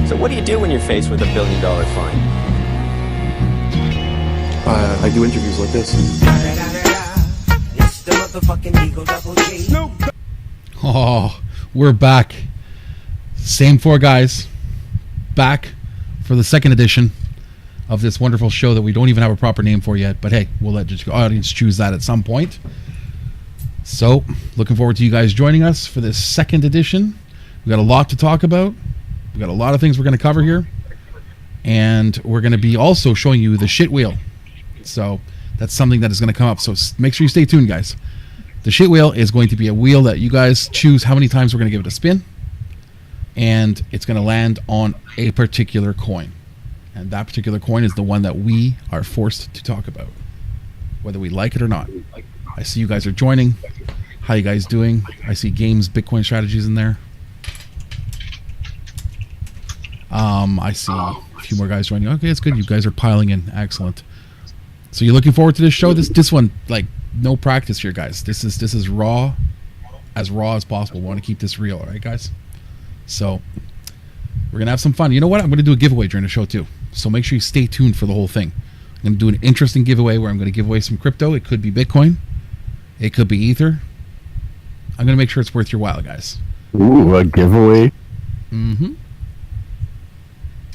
So what do you do when you're faced with $1 billion fine? I do interviews like this. Oh, we're back. Same four guys. Back for the second edition of this wonderful show that we don't even have a proper name for yet. But hey, we'll let the audience choose that at some point. So, looking forward to you guys joining us for this second edition. We got a lot to talk about. We got a lot of things we're going to cover here. And we're going to be also showing you the shit wheel. So, that's something that is going to come up. So, make sure you stay tuned, guys. The shit wheel is going to be a wheel that you guys choose how many times we're going to give it a spin. And it's going to land on a particular coin. And that particular coin is the one that we are forced to talk about, whether we like it or not. I see you guys are joining. How you guys doing? I see games, Bitcoin strategies in there. I see a few more guys joining. Okay, it's good. You guys are piling in. Excellent. So you're looking forward to this show? This one, like, no practice here, guys. This is raw as possible. We want to keep this real, all right, guys? So we're going to have some fun. You know what? I'm going to do a giveaway during the show, too. So make sure you stay tuned for the whole thing. I'm going to do an interesting giveaway where I'm going to give away some crypto. It could be Bitcoin. It could be Ether. I'm going to make sure it's worth your while, guys. Ooh, a giveaway. Mm-hmm.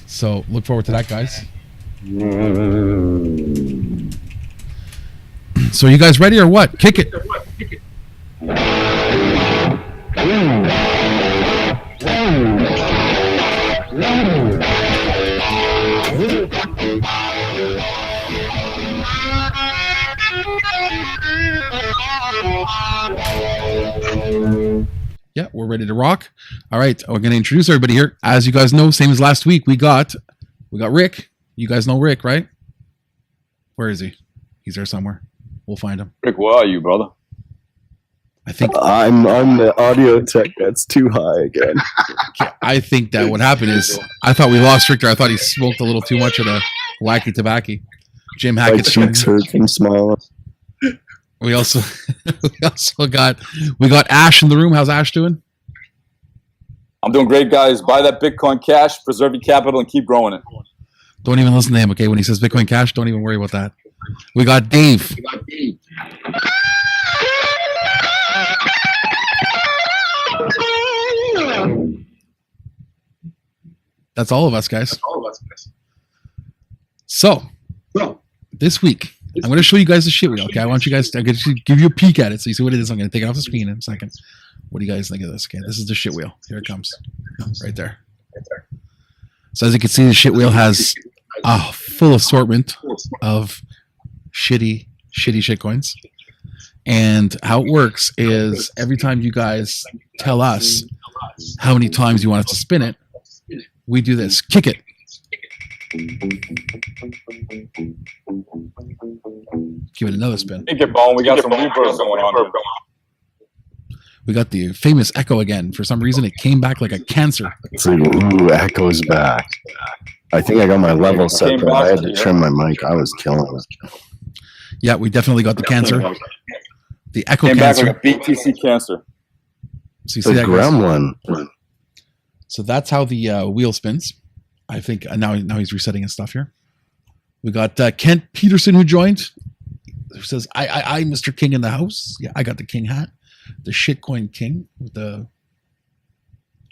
So look forward to that, guys. So you guys ready or what? Kick it. Yeah, we're ready to rock. All right, we're going to introduce everybody here. As you guys know, same as last week, we got Rick. You guys know Rick, right? Where is he? He's there somewhere. We'll find him. Rick, where are you, brother? I think I'm the audio tech that's too high again. I think that what happened is I thought we lost Richter. I thought he smoked a little too much of the wacky tobacco. Jim My Hackett's cheeks hurt from smiling. We also got Ash in the room. How's Ash doing? I'm doing great, guys. Buy that Bitcoin Cash, preserve your capital, and keep growing it. Don't even listen to him, okay? When he says Bitcoin Cash, don't even worry about that. We got Dave. That's all of us, guys. So, this week, I'm going to show you guys the shit wheel, okay? I want you guys to give you a peek at it so you see what it is. I'm going to take it off the screen in a second. What do you guys think of this? Okay, this is the shit wheel. Here it comes. Right there. So as you can see, the shit wheel has a full assortment of shitty shit coins. And how it works is every time you guys tell us how many times you want us to spin it, we do this. Kick it. Give it another spin. Kick it, Bone. We got some reverbs going on. We got the famous echo again. For some reason, it came back like a cancer. It's like, ooh, echo's back. I think I got my level set, but I had to trim my mic. I was killing it. Yeah, we definitely got the cancer. The echo Came cancer. back like a BTC cancer. So you The see that, guys? gremlin. So that's how the wheel spins. I think now he's resetting his stuff here. We got Kent Peterson who joined. Who says, I, Mr. King in the house. Yeah, I got the king hat. The shitcoin king with the...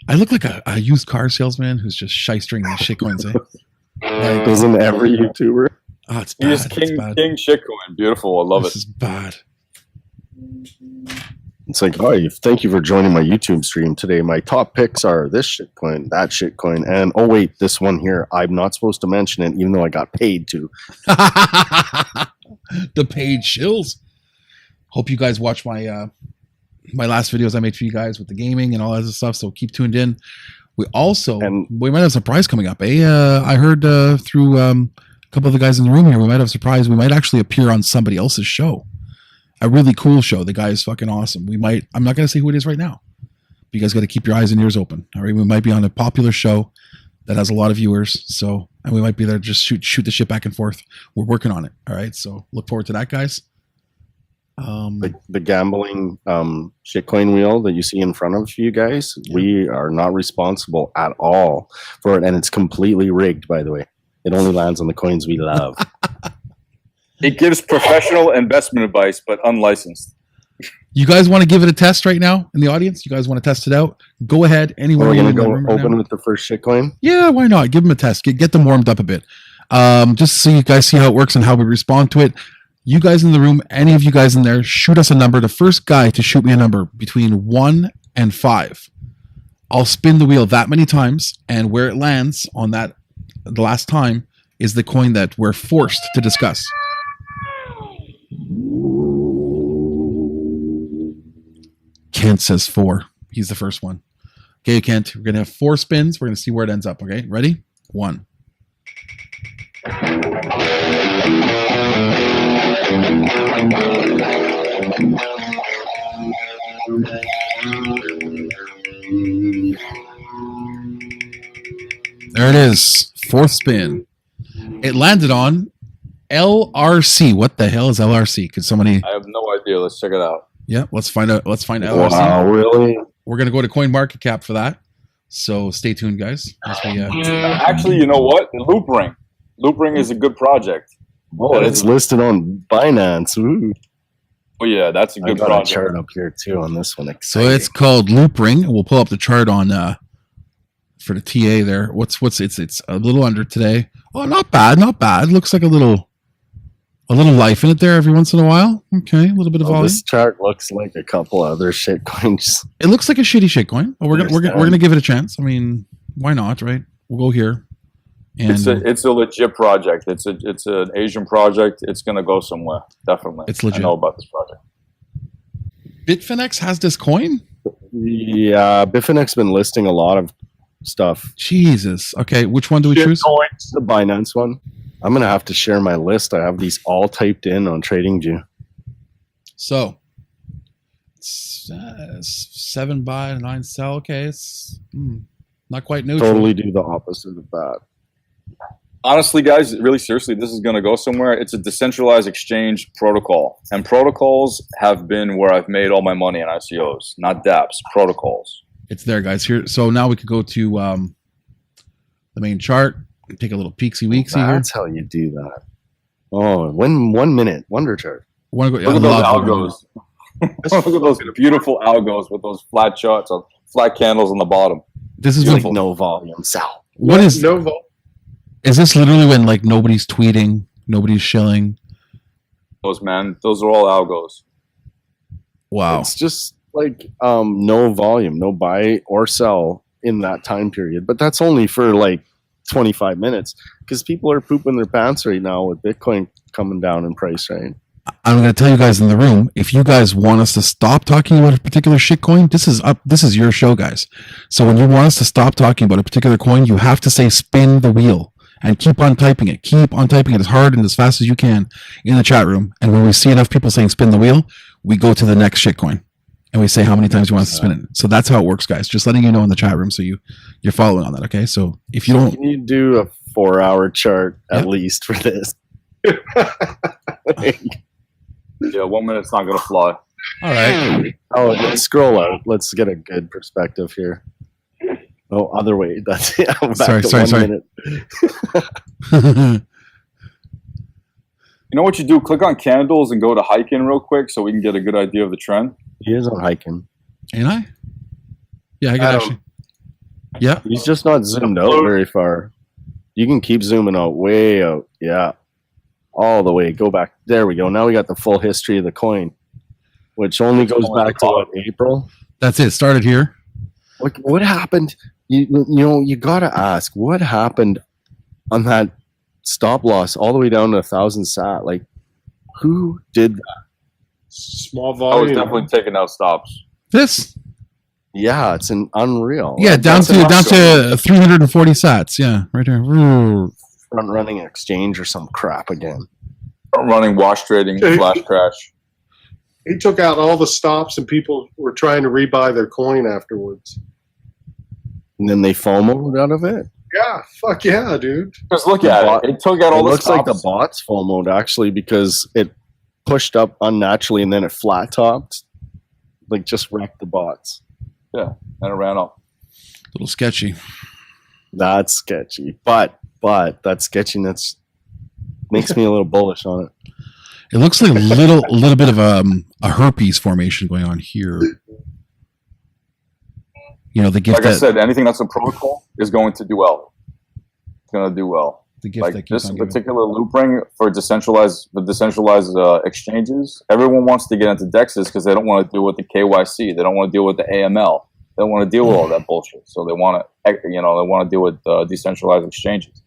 I look like a used car salesman who's just shystering the shitcoins, eh? Isn't every YouTuber? Oh, it's He bad. is It's bad. King Shitcoin. Beautiful. I love This it. is bad. It's like, oh, thank you for joining my YouTube stream today. My top picks are this shitcoin, that shitcoin, and oh wait, this one here. I'm not supposed to mention it, even though I got paid to. The paid shills. Hope you guys watch my my last videos I made for you guys with the gaming and all that stuff. So keep tuned in. We might have a surprise coming up. I heard through a couple of the guys in the room here, we might have a surprise. We might actually appear on somebody else's show. A really cool show. The guy is fucking awesome. I'm not going to say who it is right now. But you guys got to keep your eyes and ears open. All right. We might be on a popular show that has a lot of viewers. So, and we might be there just shoot the shit back and forth. We're working on it. All right. So look forward to that, guys. Like the gambling shitcoin wheel that you see in front of you guys, we are not responsible at all for it, and it's completely rigged, by the way. It only lands on the coins we love. It gives professional investment advice, but unlicensed. You guys want to give it a test right now in the audience? You guys want to test it out? Go ahead. Anywhere. We're you going to in the go room right open now. with the first shitcoin. Yeah, why not? Give them a test. Get them warmed up a bit. Just so you guys see how it works and how we respond to it. You guys in the room, any of you guys in there, shoot us a number. The first guy to shoot me a number between 1 and 5. I'll spin the wheel that many times, and where it lands on that the last time is the coin that we're forced to discuss. Kent says 4. He's the first one. Okay, Kent, we're going to have 4 spins. We're going to see where it ends up, okay? Ready? 1. There it is. 4th spin. It landed on LRC. What the hell is LRC? Could somebody... I have no idea. Let's check it out. Yeah, let's find out. Let's find LRC. Wow, really? We're going to go to CoinMarketCap for that. So stay tuned, guys. As we, Actually, you know what? Loopring. Loopring is a good project. Oh, it's listed on Binance. Ooh. Oh, yeah, that's a I good got project. a chart up here, too, on this one. so Exciting. it's called Loopring. We'll pull up the chart on for the TA there. What's it's a little under today. Oh, not bad, not bad. Looks like a little life in it there every once in a while. Okay, a little bit of volume. This chart looks like a couple other shitcoins. It looks like a shitty shitcoin. But we're gonna give it a chance. I mean, why not, right? We'll go here. And It's a legit project. It's an Asian project. It's gonna go somewhere. Definitely. It's legit. I know about this project. Bitfinex has this coin? Yeah, Bitfinex's been listing a lot of stuff. Jesus. Okay, which one do we choose? Shitcoins, the Binance one. I'm going to have to share my list. I have these all typed in on TradingView. So, 7 buy, 9 sell. Okay, it's not quite neutral. Totally do the opposite of that. Honestly, guys, really seriously, this is going to go somewhere. It's a decentralized exchange protocol. And protocols have been where I've made all my money in ICOs, not dApps, protocols. It's there, guys. Here, so now we could go to the main chart. Take a little peeksy-weeksy here. That's how you do that. Oh, 1 minute wonder chart. Want to go? Look at those algos. Look at those beautiful algos with those flat charts, flat candles on the bottom. This is Like like no volume. Sell. what is no vote? Is this literally when like nobody's tweeting, nobody's shilling? Those are all algos. Wow. It's just like no volume, no buy or sell in that time period. But that's only for like 25 minutes because people are pooping their pants right now with Bitcoin coming down in price, right? I'm going to tell you guys in the room, if you guys want us to stop talking about a particular shitcoin, this is your show, guys. So when you want us to stop talking about a particular coin, you have to say spin the wheel and keep on typing it. Keep on typing it as hard and as fast as you can in the chat room. And when we see enough people saying spin the wheel, we go to the next shitcoin and we say how many times you want us to spin it. So that's how it works, guys. Just letting you know in the chat room so you're following on that, okay? So if you don't... Can you do a 4-hour chart at least for this? Yeah, 1 minute's not going to fly. All right. Oh, let's scroll out. Let's get a good perspective here. Oh, other way. That's back Sorry. to 1 minute. You know what you do? Click on candles and go to hiking real quick so we can get a good idea of the trend. He is on hiking. Ain't I? Yeah, I got actually. Yeah. He's just not zoomed out very far. You can keep zooming out, way out. Yeah. All the way. Go back. There we go. Now we got the full history of the coin, which only goes back to what, April? That's it. Started here. What happened? You got to ask, what happened on that stop loss all the way down to 1,000 sat? Like, who did that? Small I volume. was definitely taking out stops. This. Yeah, it's an unreal. Yeah, down to 340 sats. Yeah, right here. Front running exchange or some crap again. Running wash trading, flash crash. He took out all the stops, and people were trying to rebuy their coin afterwards. And then they FOMO'd out of it. Yeah, fuck yeah, dude. Just look at it. It took out all It the looks stops. like the bots FOMO'd actually because it pushed up unnaturally and then it flat topped, like just wrecked the bots. Yeah, and it ran up. A little sketchy. That's sketchy, but that sketchiness makes me a little bullish on it. It looks like a little bit of a herpes formation going on here. You know, the gift. Like I said, anything that's a protocol is going to do well. It's going to do well. The gift Like that keeps this on giving. particular loop ring for decentralized exchanges, everyone wants to get into DEXs because they don't want to deal with the KYC. They don't want to deal with the AML. They don't want to deal with all that bullshit. So they want to deal with decentralized exchanges.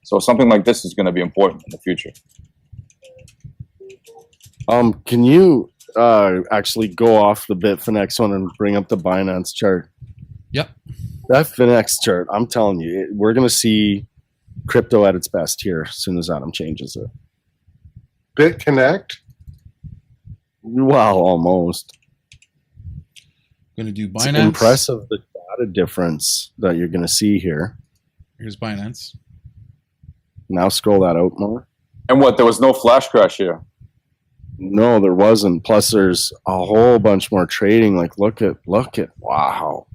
So something like this is going to be important in the future. Can you actually go off the Bitfinex one and bring up the Binance chart? Yep. That Finex chart, I'm telling you, we're going to see crypto at its best here as soon as Adam changes it. BitConnect. Well, almost. Going to do It's Binance. impressive the data difference that you're going to see here. Here's Binance. Now scroll that out more. And what? There was no flash crash here. No, there wasn't. Plus, there's a whole bunch more trading. Like, look at, wow.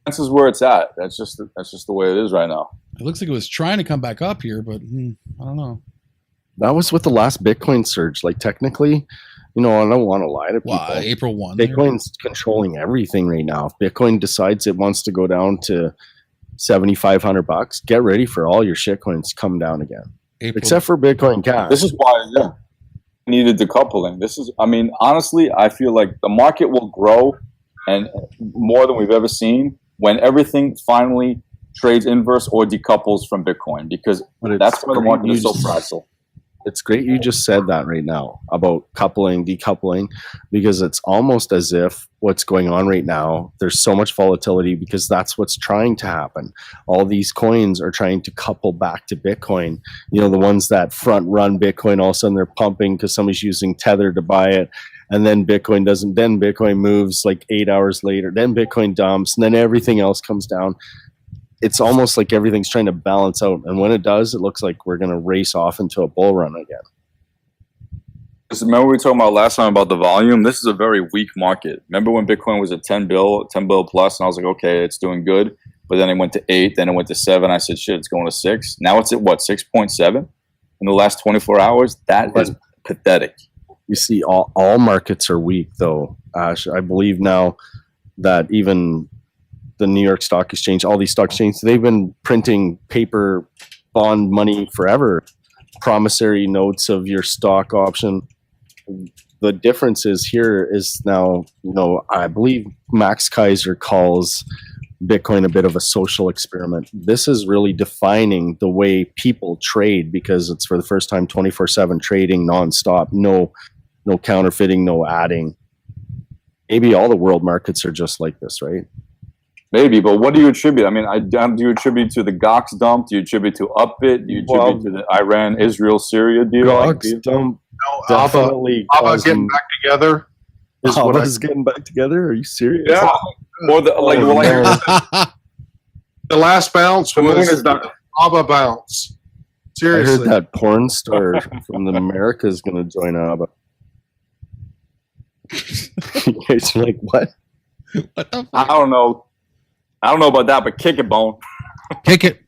This is where it's at. That's just the way it is right now. It looks like it was trying to come back up here, but I don't know. That was with the last Bitcoin surge. Like, technically, I don't want to lie to people. Well, April 1. Bitcoin's controlling everything right now. If Bitcoin decides it wants to go down to $7,500, get ready for all your shitcoins to come down again. Except for Bitcoin Cash. This is why needed decoupling. Honestly, I feel like the market will grow and more than we've ever seen when everything finally trades inverse or decouples from Bitcoin, because that's why the market is so fragile. It's great you just said that right now about coupling, decoupling, because it's almost as if what's going on right now, there's so much volatility because that's what's trying to happen. All these coins are trying to couple back to Bitcoin. The ones that front run Bitcoin, all of a sudden they're pumping because somebody's using Tether to buy it. And then Bitcoin doesn't, then Bitcoin moves like 8 hours later, then Bitcoin dumps, and then everything else comes down. It's almost like everything's trying to balance out. And when it does, it looks like we're going to race off into a bull run again. Remember we were talking about last time about the volume? This is a very weak market. Remember when Bitcoin was at 10 bill plus, and I was like, okay, it's doing good. But then it went to 8, then it went to 7. I said, shit, it's going to 6. Now it's at what, 6.7 in the last 24 hours? That is pathetic. You see, all markets are weak, though, Ash. I believe now that even the New York Stock Exchange, all these stock exchanges, they've been printing paper bond money forever. Promissory notes of your stock option. The difference is here is now, I believe Max Kaiser calls Bitcoin a bit of a social experiment. This is really defining the way people trade because it's for the first time 24/7 trading nonstop. No counterfeiting, no adding. Maybe all the world markets are just like this, right? Maybe, but what do you attribute? Do you attribute to the Gox dump? Do you attribute to Upbit? Do you attribute to the Iran, Israel, Syria deal? Gox dump definitely ABBA getting back together. ABBA's getting back together? Are you serious? Yeah. Or the the last bounce was the ABBA bounce. Seriously. I heard that porn star from the America is going to join ABBA. You guys are like, what? What the fuck? I don't know about that, but kick it, Bone. Kick it.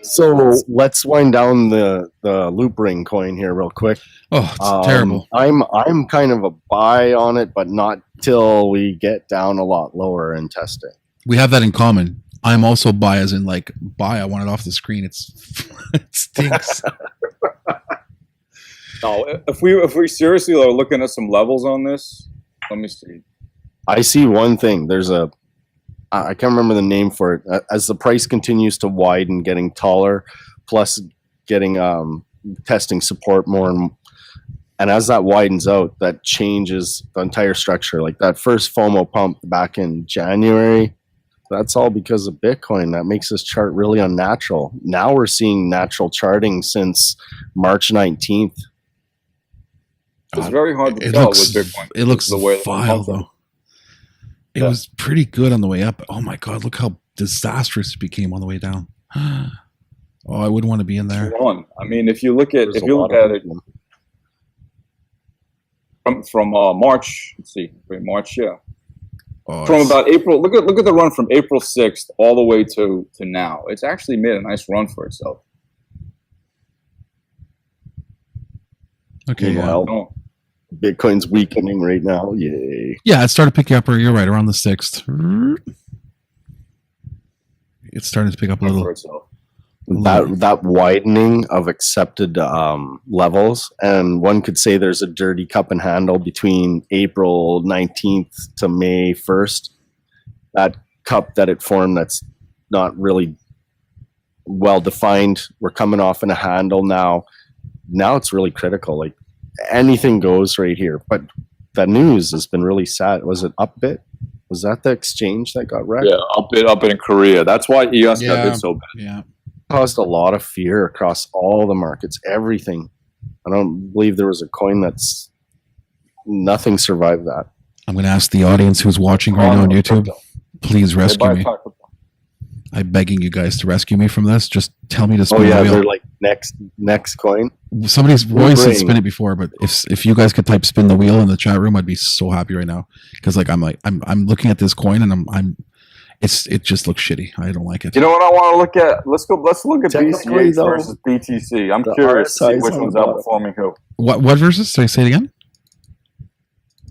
So let's wind down the loop ring coin here real quick. Oh, it's terrible. I'm kind of a buy on it, but not till we get down a lot lower and test it. We have that in common. I'm also buy as in like buy. I want it off the screen. It stinks. No, if we seriously are looking at some levels on this, let me see. I see one thing. I can't remember the name for it. As the price continues to widen, getting taller, plus getting testing support more, and as that widens out, that changes the entire structure. Like that first FOMO pump back in January, that's all because of Bitcoin. That makes this chart really unnatural. Now we're seeing natural charting since March 19th. It's very hard to It tell looks with Bitcoin. it looks The way that vile it's though. It Yeah. was pretty good on the way up. Oh my god, look how disastrous it became on the way down. Oh, I wouldn't want to be in there. One. I mean, if you look at There's if a you lot look of at it people. from March, let's see, wait, March, yeah, Oh, from it's- about April. Look at the run from April 6th all the way to now. It's actually made a nice run for itself. okay, yeah. Meanwhile, No, Bitcoin's weakening right now. Yay. Yeah, it started picking up. You're right, around the 6th. It's starting to pick up a run little. for itself. That widening of accepted levels, and one could say there's a dirty cup and handle between April 19th to May 1st. That cup that it formed, that's not really well defined. We're coming off in a handle now. Now it's really critical. Like anything goes right here. But the news has been really sad. Was it Upbit? Was that the exchange that got wrecked? Yeah, up in Korea. That's why EOS got Yeah. hit so bad. Yeah. Caused a lot of fear across all the markets, everything. I don't believe there was a coin that's nothing survived that. I'm going to ask the audience who's watching right now on YouTube, please rescue me. I'm begging you guys to rescue me from this. Just tell me to spin Oh yeah, the they're wheel. like next coin. Somebody's voice said brain. spin it before, but if you guys could type spin the wheel in the chat room, I'd be so happy right now. Because I'm looking at this coin and it just looks shitty. I don't like it. You know what I want to look at? Let's look at Technically, BCH though, versus BTC. I'm the curious to RSI see is which on one's the bottom. outperforming who. What versus? Sorry, say it again.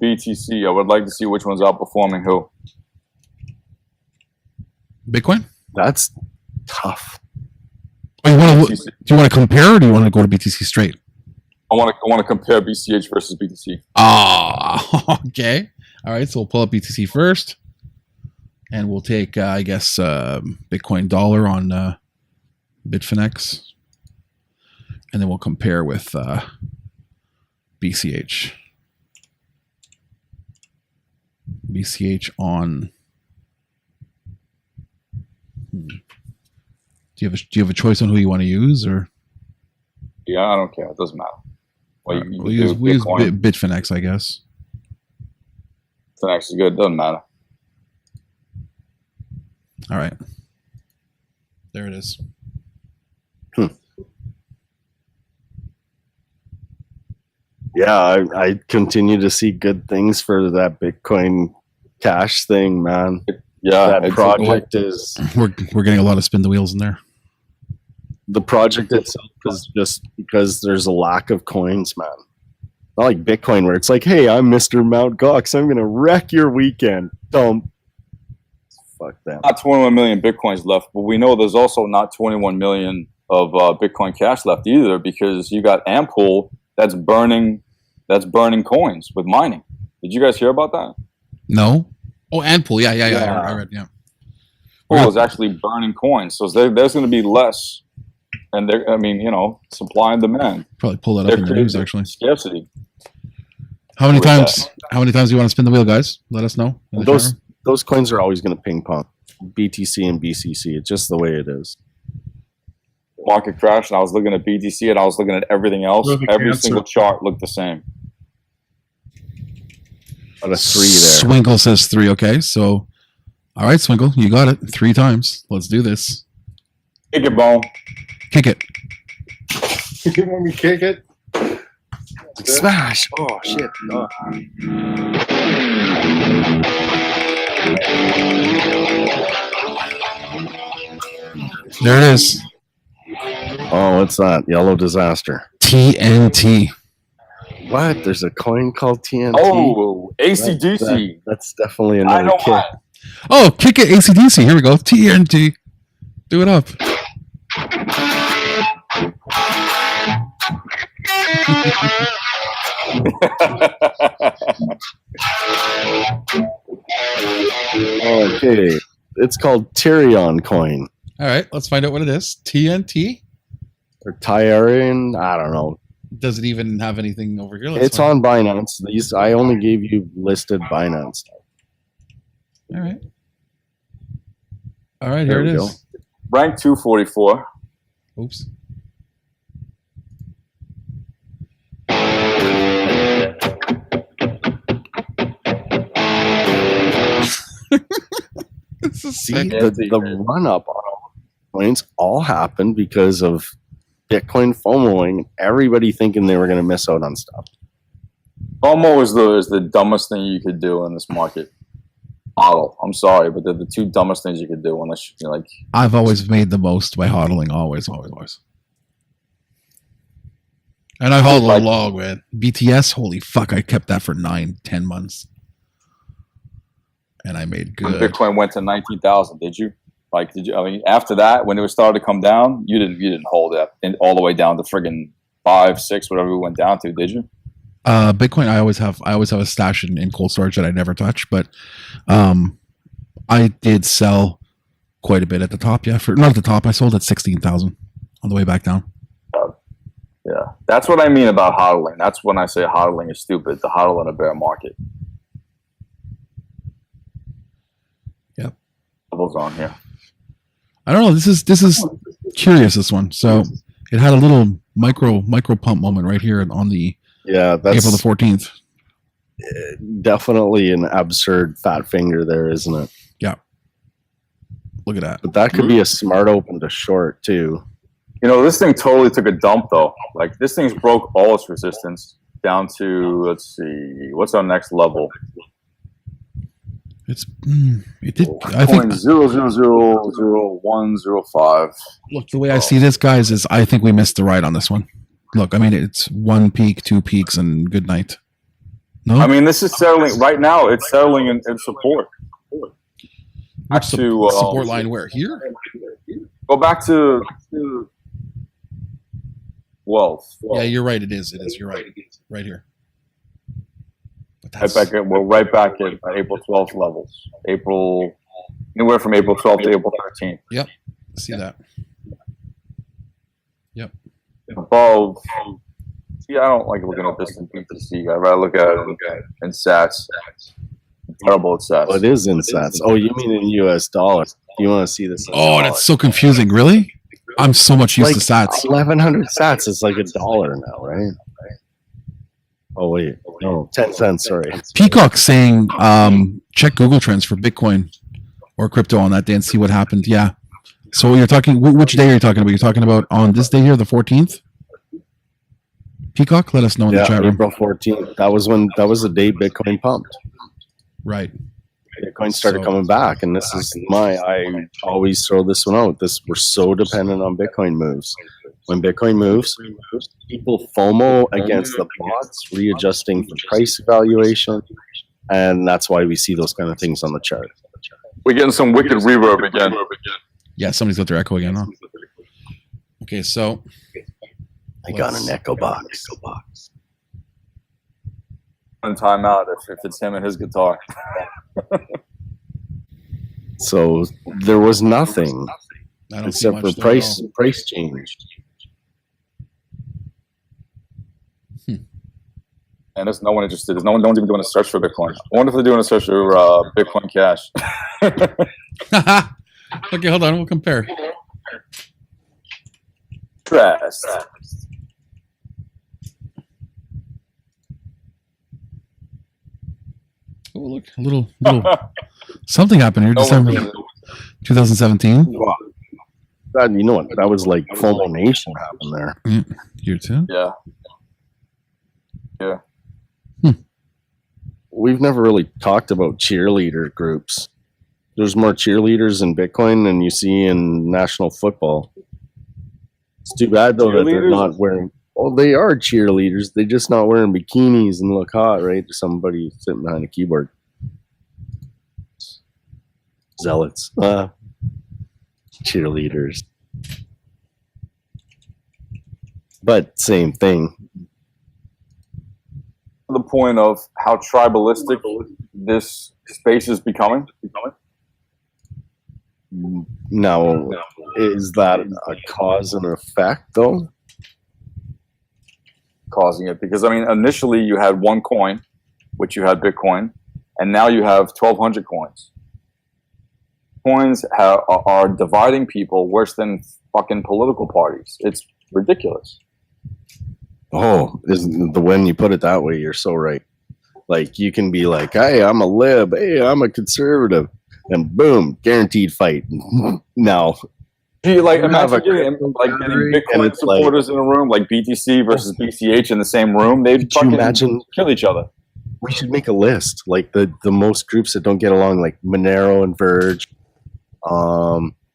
BTC. I would like to see which one's outperforming who. Bitcoin? That's tough. Oh, BTC. do you want to compare or do you want to go to BTC straight? I want to compare BCH versus BTC. Ah, okay. All right, so we'll pull up BTC first. And we'll take, I guess, Bitcoin dollar on Bitfinex. And then we'll compare with BCH. BCH on. Do you have a choice on who you want to use, or Yeah, I don't care. It doesn't matter. Well, we'll use Bitcoin. Bitfinex, I guess. Bitfinex is good. Doesn't matter. All right, there it is. Yeah, I continue to see good things for that Bitcoin Cash thing, man. Yeah, That it's- project is We're getting a lot of spin the wheels in there. the project itself is just because there's a lack of coins, man. Not like Bitcoin where it's like, hey, I'm Mr. Mt. Gox. I'm gonna wreck your weekend. Dump. Fuck them. Not 21 million Bitcoins left, but we know there's also not 21 million of Bitcoin Cash left either, because you got Ampool that's burning coins with mining. Did you guys hear about that? No. Oh, and pool. Yeah. Yeah. I read. Yeah. Pool is actually burning coins, so there's going to be less, and supply and demand. Probably pull that up They're in the news. creating Actually, scarcity. how many with times? How many times do you want to spin the wheel, guys? Let us know. in the chat room. Those coins are always gonna ping pong. BTC and BCC. It's just the way it is. Market crash, and I was looking at BTC, and I was looking at everything else. Look at Every cancer. single chart looked the same. But a 3 there. Swingle says 3. Okay, so all right, Swingle, you got it 3 times. Let's do this. Kick it, bone. Kick it. You want me to kick it? Smash! Oh shit! Oh. There it is. Oh, what's that? Yellow disaster. TNT. What? There's a coin called TNT. Oh, ACDC. That's definitely I another know kick. mine. Oh, kick it. ACDC. Here we go. TNT. Do it up. Okay, it's called Tyrion coin All right, let's find out what it is. TNT. or Tyrion. I don't know. Does it even have anything over here? Let's It's find- on Binance. These I only gave you listed Binance. All right. All right, here There it we is. Rank 244. Oops. See, the run up on coins all happened because of Bitcoin FOMOing, everybody thinking they were going to miss out on stuff. FOMO is the dumbest thing you could do in this market. Hodl. I'm sorry, but they're the two dumbest things you could do unless you like. I've always made the most by hodling. Always. And I've hodled a lot, man. BTS, holy fuck, I kept that for 9-10 months. And I made good. When Bitcoin went to 19,000, did you? Like, did you? I mean, after that, when it was started to come down, you didn't hold it all the way down to friggin' 5, 6, whatever we went down to, did you? Bitcoin, I always have a stash in cold storage that I never touch, but I did sell quite a bit at the top. Yeah, not at the top. I sold at 16,000 on the way back down. Yeah, that's what I mean about hodling. That's when I say hodling is stupid. To hodl in a bear market. Yep. Levels on here. I don't know. This is curious. This one. So it had a little micro pump moment right here on the that's April the 14th. Definitely an absurd fat finger there, isn't it? Yeah. Look at that. But that could be a smart open to short too. You know, this thing totally took a dump though. Like this thing's broke all its resistance down to, let's see, what's our next level? It did. I think 0.0000105. Look, the way I see this, guys, is I think we missed the ride on this one. Look, I mean, it's 1 peak, 2 peaks, and good night. No, I mean, this is settling right now. It's settling in support. Back to support line where here? Go back to wealth. Yeah, you're right. It is. You're right. Right here. But We're right back at April 12th levels. Anywhere from April 12th to April 13th. Yep. See that. Yep. Above. See, I don't like looking at this in BTC. I'd rather look at it in sats. Terrible at sats. Well, it is in sats. Oh, you mean in US dollars? You want to see this? Oh, that's so confusing. Really? I'm so much used to sats. 1,100 sats is like $1 now, right? Oh wait, no, 10 cents. Sorry. Peacock saying, check Google Trends for Bitcoin or crypto on that day and see what happened. Yeah. So you're talking. Which day are you talking about? You're talking about on this day here, the 14th. Peacock, let us know in the chat room. April 14th. That was the day Bitcoin pumped. Right. Bitcoin started coming back, and this is I always throw this one out. We're so dependent on Bitcoin moves. When Bitcoin moves, people FOMO against the bots, readjusting for price evaluation, and that's why we see those kind of things on the chart. We're getting some wicked reverb again. Yeah, somebody's got their echo again, huh? Okay, so I got an echo box. One time out if it's him and his guitar. So there was nothing except for price change. And there's no one interested. No one's even doing a search for Bitcoin. I wonder if they're doing a search for Bitcoin Cash. Okay, hold on. We'll compare. Trust. Oh, look, a little something happened here. December 2017. Wow. God, you know what? That was like FOMO Nation happened there. Here too. Yeah. We've never really talked about cheerleader groups. There's more cheerleaders in Bitcoin than you see in national football. It's too bad though that they're not wearing. Oh, they are cheerleaders. They're just not wearing bikinis and look hot, right? Somebody sitting behind a keyboard. Zealots. Cheerleaders. But same thing. The point of how tribalistic this space is becoming. Now, is that a cause and effect, though? Causing it because I mean, initially you had one coin, which you had Bitcoin, and now you have 1,200 coins. Coins are dividing people worse than fucking political parties. It's ridiculous. Oh, when you put it that way, you're so right. Like you can be like, "Hey, I'm a lib. Hey, I'm a conservative." and boom, guaranteed fight. Now, Do you like You have imagine a getting and Bitcoin it's like- supporters in a room, like BTC versus BCH in the same room? They'd Could you fucking imagine? kill each other. We should make a list, like the most groups that don't get along, like Monero and Verge,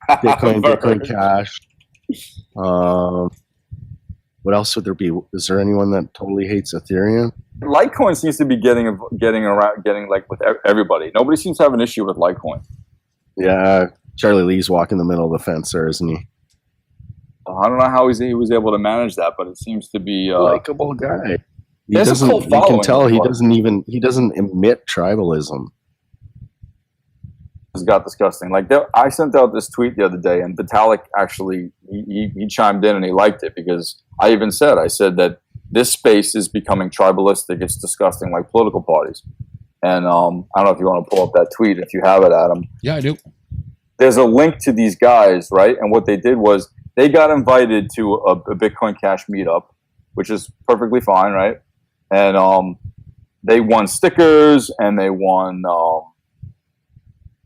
Bitcoin Cash. What else would there be? Is there anyone that totally hates Ethereum? Litecoin seems to be getting like with everybody. Nobody seems to have an issue with Litecoin. Yeah, Charlie Lee's walking the middle of the fence there, isn't he? I don't know how he was able to manage that, but it seems to be Likeable guy. He There's a doesn't. cult You can following, tell he but- doesn't emit tribalism. It's got disgusting. Like I sent out this tweet the other day, and Vitalik actually he chimed in and he liked it because I said that this space is becoming tribalistic. It's disgusting, like political parties. And I don't know if you want to pull up that tweet if you have it, Adam. Yeah, I do. There's a link to these guys, right? And what they did was they got invited to a Bitcoin Cash meetup, which is perfectly fine, right? And they won stickers and they won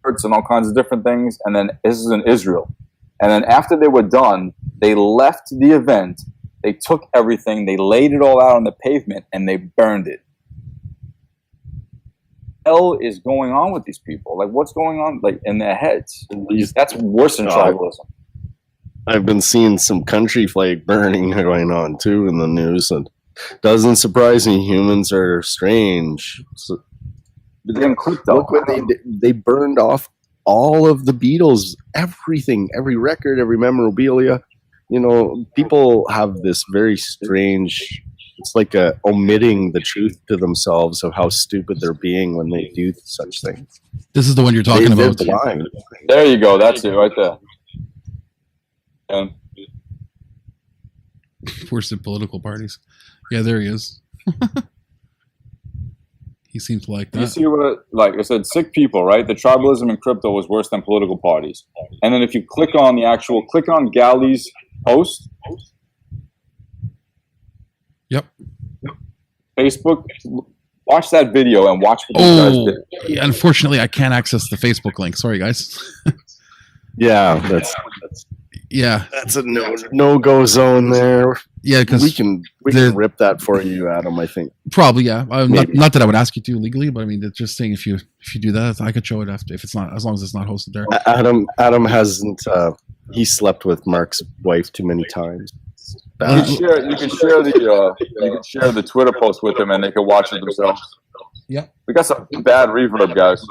shirts and all kinds of different things. And then this is in Israel. And then after they were done, they left the event. They took everything, they laid it all out on the pavement, and they burned it. What the hell is going on with these people? Like, what's going on, like, in their heads? That's worse than tribalism. I've been seeing some country flag burning going on too in the news, and doesn't surprise me. Humans are strange. So, But they're in crypto. look what they did. They burned off all of the Beatles, everything, every record, every memorabilia. You know, people have this very strange. It's like omitting the truth to themselves of how stupid they're being when they do such things. This is the one you're talking They're about. blind. There you go. That's it right there. And Worse than political parties. Yeah, there he is. He seems like you that. see what, like I said, sick people, right? The tribalism in crypto was worse than political parties. And then if you click on Galley's post. Yep. Facebook, watch that video and watch what these guys Oh, did. yeah, unfortunately, I can't access the Facebook link. Sorry, guys. Yeah, that's Yeah, a no go zone there. yeah, because We can rip that for you, Adam. I think. probably, yeah. Maybe. Not that I would ask you to legally, but I mean, it's just saying if you do that, I could show it after if it's not, as long as it's not hosted there. Adam hasn't. He slept with Mark's wife too many times. You can share the Twitter post with them and they can watch it themselves. Yeah. We got some bad reverb, guys.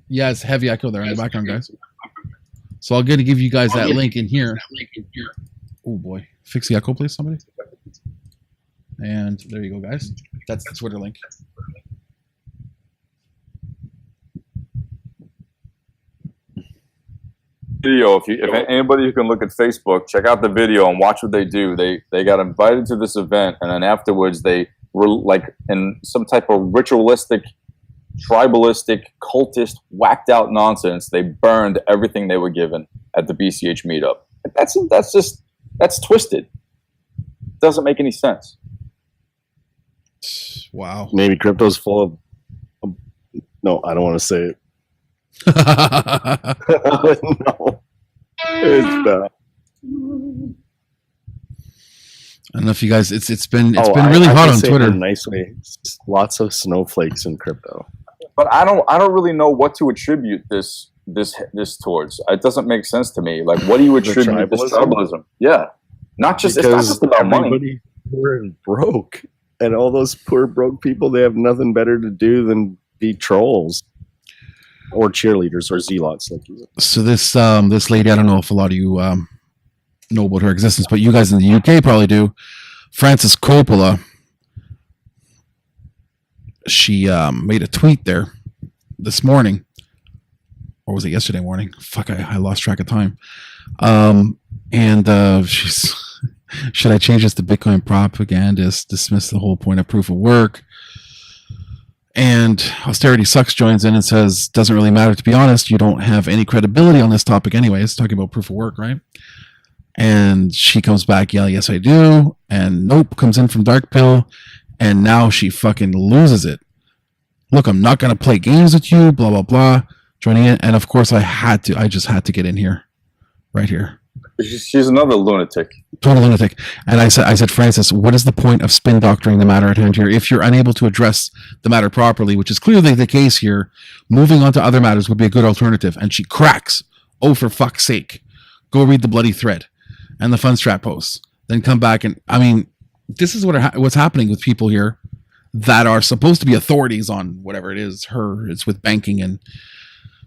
Yeah, it's heavy echo there in the background, guys. So I'll get to give you guys that link in here. Oh boy, fix the echo, please, somebody. And there you go, guys. That's the Twitter link. Video. If anybody who can look at Facebook, check out the video and watch what they do. They got invited to this event, and then afterwards they were like in some type of ritualistic, tribalistic, cultist, whacked out nonsense. They burned everything they were given at the BCH meetup. That's twisted. Doesn't make any sense. Wow. Maybe crypto's full of. No, I don't want to say it. No, it's bad. I don't know if you guys. It's been I really hot can on say it in Twitter. a nice way. It's lots of snowflakes in crypto. But I don't really know what to attribute this towards. It doesn't make sense to me. Like, what do you attribute this tribalism? Yeah, it's not just about money. Everybody poor and broke, and all those poor broke people, they have nothing better to do than be trolls or cheerleaders or zealots, like you said. So this lady, I don't know if a lot of you know about her existence, but you guys in the UK probably do. Frances Coppola. She made a tweet there this morning, or was it yesterday morning? Fuck, I lost track of time. And she's, should I change this to Bitcoin propagandist? Dismiss the whole point of proof of work. And Austerity Sucks joins in and says, doesn't really matter, to be honest. You don't have any credibility on this topic anyways. Talking about proof of work, right? And she comes back, yeah, yes, I do. And nope, comes in from Dark Pill. And now she fucking loses it. Look, I'm not going to play games with you, blah, blah, blah. joining it, and of course I just had to get in here, right here. She's another lunatic. Total lunatic. And I said, Francis, what is the point of spin doctoring the matter at hand here? If you're unable to address the matter properly, which is clearly the case here, moving on to other matters would be a good alternative. And she cracks. Oh, for fuck's sake. Go read the bloody thread and the Funstrat posts. Then come back and, I mean, this is what's happening with people here that are supposed to be authorities on whatever it is. It's with banking and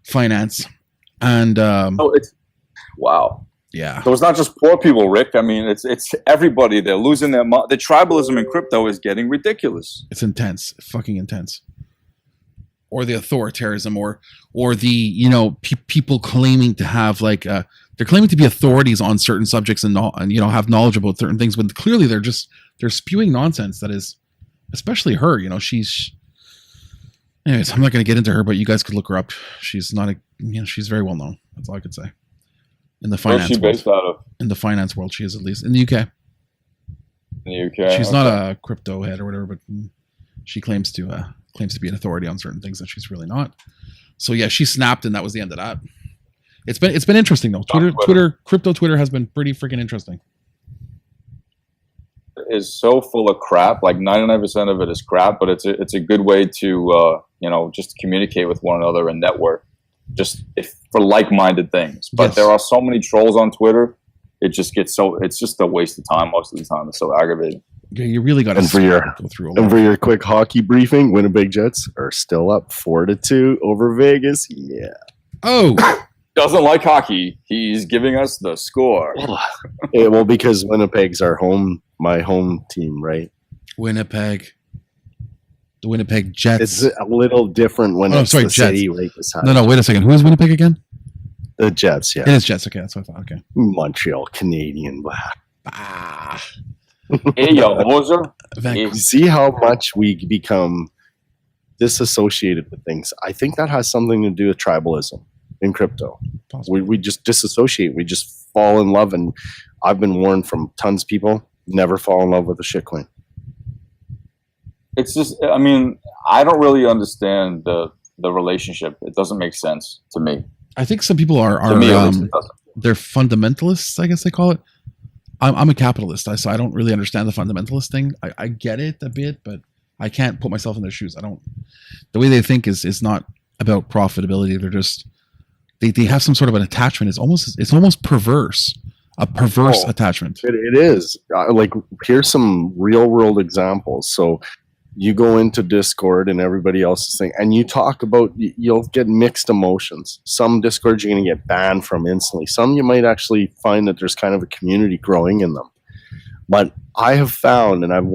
finance. And, wow. Yeah. So it's not just poor people, Rick. I mean, it's everybody. They're losing their the tribalism in crypto is getting ridiculous. It's intense, fucking intense. Or the authoritarianism, or the people claiming to have they're claiming to be authorities on certain subjects and have knowledge about certain things, but clearly they're spewing nonsense that is, especially her. She's. Anyways, I'm not going to get into her, but you guys could look her up. She's not she's very well known. That's all I could say. In the finance Where's she based out of? In the finance world, she is, at least in the UK. In the UK. She's not a crypto head or whatever, but she claims to be an authority on certain things that she's really not. So yeah, she snapped, and that was the end of that. It's been interesting though. Crypto Twitter has been pretty freaking interesting. It is so full of crap. Like 99% of it is crap, but it's a good way to just communicate with one another and network. For like-minded things, but yes. There are so many trolls on Twitter. It's just a waste of time most of the time. It's so aggravating. Yeah, you really got to go through. And for your quick hockey briefing, Winnipeg Jets are still up 4-2 over Vegas. Yeah. Oh, doesn't like hockey. He's giving us the score. Well, because Winnipeg's my home team, right? Winnipeg. The Winnipeg Jets. It's a little different when it's the Jets. city right beside. No, wait a second. Who is Winnipeg again? The Jets, yeah. It is Jets. Okay, that's what I thought. Okay. Montreal Canadian. Hey, yo, Moser. See how much we become disassociated with things. I think that has something to do with tribalism in crypto. We just disassociate. We just fall in love. And I've been warned from tons of people, never fall in love with a shitcoin. It's just, I mean, I don't really understand the relationship. It doesn't make sense to me. I think some people are they're fundamentalists, I guess they call it. I'm a capitalist, so I don't really understand the fundamentalist thing. I get it a bit, but I can't put myself in their shoes. The way they think is not about profitability. They're just, they have some sort of an attachment. It's almost perverse. A perverse attachment. It is. Here's some real world examples. So you go into Discord and everybody else is saying, and you talk about, you'll get mixed emotions. Some Discords you're going to get banned from instantly. Some you might actually find that there's kind of a community growing in them. But I have found, and I've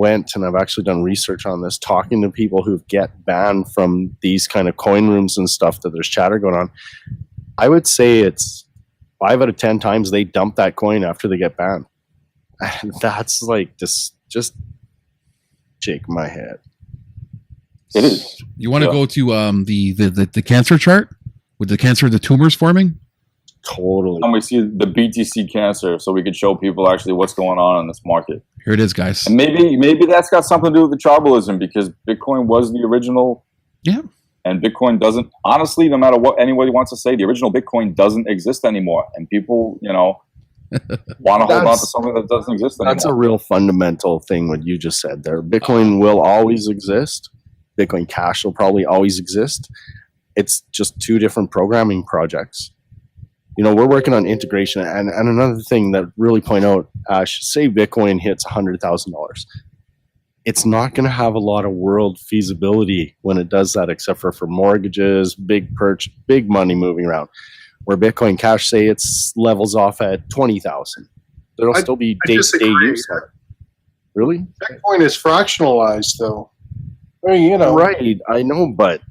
actually done research on this, talking to people who get banned from these kind of coin rooms and stuff that there's chatter going on. I would say it's 5 out of 10 times they dump that coin after they get banned. And that's like just shake my head. It is. You want to go to the cancer chart with the tumors forming? Totally. And we see the BTC cancer, so we could show people actually what's going on in this market. Here it is, guys. And maybe that's got something to do with the tribalism, because Bitcoin was the original. Yeah. And Bitcoin doesn't, honestly, no matter what anybody wants to say, the original Bitcoin doesn't exist anymore. And people, want to hold on to something that doesn't exist anymore. That's a real fundamental thing, what you just said there. Bitcoin will always exist. Bitcoin Cash will probably always exist. It's just 2 different programming projects. We're working on integration. And another thing that really point out, Ash, say Bitcoin hits $100,000. It's not going to have a lot of world feasibility when it does that, except for mortgages, big money moving around. Where Bitcoin Cash, say it's levels off at 20,000. There'll still be day-to-day use of it. Really? Bitcoin is fractionalized, though. I mean, Right, I know, but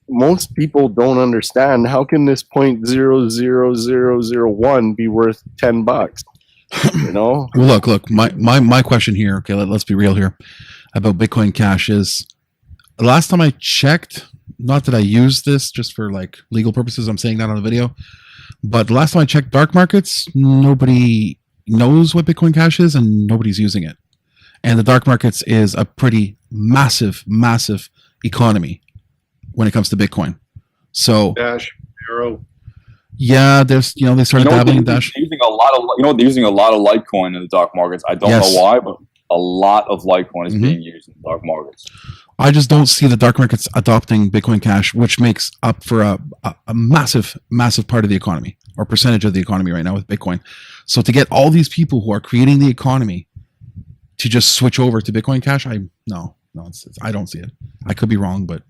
most people don't understand. How can this 0.00001 be worth $10? Well, look. My question here. Okay, let's be real here about Bitcoin Cash is, the last time I checked, not that I use this just for legal purposes, I'm saying that on the video, but the last time I checked dark markets, nobody knows what Bitcoin Cash is and nobody's using it. And the dark markets is a pretty massive economy when it comes to Bitcoin. So Dash, Arrow. Yeah, there's they started dabbling in Dash. They're using a lot of they're using a lot of Litecoin in the dark markets. I don't Yes. know why, but a lot of Litecoin is Mhm. being used in the dark markets. I just don't see the dark markets adopting Bitcoin Cash, which makes up for a massive, massive part of the economy or percentage of the economy right now with Bitcoin. So to get all these people who are creating the economy to just switch over to Bitcoin Cash, I don't see it. I could be wrong, but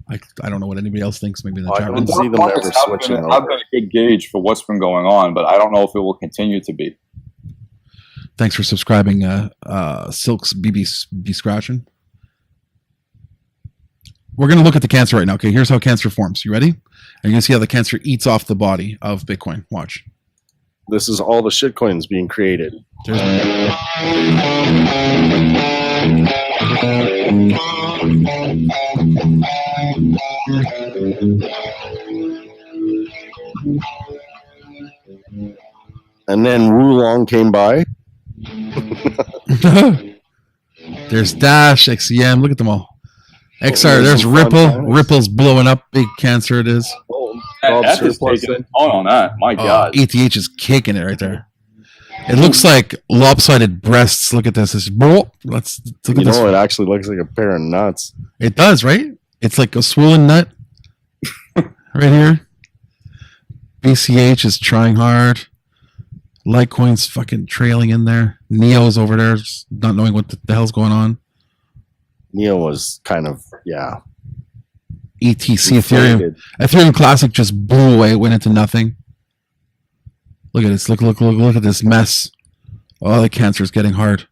I don't know what anybody else thinks. Maybe in the I chat don't room. see them Markets ever have switching been a good gauge for what's been going on, but I don't know if it will continue to be. Thanks for subscribing, Silk's BB Scratching. We're going to look at the cancer right now. Okay, here's how cancer forms. You ready? And you're going to see how the cancer eats off the body of Bitcoin. Watch. This is all the shitcoins being created. And then Wulong came by. There's Dash, XEM. Look at them all. XR, there's some Ripple. fun times. Ripple's blowing up. Big cancer it is. Oh, That Bob is Surplus taking a thing. ton on that. My God. ETH is kicking it right there. It looks like lopsided breasts. Look at this. Let's look at You this. know, it actually looks like a pair of nuts. It does, right? It's like a swollen nut right here. BCH is trying hard. Litecoin's fucking trailing in there. Neo's over there, just not knowing what the hell's going on. Neo was kind of, yeah. ETC Ethereum. inflated. Ethereum Classic just blew away. It went into nothing. Look at this. Look at this mess. Oh, the cancer's getting hard.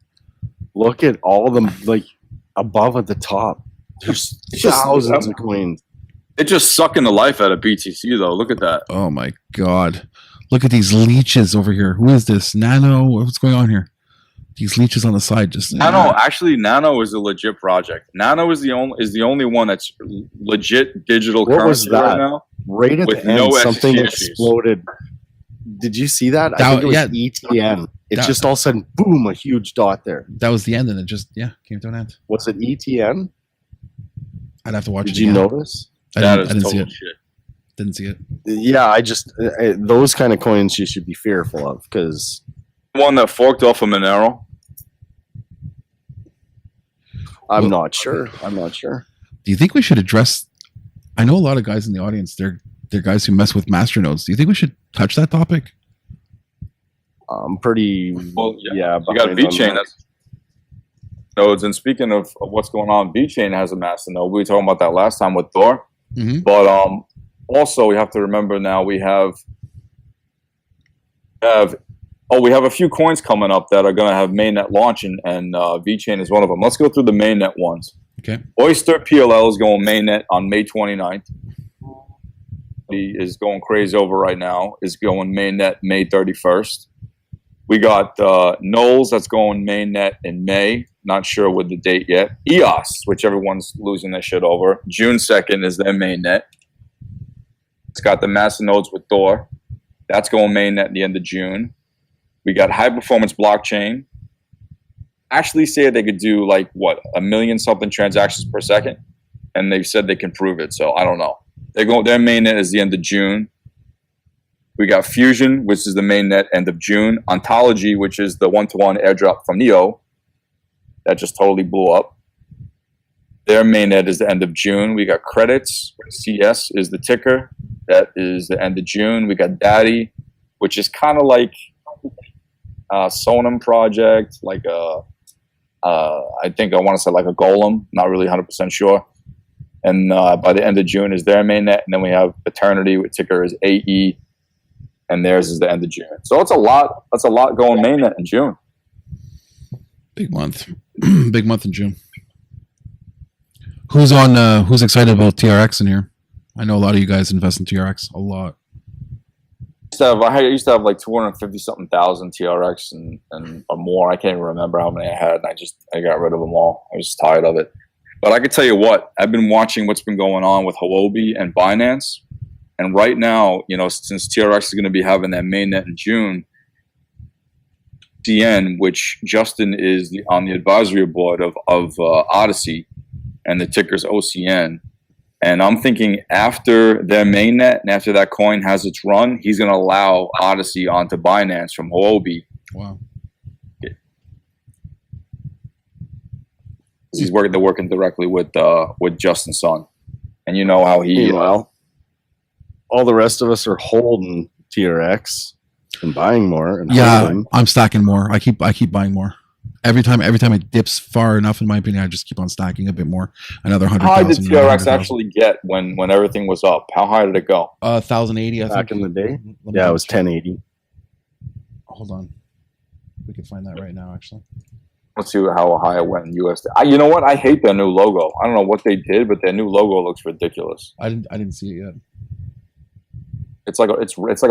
Look at all of them, like, above at the top. There's thousands of coins. It's just sucking the life out of BTC, though. Look at that. Oh my god. Look at these leeches over here. Who is this? Nano? What's going on here? These leeches on the side just Nano is a legit project. Nano is the only one that's legit digital What was currency that? right now. Right at With the end, no something SEC issues. exploded. Did you see that? I think it was ETN. It That- just all of a sudden, boom, a huge dot there. That was the end, and it just came to an end. Was it ETN? I'd have to watch Did it. you again. notice? I That didn't, is I didn't see total it. shit. Didn't see it. Yeah, I just those kind of coins you should be fearful of because One that forked off of Monero. I'm not sure. I'm not sure. Do you think we should address? I know a lot of guys in the audience. They're guys who mess with masternodes. Do you think we should touch that topic? I'm pretty. Well, yeah, You got behind on VeChain that. that's nodes, and speaking of what's going on, VeChain has a master node. We were talking about that last time with Thor, Mm-hmm. but also we have to remember now we have a few coins coming up that are going to have mainnet launch, and VeChain is one of them. Let's go through the mainnet ones. Okay. Oyster PLL is going mainnet on May 29th. He is going crazy over right now. Is going mainnet May 31st. We got Knowles that's going mainnet in May. Not sure with the date yet. EOS, which everyone's losing their shit over. June 2nd is their mainnet. It's got the master nodes with Thor. That's going mainnet at the end of June. We got High Performance Blockchain. Actually said they could do like, what, 1 million something transactions per second? And they said they can prove it, so I don't know. Their mainnet is the end of June. We got Fusion, which is the mainnet end of June. Ontology, which is the one-to-one airdrop from Neo. That just totally blew up. Their mainnet is the end of June. We got Credits. CS is the ticker. That is the end of June. We got Daddy, which is kind of like a Sonam project, like I think I want to say like a Golem. Not really 100% sure. And by the end of June is their mainnet. And then we have Eternity, with ticker is AE. And theirs is the end of June. So it's a lot. That's a lot going mainnet in June. Big month. Big month in June. Who's on? Who's excited about TRX in here? I know a lot of you guys invest in TRX. A lot. I used to have like 250 something thousand TRX and or more. I can't even remember how many I had. And I got rid of them all. I was just tired of it. But I could tell you what, I've been watching what's been going on with Huobi and Binance. And right now, since TRX is going to be having that mainnet in June, CN, which Justin is on the advisory board of Odyssey, and the ticker's OCN, And I'm thinking after their mainnet and after that coin has its run, he's going to allow Odyssey onto Binance from Huobi. Wow. They're working directly with Justin Sun, and you know how he. Meanwhile, all the rest of us are holding TRX and buying more. And holding. I'm stacking more. I keep buying more. Every time it dips far enough, in my opinion, I just keep on stacking a bit more. Another 100,000. How high did TRX actually get when everything was up? How high did it go? 1,080. I think. Back in the day, yeah, it was 1080. Hold on, we can find that right now. Actually, Let's see how high it went in USD. You know what? I hate their new logo. I don't know what they did, but their new logo looks ridiculous. I didn't see it yet. It's like a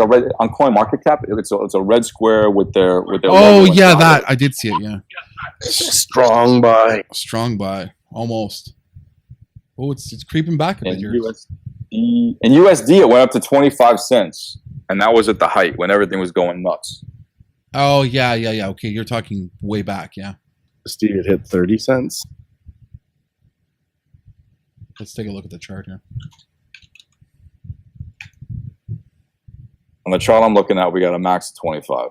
red on CoinMarketCap. It's a red square with their. Oh logo yeah, inside that it. I did see it. Yeah, Strong buy. strong buy almost. Oh, it's creeping back a bit here. In USD, it went up to 25 cents, and that was at the height when everything was going nuts. Oh yeah. Okay, you're talking way back. Yeah, Steve, it hit 30 cents. let's take a look at the chart here. On the chart I'm looking at, we got a max of 25.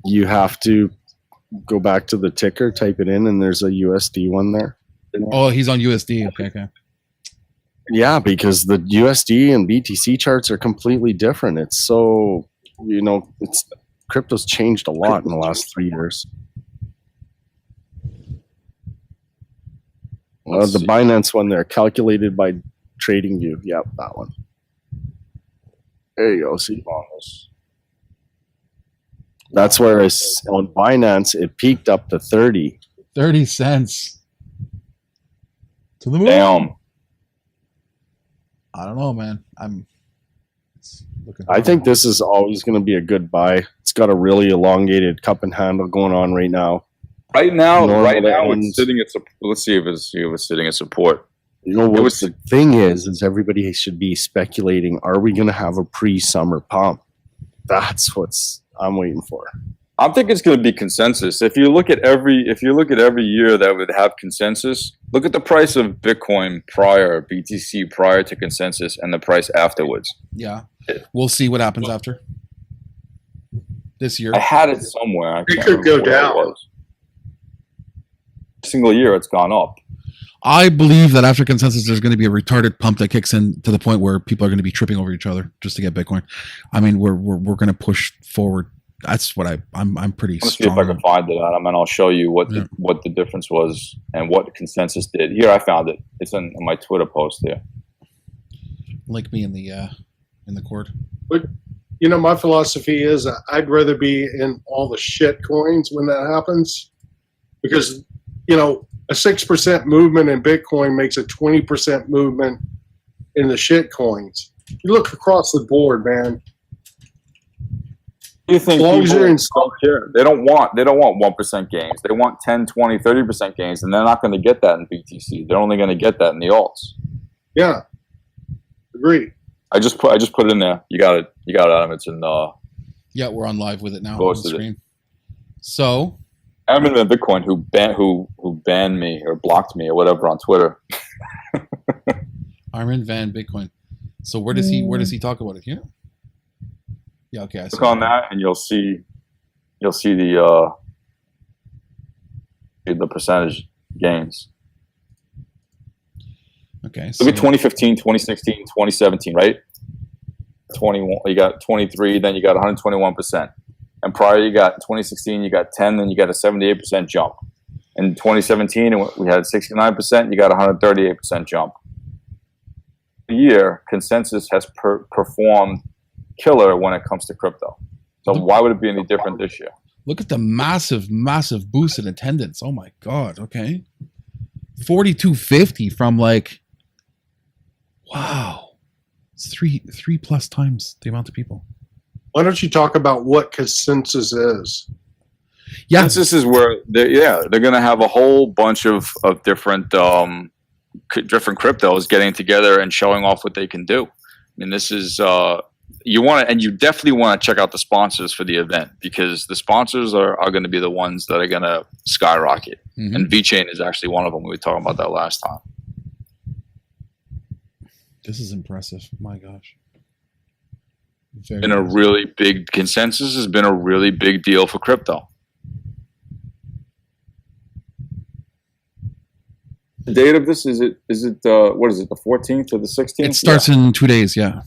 You have to go back to the ticker, type it in, and there's a USD one there. Oh, he's on USD. Okay. Yeah, because the USD and BTC charts are completely different. It's so, crypto's changed a lot in the last 3 years. The Binance one there, calculated by TradingView. Yep, that one. There you go. See, that's where on Binance it peaked up to 30. 30 cents. To the moon. Damn. I don't know, man. I think this is always going to be a good buy. It's got a really elongated cup and handle going on right now. Right now, it's sitting at. Let's see if it's sitting at support. You know what the thing is everybody should be speculating: are we going to have a pre-summer pump? That's what's I'm waiting for. I think it's going to be consensus. If you look at every year that would have consensus, look at the price of Bitcoin BTC prior to consensus, and the price afterwards. Yeah, we'll see what happens after this year. I had it somewhere. It could go down. Single year, it's gone up. I believe that after consensus, there's going to be a retarded pump that kicks in to the point where people are going to be tripping over each other just to get Bitcoin. I mean, we're going to push forward. That's what I'm pretty Let's strong. see if I can find it. I mean, I'll show you what the difference was and what consensus did. Here, I found it. It's in my Twitter post there. Link me in the cord. But my philosophy is I'd rather be in all the shit coins when that happens, because a 6% movement in Bitcoin makes a 20% movement in the shit coins. You look across the board, man. You think as long as you're in they don't want 1% gains. They want 10, 20, 30% gains, and they're not going to get that in BTC. They're only going to get that in the alts. Yeah. Agree. I just put it in there. You got it, Adam. It's in Yeah, we're on live with it now on the screen. So I'm in the Bitcoin who banned me or blocked me or whatever on Twitter. Armin Van Bitcoin. So where does he talk about it here? Yeah, okay. I Click on that and you'll see the percentage gains. Okay. Look at 2015, 2016, 2017, right? 21. You got 23, then you got 121%. And prior, you got 2016, you got 10, then you got a 78% jump. In 2017, we had 69%, you got a 138% jump. The year, consensus has performed killer when it comes to crypto. So why would it be any different this year? Look at the massive boost in attendance. Oh my God. Okay. 4,250 from wow. It's three plus times the amount of people. Why don't you talk about what consensus is? Yeah. Consensus is where they're going to have a whole bunch of different cryptos getting together and showing off what they can do. I mean, this is you want to, and you definitely want to check out the sponsors for the event, because the sponsors are going to be the ones that are going to skyrocket. Mhm. And VeChain is actually one of them. We were talking about that last time. This is impressive. My gosh. Very Been a impressive. really big consensus, has been a really big deal for crypto. The date of this, is it what is it, the 14th or the 16th? It starts in 2 days, yeah.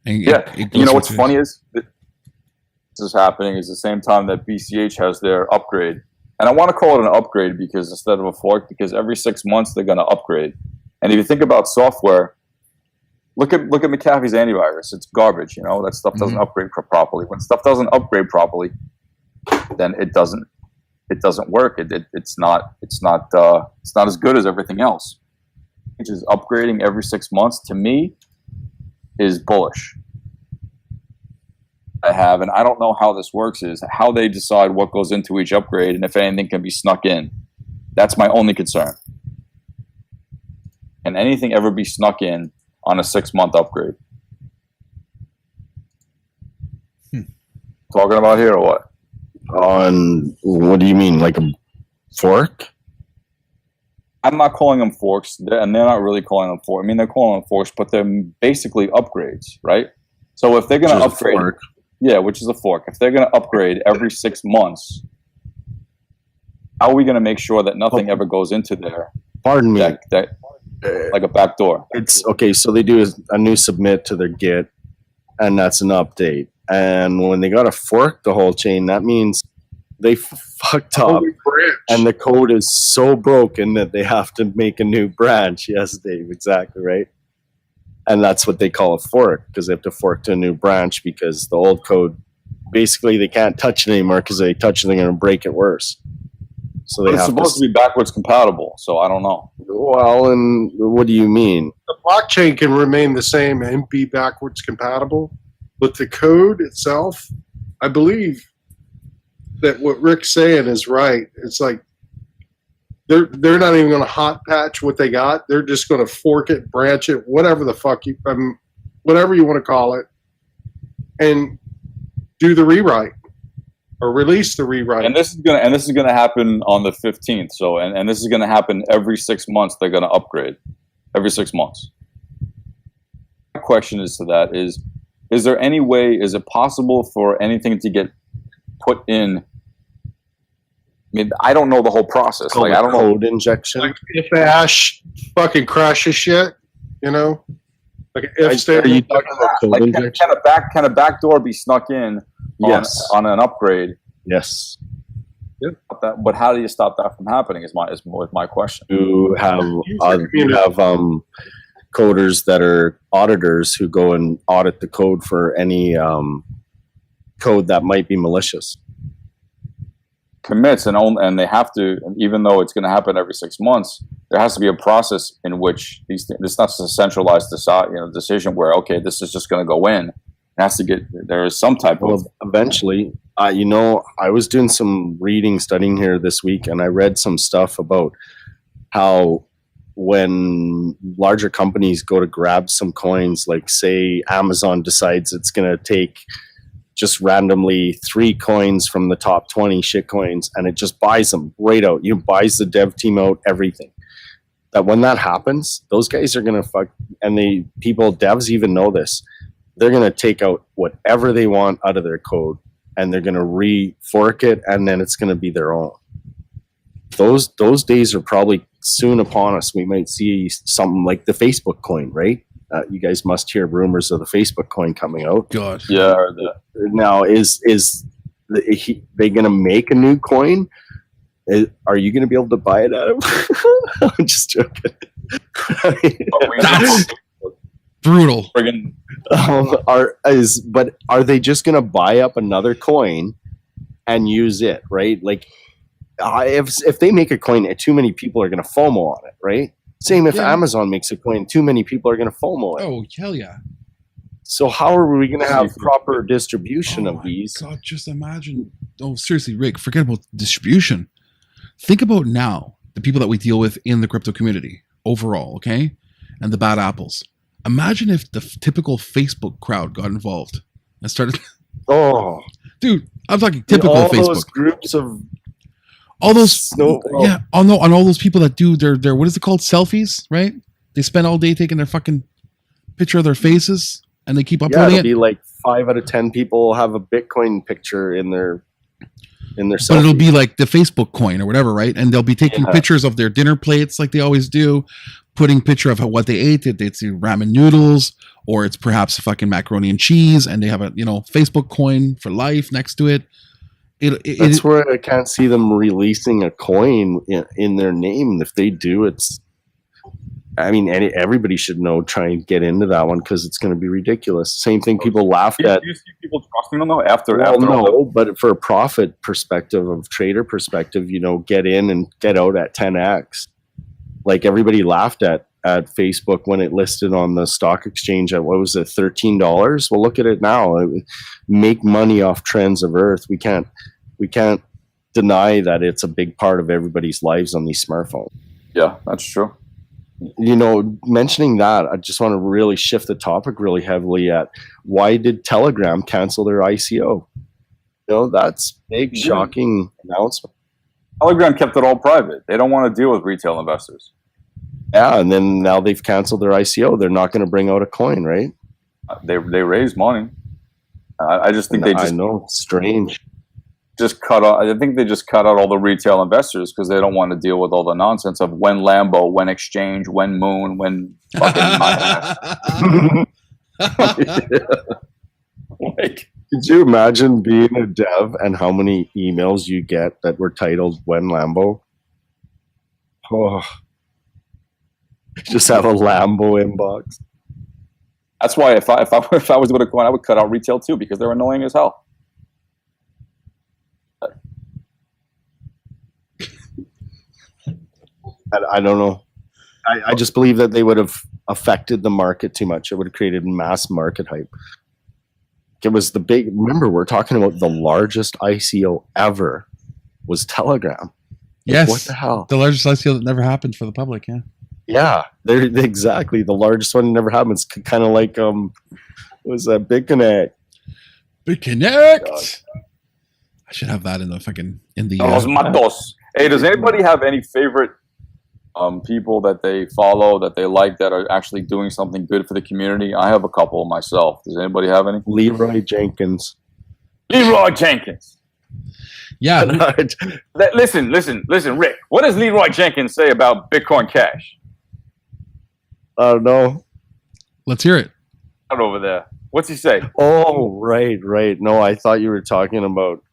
And it goes You know for what's 2 funny days. is that this is happening is the same time that BCH has their upgrade. And I want to call it an upgrade because instead of a fork, because every 6 months they're going to upgrade. And if you think about software, look at McAfee's antivirus. It's garbage, you know. That stuff doesn't upgrade properly. When stuff doesn't upgrade properly, then it doesn't work. It's not as good as everything else. Which is upgrading every 6 months, to me, is bullish. And I don't know how this works, is how they decide what goes into each upgrade and if anything can be snuck in. That's my only concern. Can anything ever be snuck in on a 6-month upgrade? Talking about here or what? On what do you mean, like a fork? I'm not calling them forks, and they're not really calling them forks. I mean, they're calling them forks, but they're basically upgrades, right? So if they're going to upgrade, which is a fork. If they're going to upgrade every 6 months, how are we going to make sure that nothing ever goes into there? Pardon me. That like a back door. It's okay. So they do a new submit to their Git, and that's an update. And when they got to fork the whole chain, that means they fucked up, and the code is so broken that they have to make a new branch. Yes, Dave, exactly right. And that's what they call a fork, because they have to fork to a new branch, because the old code, basically they can't touch it anymore, because they touch it, they're going to break it worse. So they It's have supposed to be backwards compatible, so I don't know. Well, and what do you mean? The blockchain can remain the same and be backwards compatible, but the code itself, I believe that what Rick's saying is right. It's like they're not even going to hot patch what they got. They're just going to fork it, branch it, whatever the fuck whatever you want to call it, and do the rewrite or release the rewrite. And this is gonna happen on the 15th. So and this is gonna happen every 6 months. They're gonna upgrade every 6 months. My question is to that is there any way? Is it possible for anything to get put in? I mean, I don't know the whole process. Like, I don't know. Code injection. Like if Ash fucking crashes shit, you know, like if Are you statement. talking about code Like, injection? can a backdoor be snuck in on an upgrade? Yes. But how do you stop that from happening? Is my question. You have coders that are auditors who go and audit the code for any code that might be malicious. Commits and they have to, even though it's going to happen every 6 months, there has to be a process in which these things. It's not a centralized decision where this is just going to go in. It has to get, there is some type of. Eventually, I was doing some studying here this week, and I read some stuff about how when larger companies go to grab some coins, like say Amazon decides it's going to take just randomly 3 coins from the top 20 shit coins, and it just buys them right out. Buys the dev team out, everything. That when that happens, those guys are going to fuck, and devs even know this. They're going to take out whatever they want out of their code, and they're going to re-fork it, and then it's going to be their own. Those days are probably soon upon us. We might see something like the Facebook coin, right? You guys must hear rumors of the Facebook coin coming out. God. Yeah. Now, is they going to make a new coin? Are you going to be able to buy it out of? I'm just joking. That's brutal. Friggin' But are they just going to buy up another coin and use it, right? Like, if they make a coin, too many people are going to FOMO on it, right? Same if Amazon makes a coin, too many people are going to FOMO it. Oh, hell yeah. So how are we going to have proper distribution of these? God, just imagine. Oh, seriously, Rick, forget about distribution. Think about now the people that we deal with in the crypto community overall, okay? And the bad apples. Imagine if the typical Facebook crowd got involved and started. Oh, Dude, I'm talking typical all Facebook. those groups of All those, Snow- yeah, on all those people that do their what is it called, selfies, right? They spend all day taking their fucking picture of their faces, and they keep yeah, uploading it'll it. be like 5 out of 10 people have a Bitcoin picture in their But it'll selfie. be like the Facebook coin or whatever, right? And they'll be taking Yeah. pictures of their dinner plates like they always do, putting picture of what they ate. It's ramen noodles, or it's perhaps fucking macaroni and cheese, and they have a Facebook coin for life next to it. That's where I can't see them releasing a coin in their name. If they do, everybody should know. Try and get into that one because it's going to be ridiculous. Same thing people laughed at. Do you see people trusting them though after Well, after all no, but for a profit perspective, of trader perspective, get in and get out at 10x. Like everybody laughed at Facebook when it listed on the stock exchange at, what was it, $13? Well, look at it now. Make money off trends of Earth. We can't deny that it's a big part of everybody's lives on these smartphones. Yeah, that's true. Mentioning that, I just want to really shift the topic really heavily at why did Telegram cancel their ICO? That's big, shocking announcement. Telegram kept it all private. They don't want to deal with retail investors. Yeah, and then now they've canceled their ICO. They're not going to bring out a coin, right? They raised money. I just think I know, strange. cut out. I think they just cut out all the retail investors because they don't want to deal with all the nonsense of when Lambo, when Exchange, when Moon, when fucking. Like, could you imagine being a dev and how many emails you get that were titled "When Lambo"? Oh, just have a Lambo inbox. That's why if I was going to coin, I would cut out retail too because they're annoying as hell. I don't know. I just believe that they would have affected the market too much. It would have created mass market hype. It was the big. Remember, we're talking about the largest ICO ever was Telegram. Yes. What the hell? The largest ICO that never happened for the public, yeah. Yeah, they're exactly the largest one never happens. Kind of like was that BitConnect? BitConnect. I should have that in the fucking Los matos. Hey, does anybody have any favorite people that they follow, that they like, that are actually doing something good for the community? I have a couple myself. Does anybody have any? Leroy Jenkins. Leroy Jenkins. Yeah. Listen, Rick. What does Leroy Jenkins say about Bitcoin Cash? I don't know. Let's hear it. Out over there. What's he say? Oh, right. No, I thought you were talking about.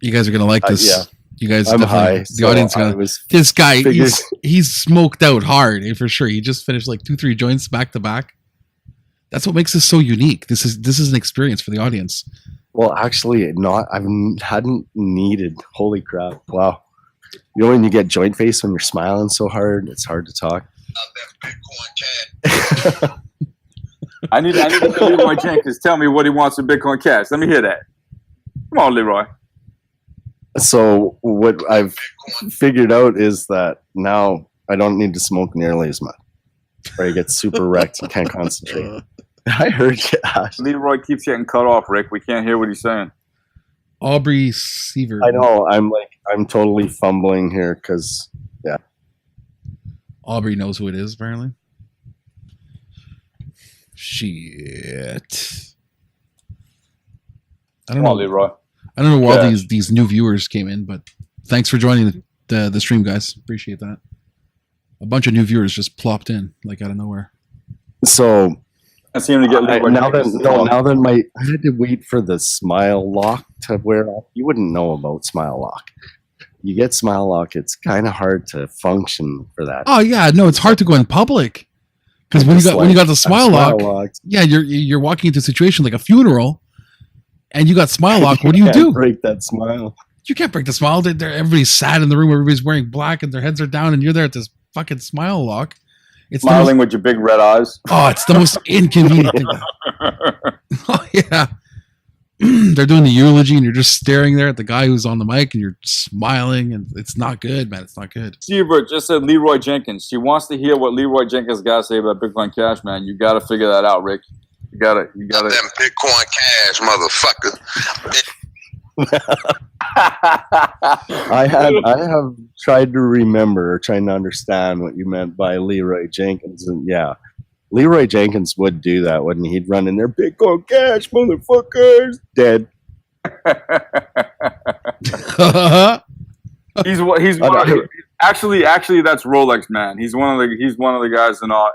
You guys are gonna like this. Yeah. You guys, I'm high. The audience, this guy, figured- he's smoked out hard for sure. He just finished like 2-3 joints back to back. That's what makes this so unique. This is an experience for the audience. Well, actually, I hadn't needed. Holy crap! Wow. When you get joint face when you're smiling so hard, it's hard to talk. I need to hear Leroy Jenkins tell me what he wants in Bitcoin Cash. Let me hear that. Come on, Leroy. So what I've figured out is that now I don't need to smoke nearly as much. Or I get super wrecked and can't concentrate. I heard you, Ash. Leroy keeps getting cut off, Rick. We can't hear what he's saying. Aubrey Seaver. I know. I'm totally fumbling here because, yeah. Aubrey knows who it is, apparently. Shit. I don't Come on, know. Leroy. I don't know where all Yeah. these new viewers came in, but thanks for joining the stream, guys. Appreciate that. A bunch of new viewers just plopped in like out of nowhere. So I see him to get Leroy now Jenkins. that I had to wait for the smile lock to wear off. You wouldn't know about smile lock. You get smile lock, it's kind of hard to function for that. Oh yeah, no, it's hard to go in public because when you got the smile lock, yeah, you're walking into a situation like a funeral, and you got smile lock. What do you do? Break that smile. You can't break the smile. Everybody's sad in the room. Everybody's wearing black and their heads are down, and you're there at this fucking smile lock. It's Smiling with your big red eyes. Oh, it's the most inconvenient thing. Oh yeah. they're doing the eulogy, and you're just staring there at the guy who's on the mic, and you're smiling, and it's not good, man. It's not good. Seabird just said Leroy Jenkins. She wants to hear what Leroy Jenkins got to say about Bitcoin Cash, man. You got to figure that out, Rick. You got to. Them Bitcoin Cash, motherfucker. I have tried to remember, trying to understand what you meant by Leroy Jenkins, and yeah, Leroy Jenkins would do that, wouldn't he? He'd run in there, Bitcoin Cash, motherfuckers, dead. Actually that's Rolex, man. He's one of the guys in our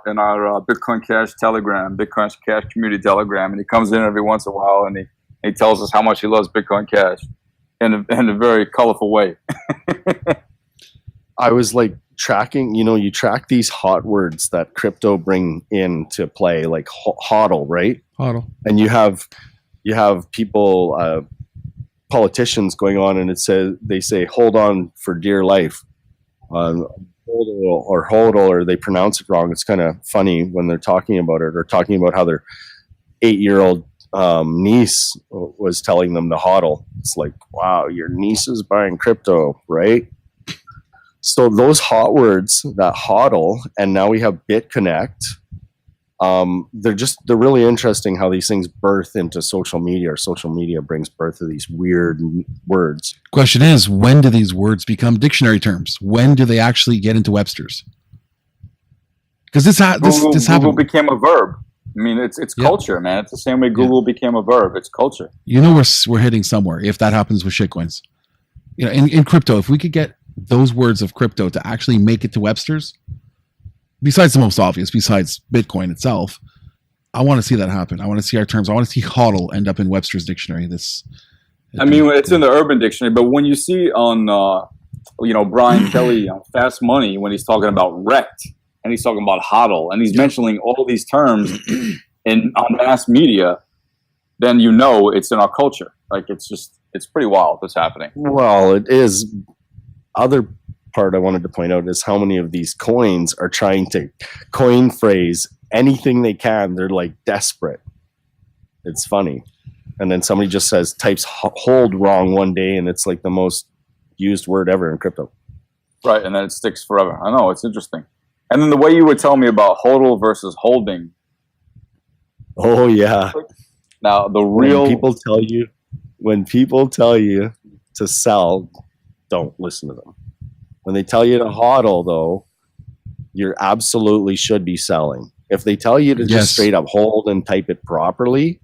Bitcoin Cash Telegram, Bitcoin Cash community Telegram, and he comes in every once in a while and he tells us how much he loves Bitcoin Cash in a very colorful way. I was like tracking, you track these hot words that crypto bring into play, like hodl, right? Hodl. And you have people, politicians going on, and they say hold on for dear life, hodl or hodl, or they pronounce it wrong. It's kind of funny when they're talking about it, or talking about how their 8-year-old niece was telling them to hodl. It's like, wow, your niece is buying crypto, right? So those hot words, that hodl, and now we have BitConnect. They're really interesting how these things birth into social media, or social media brings birth to these weird words. Question is, when do these words become dictionary terms? When do they actually get into Webster's? Because this Google happened. became a verb. I mean, it's culture, man. It's the same way Google became a verb. It's culture. We're hitting somewhere if that happens with shitcoins. In crypto, if we could get those words of crypto to actually make it to Webster's, besides the most obvious, besides Bitcoin itself, I want to see that happen. I want to see our terms. I want to see hodl end up in Webster's dictionary. It's in the Urban Dictionary, but when you see on, Brian Kelly on Fast Money, when he's talking about wrecked, and he's talking about hodl, and he's mentioning all these terms on mass media, then it's in our culture. Like, it's pretty wild what's happening. Well, it is. Other part I wanted to point out is how many of these coins are trying to coin phrase anything they can. They're like desperate. It's funny. And then somebody just types hold wrong one day, and it's like the most used word ever in crypto. Right, and then it sticks forever. I know, it's interesting. And then the way you would tell me about hodl versus holding. Oh yeah. Now when people tell you to sell, don't listen to them. When they tell you to hodl, though, you absolutely should be selling. If they tell you to just straight up hold and type it properly,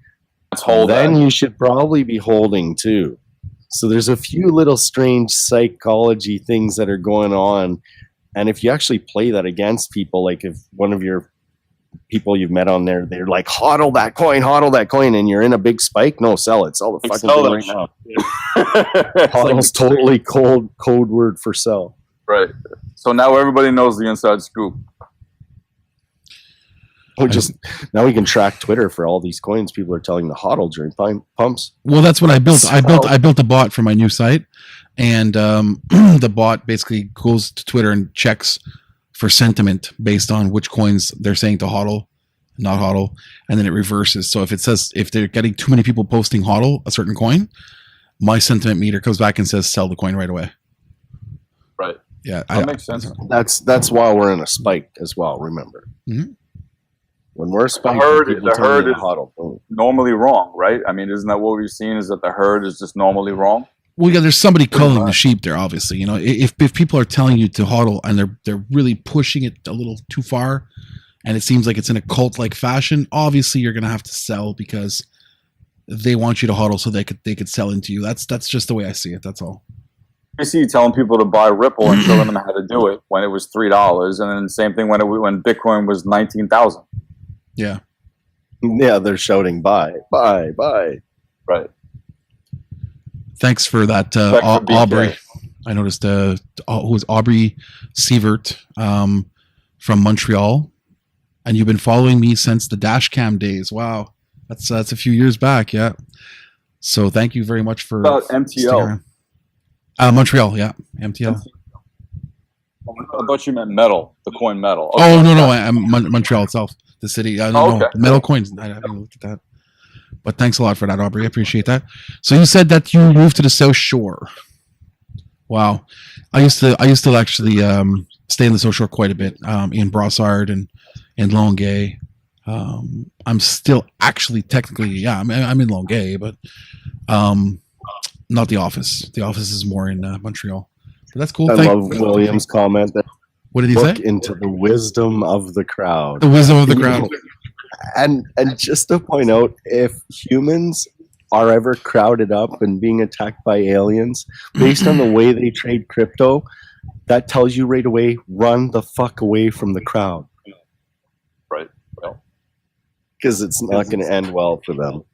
then you should probably be holding too. So there's a few little strange psychology things that are going on. And if you actually play that against people, like if one of your people you've met on there, they're like, hodl that coin, and you're in a big spike, no, sell it. Sell the fucking thing right now. Hodl's totally code word for sell. Right. So now everybody knows the inside scoop. Now we can track Twitter for all these coins people are telling to hodl during pumps. Well, that's what I built. I built a bot for my new site, and the bot basically goes to Twitter and checks for sentiment based on which coins they're saying to hodl, not hodl, and then it reverses. So if they're getting too many people posting hodl a certain coin, my sentiment meter comes back and says sell the coin right away. Right. Yeah, that makes sense. That's why we're in a spike as well. Remember, when we're spiking, the herd is hodl. Normally wrong, right? I mean, isn't that what we've seen? Is that the herd is just normally wrong? Well, yeah, there's somebody culling the sheep there, obviously. If people are telling you to hodl and they're really pushing it a little too far, and it seems like it's in a cult-like fashion, obviously you're going to have to sell because they want you to hodl so they could sell into you. That's just the way I see it. That's all. I see you telling people to buy Ripple and showing them how to do it when it was $3, and then the same thing when Bitcoin was 19,000. Yeah. Yeah, they're shouting buy. Right. Thanks for that, Aubrey. I noticed who was Aubrey Sievert from Montreal, and you've been following me since the Dashcam days. Wow, that's a few years back. Yeah. So thank you very much for about MTL. Montreal, yeah, MTL. I thought you meant metal, the coin metal. Okay. Oh no, I'm Montreal itself, the city. No, metal coins. I haven't looked at that. But thanks a lot for that, Aubrey. I appreciate that. So you said that you moved to the South Shore. Wow. I used to actually stay in the South Shore quite a bit, in Brossard and Longueuil. I'm still actually technically, I'm in Longueuil, but not the office. The office is more in Montreal. But that's cool. I love William's comment that what did he look say? into the wisdom of the crowd. The wisdom of the crowd. And just to point out, if humans are ever crowded up and being attacked by aliens, based on the way they trade crypto, that tells you right away, run the fuck away from the crowd. Right. Because it's not going to end well for them.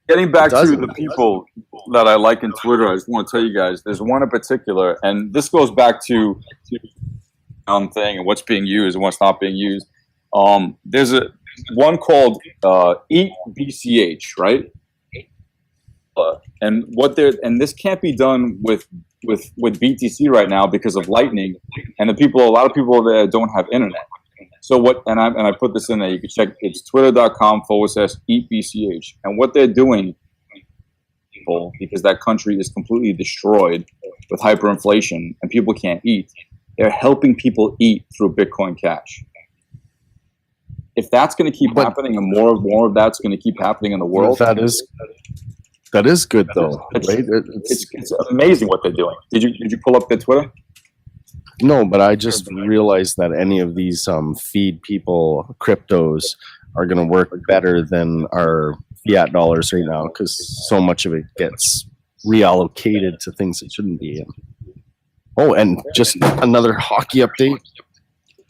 Getting back to the people that I like in Twitter, I just want to tell you guys, there's one in particular, and this goes back to thing and what's being used and what's not being used. There's one called Eat BCH, right? And this can't be done with BTC right now because of Lightning, and a lot of people there don't have internet. So what? And I put this in there. You can check. It's twitter.com/eatbch. And what they're doing, people, because that country is completely destroyed with hyperinflation and people can't eat. They're helping people eat through Bitcoin Cash. If that's going to keep happening, and more of that's going to keep happening in the world, that is good though, right? It's amazing what they're doing. Did you pull up their Twitter? No, but I just realized that any of these feed people cryptos are going to work better than our fiat dollars right now because so much of it gets reallocated to things it shouldn't be in. Oh, and just another hockey update.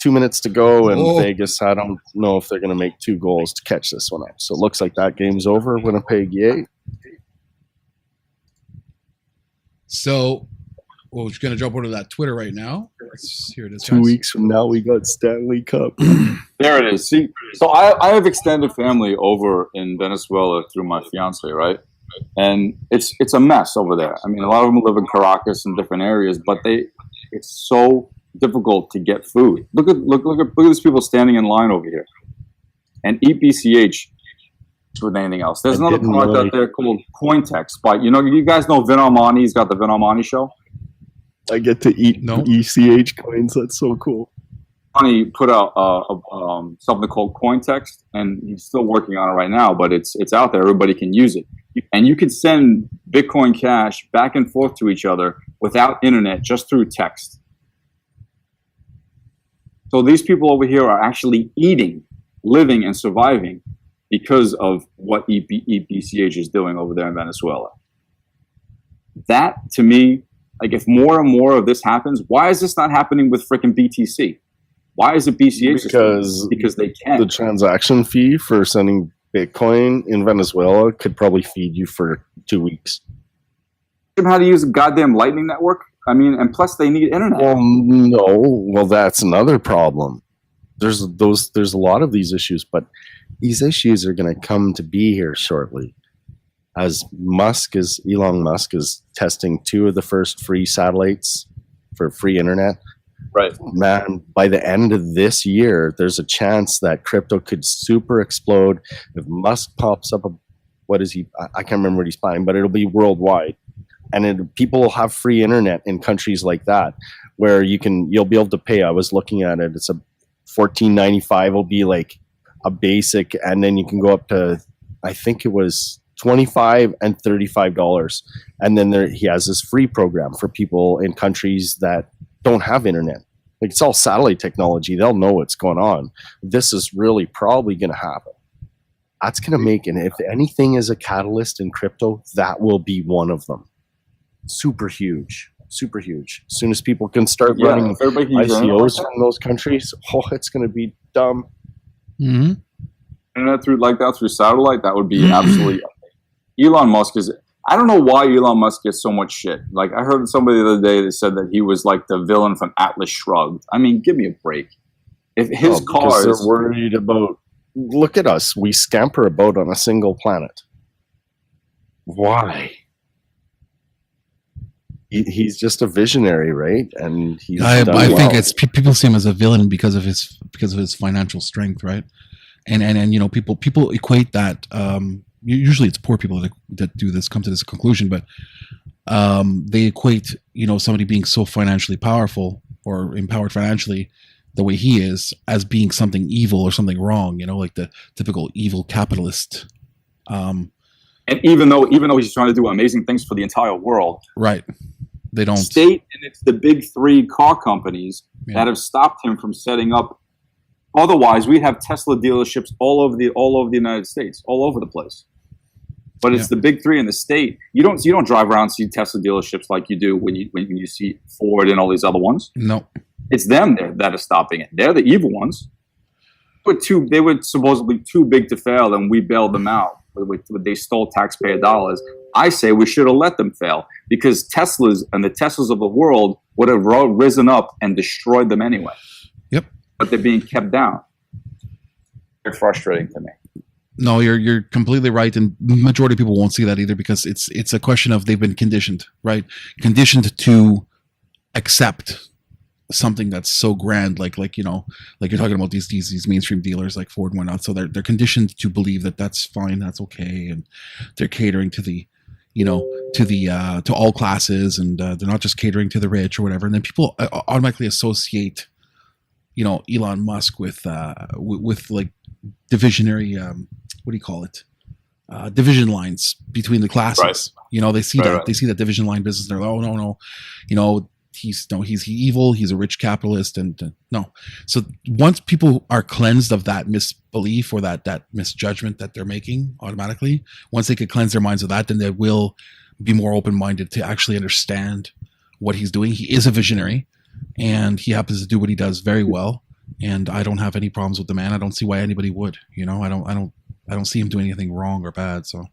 2 minutes to go in Vegas. I don't know if they're going to make 2 goals to catch this one up. So it looks like that game's over. Winnipeg, yay. So, we're just going to jump over to that Twitter right now. Here it is. 2 weeks from now, we got Stanley Cup. There it is. See, so I have extended family over in Venezuela through my fiance, right? And it's a mess over there. I mean, a lot of them live in Caracas and different areas, but it's so difficult to get food. Look at these people standing in line over here. And Eat BCH with anything else. There's another product out there called Cointext. But you guys know Vin Armani. He's got the Vin Armani show. I get to eat ECH coins. That's so cool. He put out something called Cointext, and he's still working on it right now. But it's out there. Everybody can use it, and you can send Bitcoin Cash back and forth to each other without internet, just through text. So these people over here are actually eating, living, and surviving because of what EBCH is doing over there in Venezuela. That, to me, like if more and more of this happens, why is this not happening with freaking BTC? Why is it BCH? Because they can. The transaction fee for sending Bitcoin in Venezuela could probably feed you for 2 weeks. How to use a goddamn Lightning network? I mean, and plus they need internet. Well, no. Well, that's another problem. There's a lot of these issues, but these issues are going to come to be here shortly. As Elon Musk is testing 2 of the first free satellites for free internet. Right. Man, by the end of this year, there's a chance that crypto could super explode. If Musk pops up, I can't remember what he's planning, but it'll be worldwide. And people will have free internet in countries like that, where you'll be able to pay. I was looking at it. It's a $14.95 will be like a basic, and then you can go up to, I think it was $25 and $35. And then he has this free program for people in countries that don't have internet. Like it's all satellite technology. They'll know what's going on. This is really probably going to happen. That's going to make, and if anything is a catalyst in crypto, that will be one of them. Super huge. As soon as people can start running ICOs from those countries, it's going to be dumb. Mm-hmm. Internet through satellite, that would be absolutely. Elon Musk is. I don't know why Elon Musk gets so much shit. Like I heard somebody the other day that said that he was like the villain from Atlas Shrugged. I mean, give me a break. If his cars, they're worried about. Look at us. We scamper about on a single planet. Why? He's just a visionary, right? And he's. I think it's people see him as a villain because of his financial strength, right? and you know, people equate that. Usually, it's poor people that do this, come to this conclusion, but they equate, you know, somebody being so financially powerful or empowered financially the way he is as being something evil or something wrong, you know, like the typical evil capitalist. And even though he's trying to do amazing things for the entire world, right? They don't. State, and it's the big three car companies that have stopped him from setting up. Otherwise, we have Tesla dealerships all over the United States, all over the place. But it's the big three in the state. You don't drive around and see Tesla dealerships like you do when you see Ford and all these other ones. No, it's them that are stopping it. They're the evil ones. They were supposedly too big to fail, and we bailed them out. They stole taxpayer dollars. I say we should have let them fail, because Teslas and the Teslas of the world would have risen up and destroyed them anyway. Yep. But they're being kept down. They're frustrating to me. No, you're completely right, and the majority of people won't see that either, because it's a question of they've been conditioned, right? Conditioned to accept something that's so grand, like you know, like you're talking about these mainstream dealers like Ford and whatnot. So they're conditioned to believe that that's fine, that's okay, and they're catering to the, you know, to all classes, and they're not just catering to the rich or whatever. And then people automatically associate, you know, Elon Musk with like divisionary, what do you call it? Division lines between the classes. Right. You know, they see they see that division line business. And they're like, oh no, you know, he's evil. He's a rich capitalist, and no. So once people are cleansed of that misbelief or that misjudgment that they're making, automatically, once they could cleanse their minds of that, then they will be more open-minded to actually understand what he's doing. He is a visionary, and he happens to do what he does very well. And I don't have any problems with the man. I don't see why anybody would. You know, I don't see him doing anything wrong or bad. So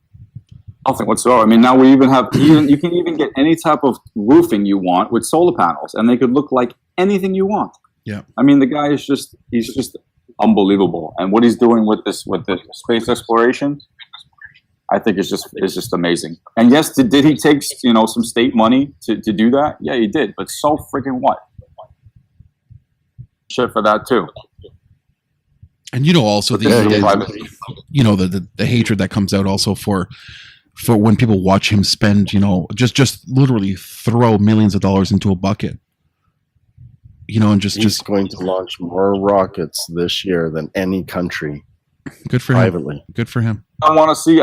nothing whatsoever. I mean, now we even have you can even get any type of roofing you want with solar panels, and they could look like anything you want. Yeah. I mean, the guy is just unbelievable, and what he's doing with the space exploration, I think is just amazing. And yes, did he take, you know, some state money to do that? Yeah, he did. But so freaking what? Shit for that too. And you know, also the hatred that comes out also for when people watch him spend, you know, just literally throw millions of dollars into a bucket, you know, and he's going to launch more rockets this year than any country. Good for privately. him. Good for him. I want to see.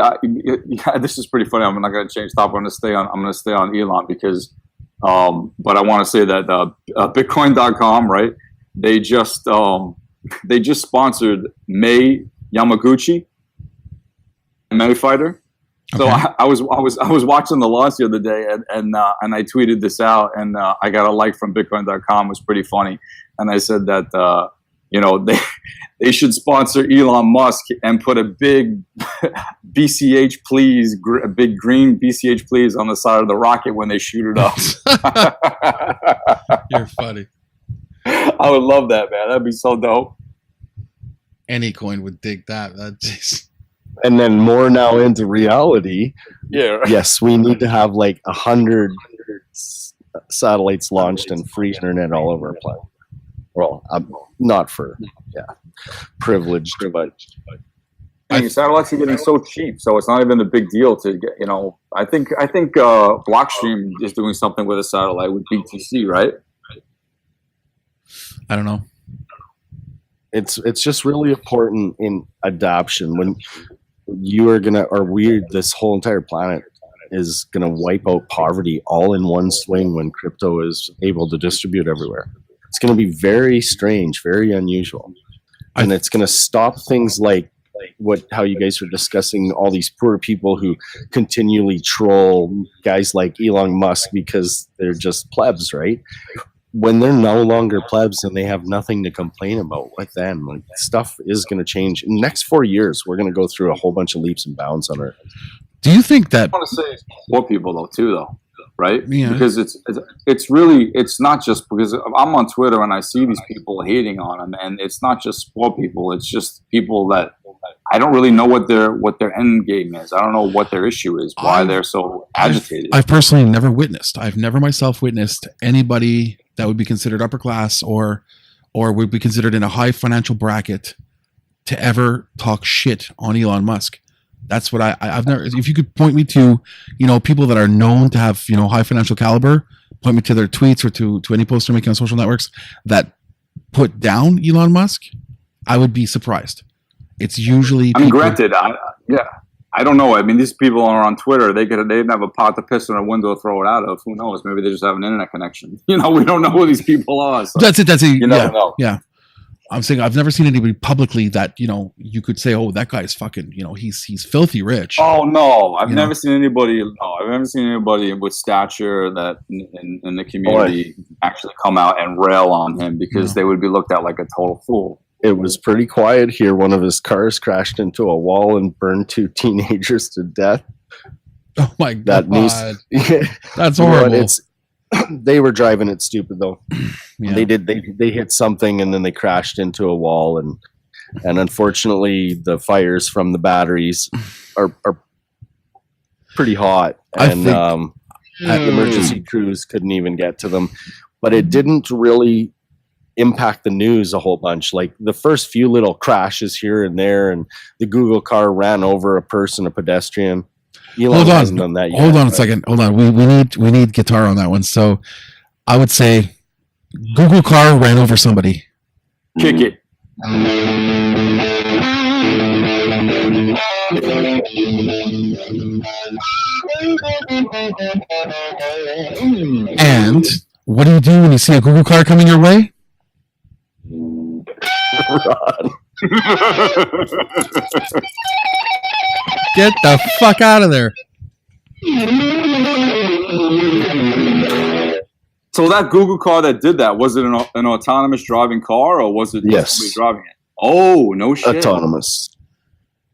This is pretty funny. I'm not going to change topic. I'm going to stay on Elon because, but I want to say that Bitcoin.com, right? They just sponsored Mei Yamaguchi, a MMA fighter. So okay. I was watching the launch the other day, and I tweeted this out, and I got a like from Bitcoin.com. It was pretty funny, and I said that you know, they should sponsor Elon Musk and put a big BCH please, a big green BCH please on the side of the rocket when they shoot it up. You're funny. I would love that, man. That'd be so dope. Any coin would dig that. And then more now into reality. Yeah. Right. Yes, we need to have like 100 satellites launched and free internet all over our planet. Well, not for privileged, but satellites are getting so cheap, so it's not even a big deal to get. You know, I think Blockstream is doing something with a satellite with BTC, right? I don't know. It's just really important in adoption when this whole entire planet is gonna wipe out poverty all in one swing when crypto is able to distribute everywhere. It's going to be very strange, very unusual. And it's going to stop things like how you guys are discussing all these poor people who continually troll guys like Elon Musk because they're just plebs, right? When they're no longer plebs and they have nothing to complain about, what then? Like, stuff is going to change. In the next 4 years, we're going to go through a whole bunch of leaps and bounds on Earth. Do you think that... I want to say poor people, though. Right? Yeah. Because it's not just because I'm on Twitter and I see these people hating on him, and it's not just poor people, it's just people that I don't really know what their end game is. I don't know what their issue is, why they're so agitated. I've personally I've never myself witnessed anybody that would be considered upper class or would be considered in a high financial bracket to ever talk shit on Elon Musk. That's what I've never. If you could point me to, people that are known to have high financial caliber, point me to their tweets or to any post they're making on social networks that put down Elon Musk, I would be surprised. It's usually. Granted, I don't know. I mean, these people are on Twitter. They didn't have a pot to piss in a window to throw it out of. Who knows? Maybe they just have an internet connection. We don't know who these people are. So that's it. You never know. Yeah. I'm saying I've never seen anybody publicly that you could say, oh, that guy's fucking he's filthy rich. Oh no, I've never seen anybody. No, I've never seen anybody with stature that in the community actually come out and rail on him because they would be looked at like a total fool. It was pretty quiet here. One of his cars crashed into a wall and burned 2 teenagers to death. Oh my God. That's horrible. They were driving it stupid though. Yeah. They hit something and then they crashed into a wall and unfortunately the fires from the batteries are pretty hot and the emergency crews couldn't even get to them. But it didn't really impact the news a whole bunch. Like the first few little crashes here and there, and the Google car ran over a pedestrian. Elon hasn't done that yet. Hold on a second. Hold on. We need guitar on that one. So I would say Google car ran over somebody. Kick it. And what do you do when you see a Google car coming your way? Run. Get the fuck out of there. So that Google car that did that, was it an autonomous driving car or was it somebody driving it? Oh, no shit. Autonomous.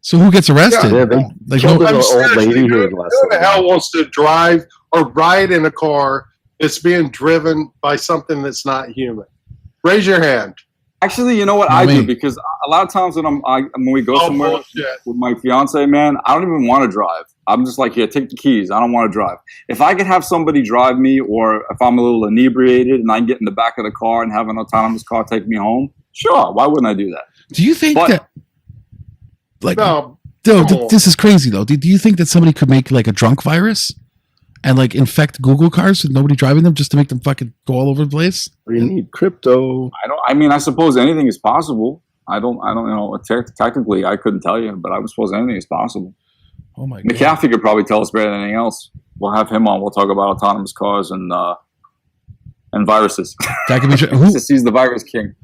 So who gets arrested? Yeah, they killed an old lady here last Who the hell wants to drive or ride in a car that's being driven by something that's not human? Raise your hand. Actually, you know what I do? Because a lot of times when we go somewhere with my fiance, man, I don't even want to drive. I'm just like, here, take the keys. I don't want to drive. If I could have somebody drive me, or if I'm a little inebriated and I get in the back of the car and have an autonomous car take me home, sure, why wouldn't I do that? Do you think that? Like, no, this is crazy though. Do you think that somebody could make like a drunk virus and like infect Google cars with nobody driving them just to make them fucking go all over the place? We need crypto. I suppose anything is possible. I don't know. Technically, I couldn't tell you, but I suppose anything is possible. Oh my God. McAfee could probably tell us better than anything else. We'll have him on. We'll talk about autonomous cars and viruses. That could be true. He's the virus king.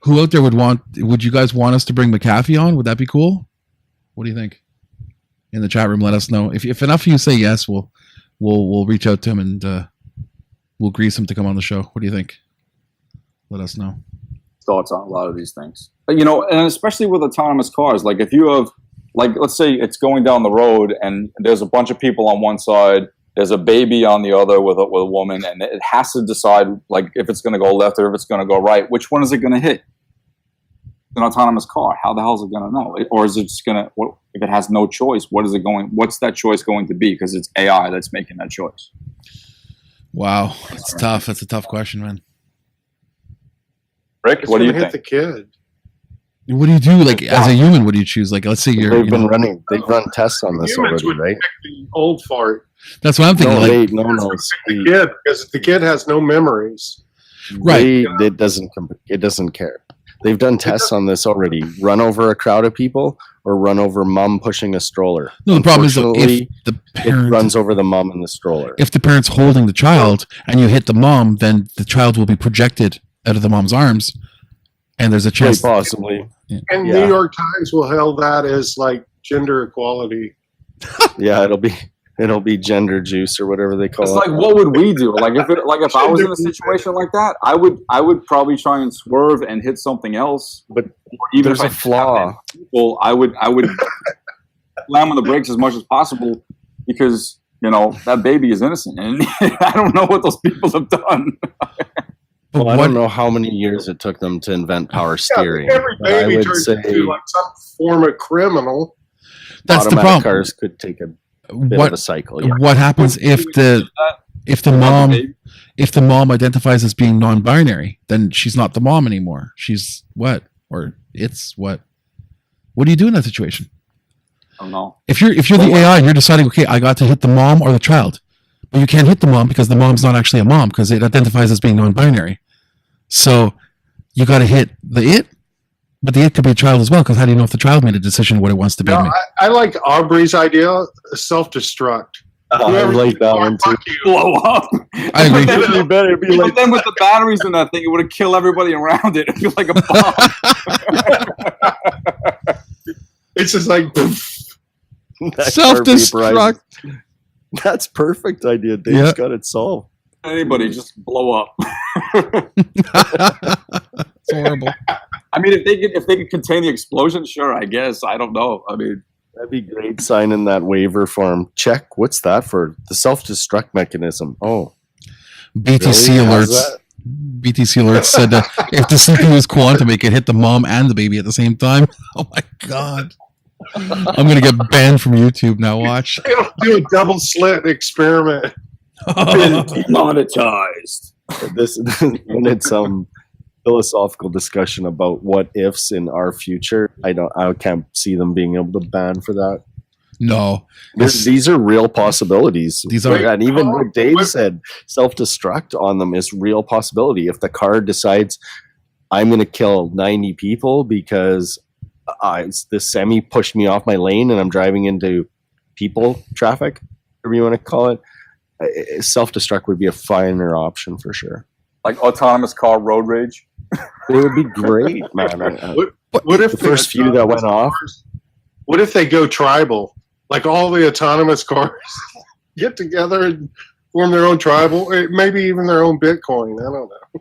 Who out there would you guys want us to bring McAfee on? Would that be cool? What do you think? In the chat room, let us know. If enough of you say yes, we'll reach out to him and we'll grease him to come on the show. What do you think? Let us know. Thoughts on a lot of these things. And especially with autonomous cars, like if you have, like, let's say it's going down the road and there's a bunch of people on one side, there's a baby on the other with a woman, and it has to decide, like, if it's going to go left or if it's going to go right. Which one is it going to hit? An autonomous car. How the hell is it going to know? Or is it just going to, if it has no choice, what's that choice going to be? Because it's AI that's making that choice. Wow. It's tough. That's a tough question, man. Rick, what do you think? The kid. What do you do? Like, as a human, what do you choose? Like, let's say they've run tests on this Humans already, right? The old fart. That's what I'm thinking. The kid, because the kid has no memories. Right. It doesn't care. They've done tests on this already. Run over a crowd of people or run over mom pushing a stroller. No, the problem is if the parent it runs over the mom in the stroller. If the parent's holding the child and you hit the mom, then the child will be projected out of the mom's arms, and there's a chance. Quite possibly. And New York Times will hail that as like gender equality. Yeah, it'll be gender juice or whatever they call it. It's like, what would we do? Like if I was in a situation like that, I would probably try and swerve and hit something else. But even there's a flaw. Well, I would slam on the brakes as much as possible because that baby is innocent, and I don't know what those people have done. Well, I don't know how many years it took them to invent power steering. Every baby turns into like some form of criminal. That's the problem. Cars could take a bit of a cycle. Yeah. What happens if the mom identifies as being non-binary? Then she's not the mom anymore. She's what? Or it's what? What do you do in that situation? I don't know. If you're the AI and you're deciding, okay, I got to hit the mom or the child, but you can't hit the mom because the mom's not actually a mom because it identifies as being non-binary. So you got to hit the it, but the it could be a child as well because how do you know if the child made a decision what it wants to be? No, I like Aubrey's idea, self-destruct. I like that one too. Blow up. I agree. But then, You better be but like, then with the batteries in that thing, it would have killed everybody around it. It'd be like a bomb. It's just like, that Self-destruct. car vaporizes. That's perfect idea. Dave's Yeah. got it solved. Anybody just blow up. It's horrible. I mean, if they could contain the explosion, sure. I guess I don't know. I mean, That'd be great. Signing that waiver form. Check. What's that for? The self-destruct mechanism. Oh, BTC really? How's alerts. that? BTC alerts said that if the CPU is quantum, it could hit the mom and the baby at the same time. Oh my god! I'm gonna get banned from YouTube now. Watch. do a double slit experiment. demonetized. This when it's philosophical discussion about what ifs in our future. I can't see them being able to ban for that. No, These are real possibilities. These are- and even what Dave Wait. said, self-destruct on them is real possibility. If the car decides I'm going to kill 90 people because this semi pushed me off my lane and I'm driving into people traffic, whatever you want to call it, self-destruct would be a finer option for sure. Like autonomous car road rage. It would be great, man. What if The first few that went off. What if they go tribal? Like all the autonomous cars get together and form their own tribal, maybe even their own Bitcoin. I don't know. I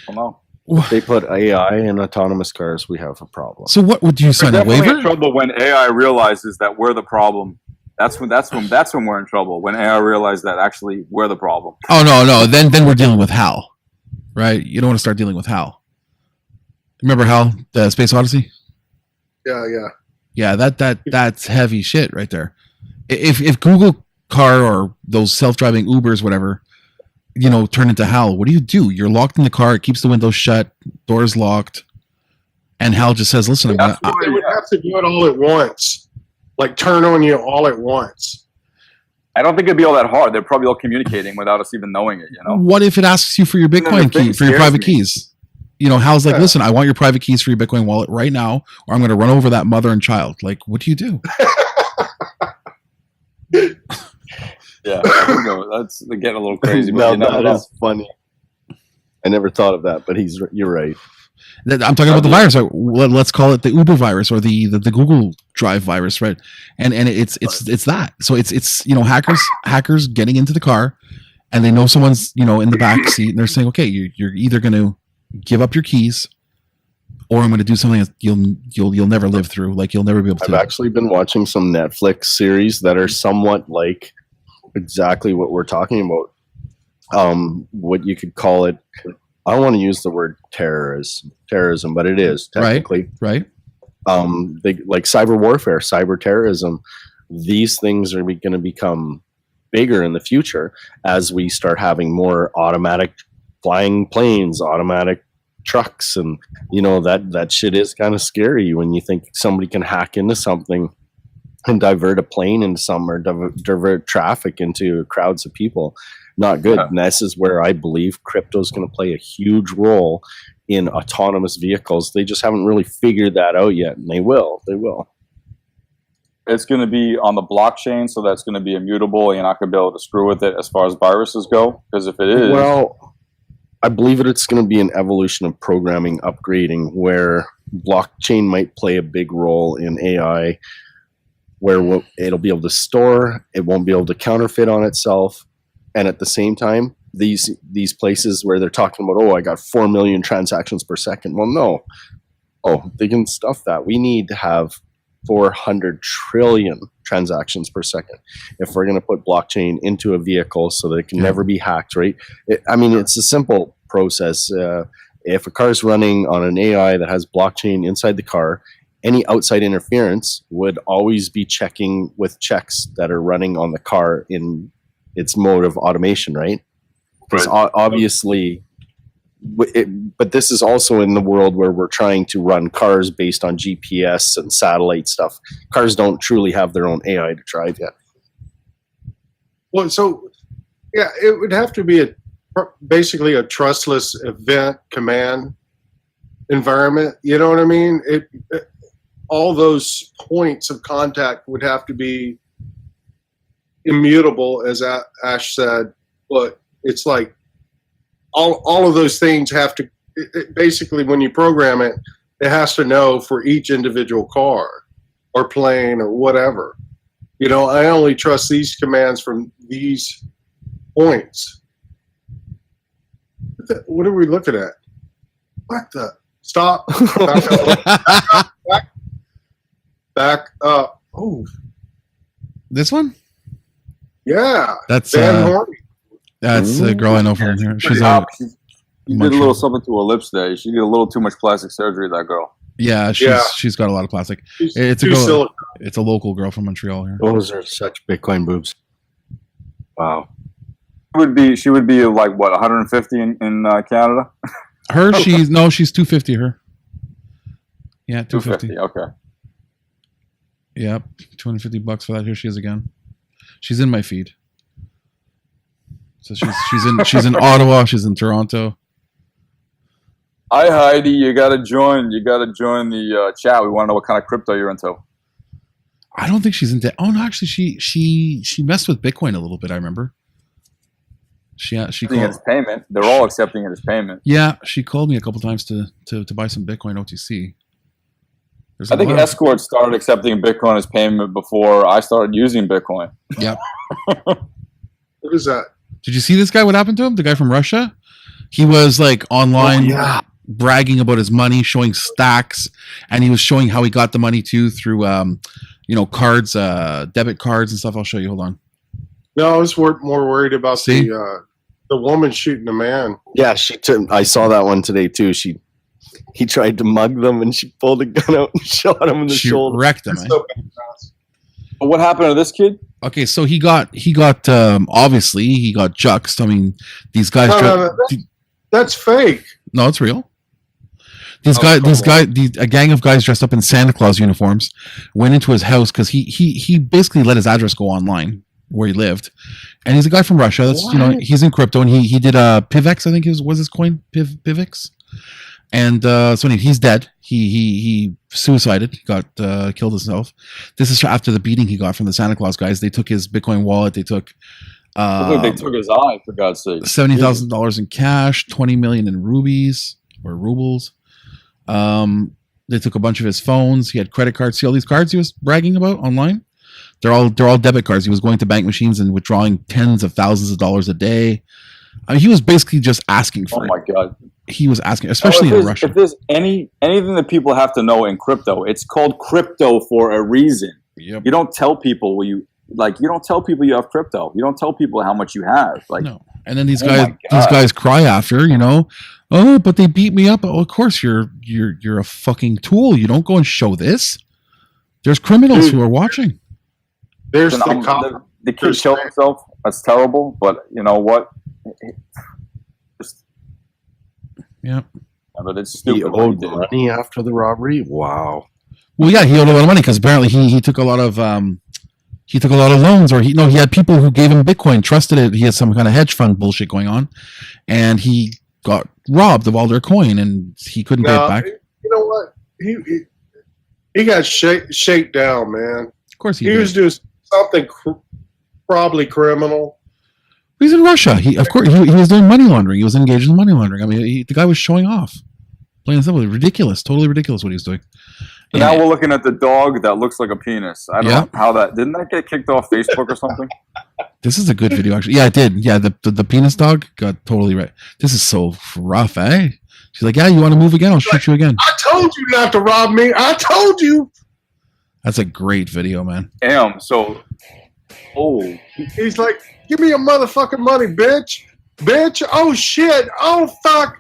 don't know. If they put AI in autonomous cars, we have a problem. So what would you sign a Definitely in waiver? trouble when AI realizes that we're the problem. That's when we're in trouble. When AI realizes that actually we're the problem. Oh no. Then we're dealing with Hal, right? You don't want to start dealing with Hal. Remember Hal, the Space Odyssey? Yeah. Yeah, that's heavy shit right there. If Google car or those self-driving Ubers, whatever, turn into Hal, what do? You're locked in the car. It keeps the windows shut, doors locked, and Hal just says, "Listen, They would have to do it all at once, like turn on you all at once. I don't think it'd be all that hard. They're probably all communicating without us even knowing it. What if it asks you for your then the Bitcoin thing key, for your scares private me. keys? Hal's like, listen, I want your private keys for your Bitcoin wallet right now, or I'm going to run over that mother and child. Like, what do you do? Yeah, there we go. That's getting a little crazy. But Now you never that know. is funny. I never thought of that, but you're right. I'm talking about the virus. Let's call it the Uber virus or the Google Drive virus, right? And it's that. So it's hackers getting into the car, and they know someone's in the back seat, and they're saying, okay, you're either going to give up your keys, or I'm going to do something that you'll never live through. Like you'll never be able to. I've actually been watching some Netflix series that are somewhat like exactly what we're talking about. What you could call it. I don't want to use the word terrorism, but it is technically right. They like cyber warfare, cyber terrorism. These things are going to become bigger in the future as we start having more automatic flying planes, automatic trucks, and that shit is kind of scary when you think somebody can hack into something and divert a plane into something or divert traffic into crowds of people. Not good. Yeah. And this is where I believe crypto is going to play a huge role in autonomous vehicles. They just haven't really figured that out yet, and they will. It's going to be on the blockchain, so that's going to be immutable. You're not going to be able to screw with it as far as viruses go. Because if it is, Well, I believe it's going to be an evolution of programming upgrading where blockchain might play a big role in AI, where it'll be able to store, it won't be able to counterfeit on itself. And at the same time, these places where they're talking about, I got 4 million transactions per second. Well, no. They can stuff that. We need to have 400 trillion transactions per second if we're going to put blockchain into a vehicle so that it can never be hacked, right? It's a simple process. If a car is running on an AI that has blockchain inside the car, any outside interference would always be checking with checks that are running on the car in its mode of automation, right? Because obviously but this is also in the world where we're trying to run cars based on GPS and satellite stuff. Cars don't truly have their own AI to drive yet. Well, so yeah, it would have to be basically a trustless event command environment. You know what I mean? All those points of contact would have to be immutable, as Ash said. But it's like all of those things have to. Basically, when you program it, it has to know for each individual car or plane or whatever. You know, I only trust these commands from these points. What are we looking at? What the? Stop. Back up. Oh. This one? Yeah. That's Dan Hardy. that's a girl I know from here. She's She did a little something to her lips there. She did a little too much plastic surgery, that girl. yeah, she's got a lot of plastic. It's a Too girl. silicone. It's a local girl from Montreal here. Those are such Bitcoin boobs. Wow. She would be like what, 150 in Canada? Her, she's 250. Her. Yeah, 250. Okay. Yep, $250 for that. Here she is again. She's in my feed. So she's in Ottawa. She's in Toronto. Hi Heidi, you gotta join. You gotta join the chat. We want to know what kind of crypto you're into. I don't think she's into. Oh no, actually, she messed with Bitcoin a little bit. I remember. She Accepting it called. as payment. They're all accepting it as payment. Yeah, she called me a couple times to buy some Bitcoin OTC. I think Escort started accepting Bitcoin as payment before I started using Bitcoin. Yep. What is that? Did you see this guy? What happened to him? The guy from Russia? He was like online bragging about his money, showing stacks, and he was showing how he got the money too through cards, debit cards and stuff. I'll show you. Hold on. No, I was more worried about See? the woman shooting the man. Yeah, I saw that one today too. He tried to mug them, and she pulled a gun out and shot him in the She shoulder. wrecked him. Eh? So fantastic. But what happened to this kid? Okay, so he got obviously he got juxed. I mean, these guys. No, that's fake. No, it's real. A gang of guys dressed up in Santa Claus uniforms went into his house because he basically let his address go online where he lived, and he's a guy from Russia. That's he's in crypto, and he did Pivex, I think was his coin, Pivex, and so anyway, he's dead. He suicided, got killed himself. This is after the beating he got from the Santa Claus guys. They took his Bitcoin wallet. They took. They took his eye, for God's sake. $70,000 in cash, 20 million in rubles or rubles. They took a bunch of his phones. He had credit cards. See all these cards he was bragging about online? They're all debit cards. He was going to bank machines and withdrawing tens of thousands of dollars a day. I mean, he was basically just asking for it. Oh my God. He was asking, especially in Russia. If there's anything that people have to know in crypto, it's called crypto for a reason. Yep. You don't tell people you don't tell people you have crypto. You don't tell people how much you have. No. And then these guys cry after, oh, but they beat me up. Oh, of course you're a fucking tool. You don't go and show this. There's criminals who are watching. There's the kid killed himself. That's terrible. But you know what? Yeah. But it's stupid. He owed money after the robbery. Wow. Well, yeah, he owed a lot of money because apparently he took a lot of loans, or he had people who gave him Bitcoin, trusted it. He had some kind of hedge fund bullshit going on, and he got robbed of all their coin, and he couldn't pay it back. You know what? He got shaken down, man. Of course he was doing something probably criminal. He's in Russia. He was doing money laundering. He was engaged in money laundering. I mean, the guy was showing off. Plain and simple. Ridiculous. Totally ridiculous what he was doing. And now we're looking at the dog that looks like a penis. I don't know how didn't that get kicked off Facebook or something? This is a good video, actually. Yeah, it did. Yeah, the penis dog got totally right. This is so rough, eh? She's like, yeah, you want to move again? I'll shoot you again. I told you not to rob me. I told you. That's a great video, man. Damn. So, he's like, give me your motherfucking money, bitch. Bitch. Oh, shit. Oh, fuck.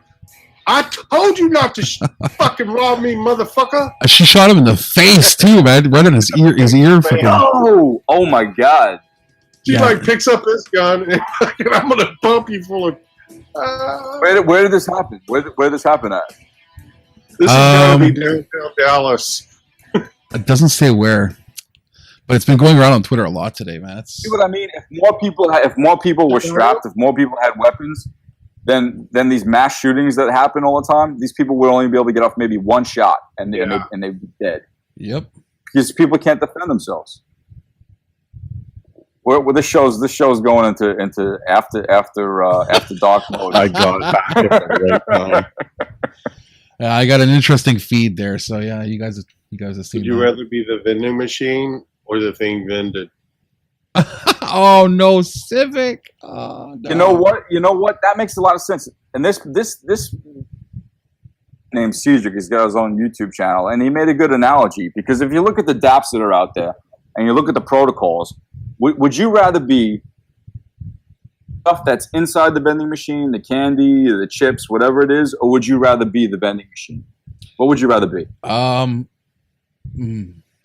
I told you not to fucking rob me, motherfucker. She shot him in the face, too, man. Right in his ear. Fucking. Oh, my God. She picks up this gun and I'm going to pump you full of Where did this happen? Where did this happen at? This is going to be downtown Dallas. It doesn't say where, but it's been going around on Twitter a lot today, man. It's, See what I mean? If more people were strapped, if more people had weapons, then these mass shootings that happen all the time, these people would only be able to get off maybe one shot, and they'd be dead. yep. Because people can't defend themselves. Where this show's going into after dark mode. I got it back at the right time. I got an interesting feed there, so yeah, you guys have seen. Would you that. rather be the vending machine or the thing vended? Oh no, Civic. Oh, no. You know what? That makes a lot of sense. And this named Cedric, he's got his own YouTube channel, and he made a good analogy, because if you look at the dApps that are out there and you look at the protocols, would you rather be stuff that's inside the vending machine, the candy, the chips, whatever it is, or would you rather be the vending machine? What would you rather be? The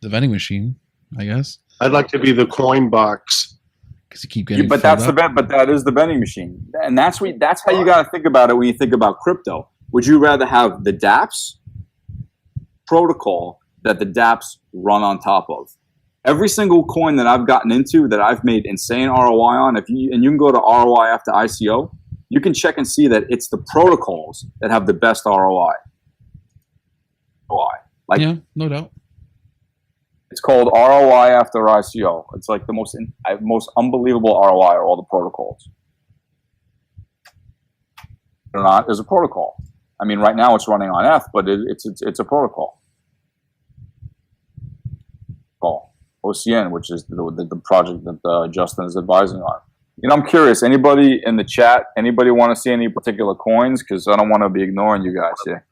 vending machine, I guess, I'd like to be the coin box. because you keep getting. But filled that's up. but that is the vending machine, and that's how you got to think about it when you think about crypto. Would you rather have the dApps protocol that the dApps run on top of? Every single coin that I've gotten into that I've made insane ROI on, you can go to ROI after ICO, you can check and see that it's the protocols that have the best ROI. Like, Yeah, no doubt. it's called ROI after ICO. It's like the most unbelievable ROI are all the protocols. Or not is a protocol. I mean, right now it's running on ETH, but it's a protocol. OCN, which is the project that Justin is advising on. You know, I'm curious. Anybody in the chat? Anybody want to see any particular coins? Because I don't want to be ignoring you guys here.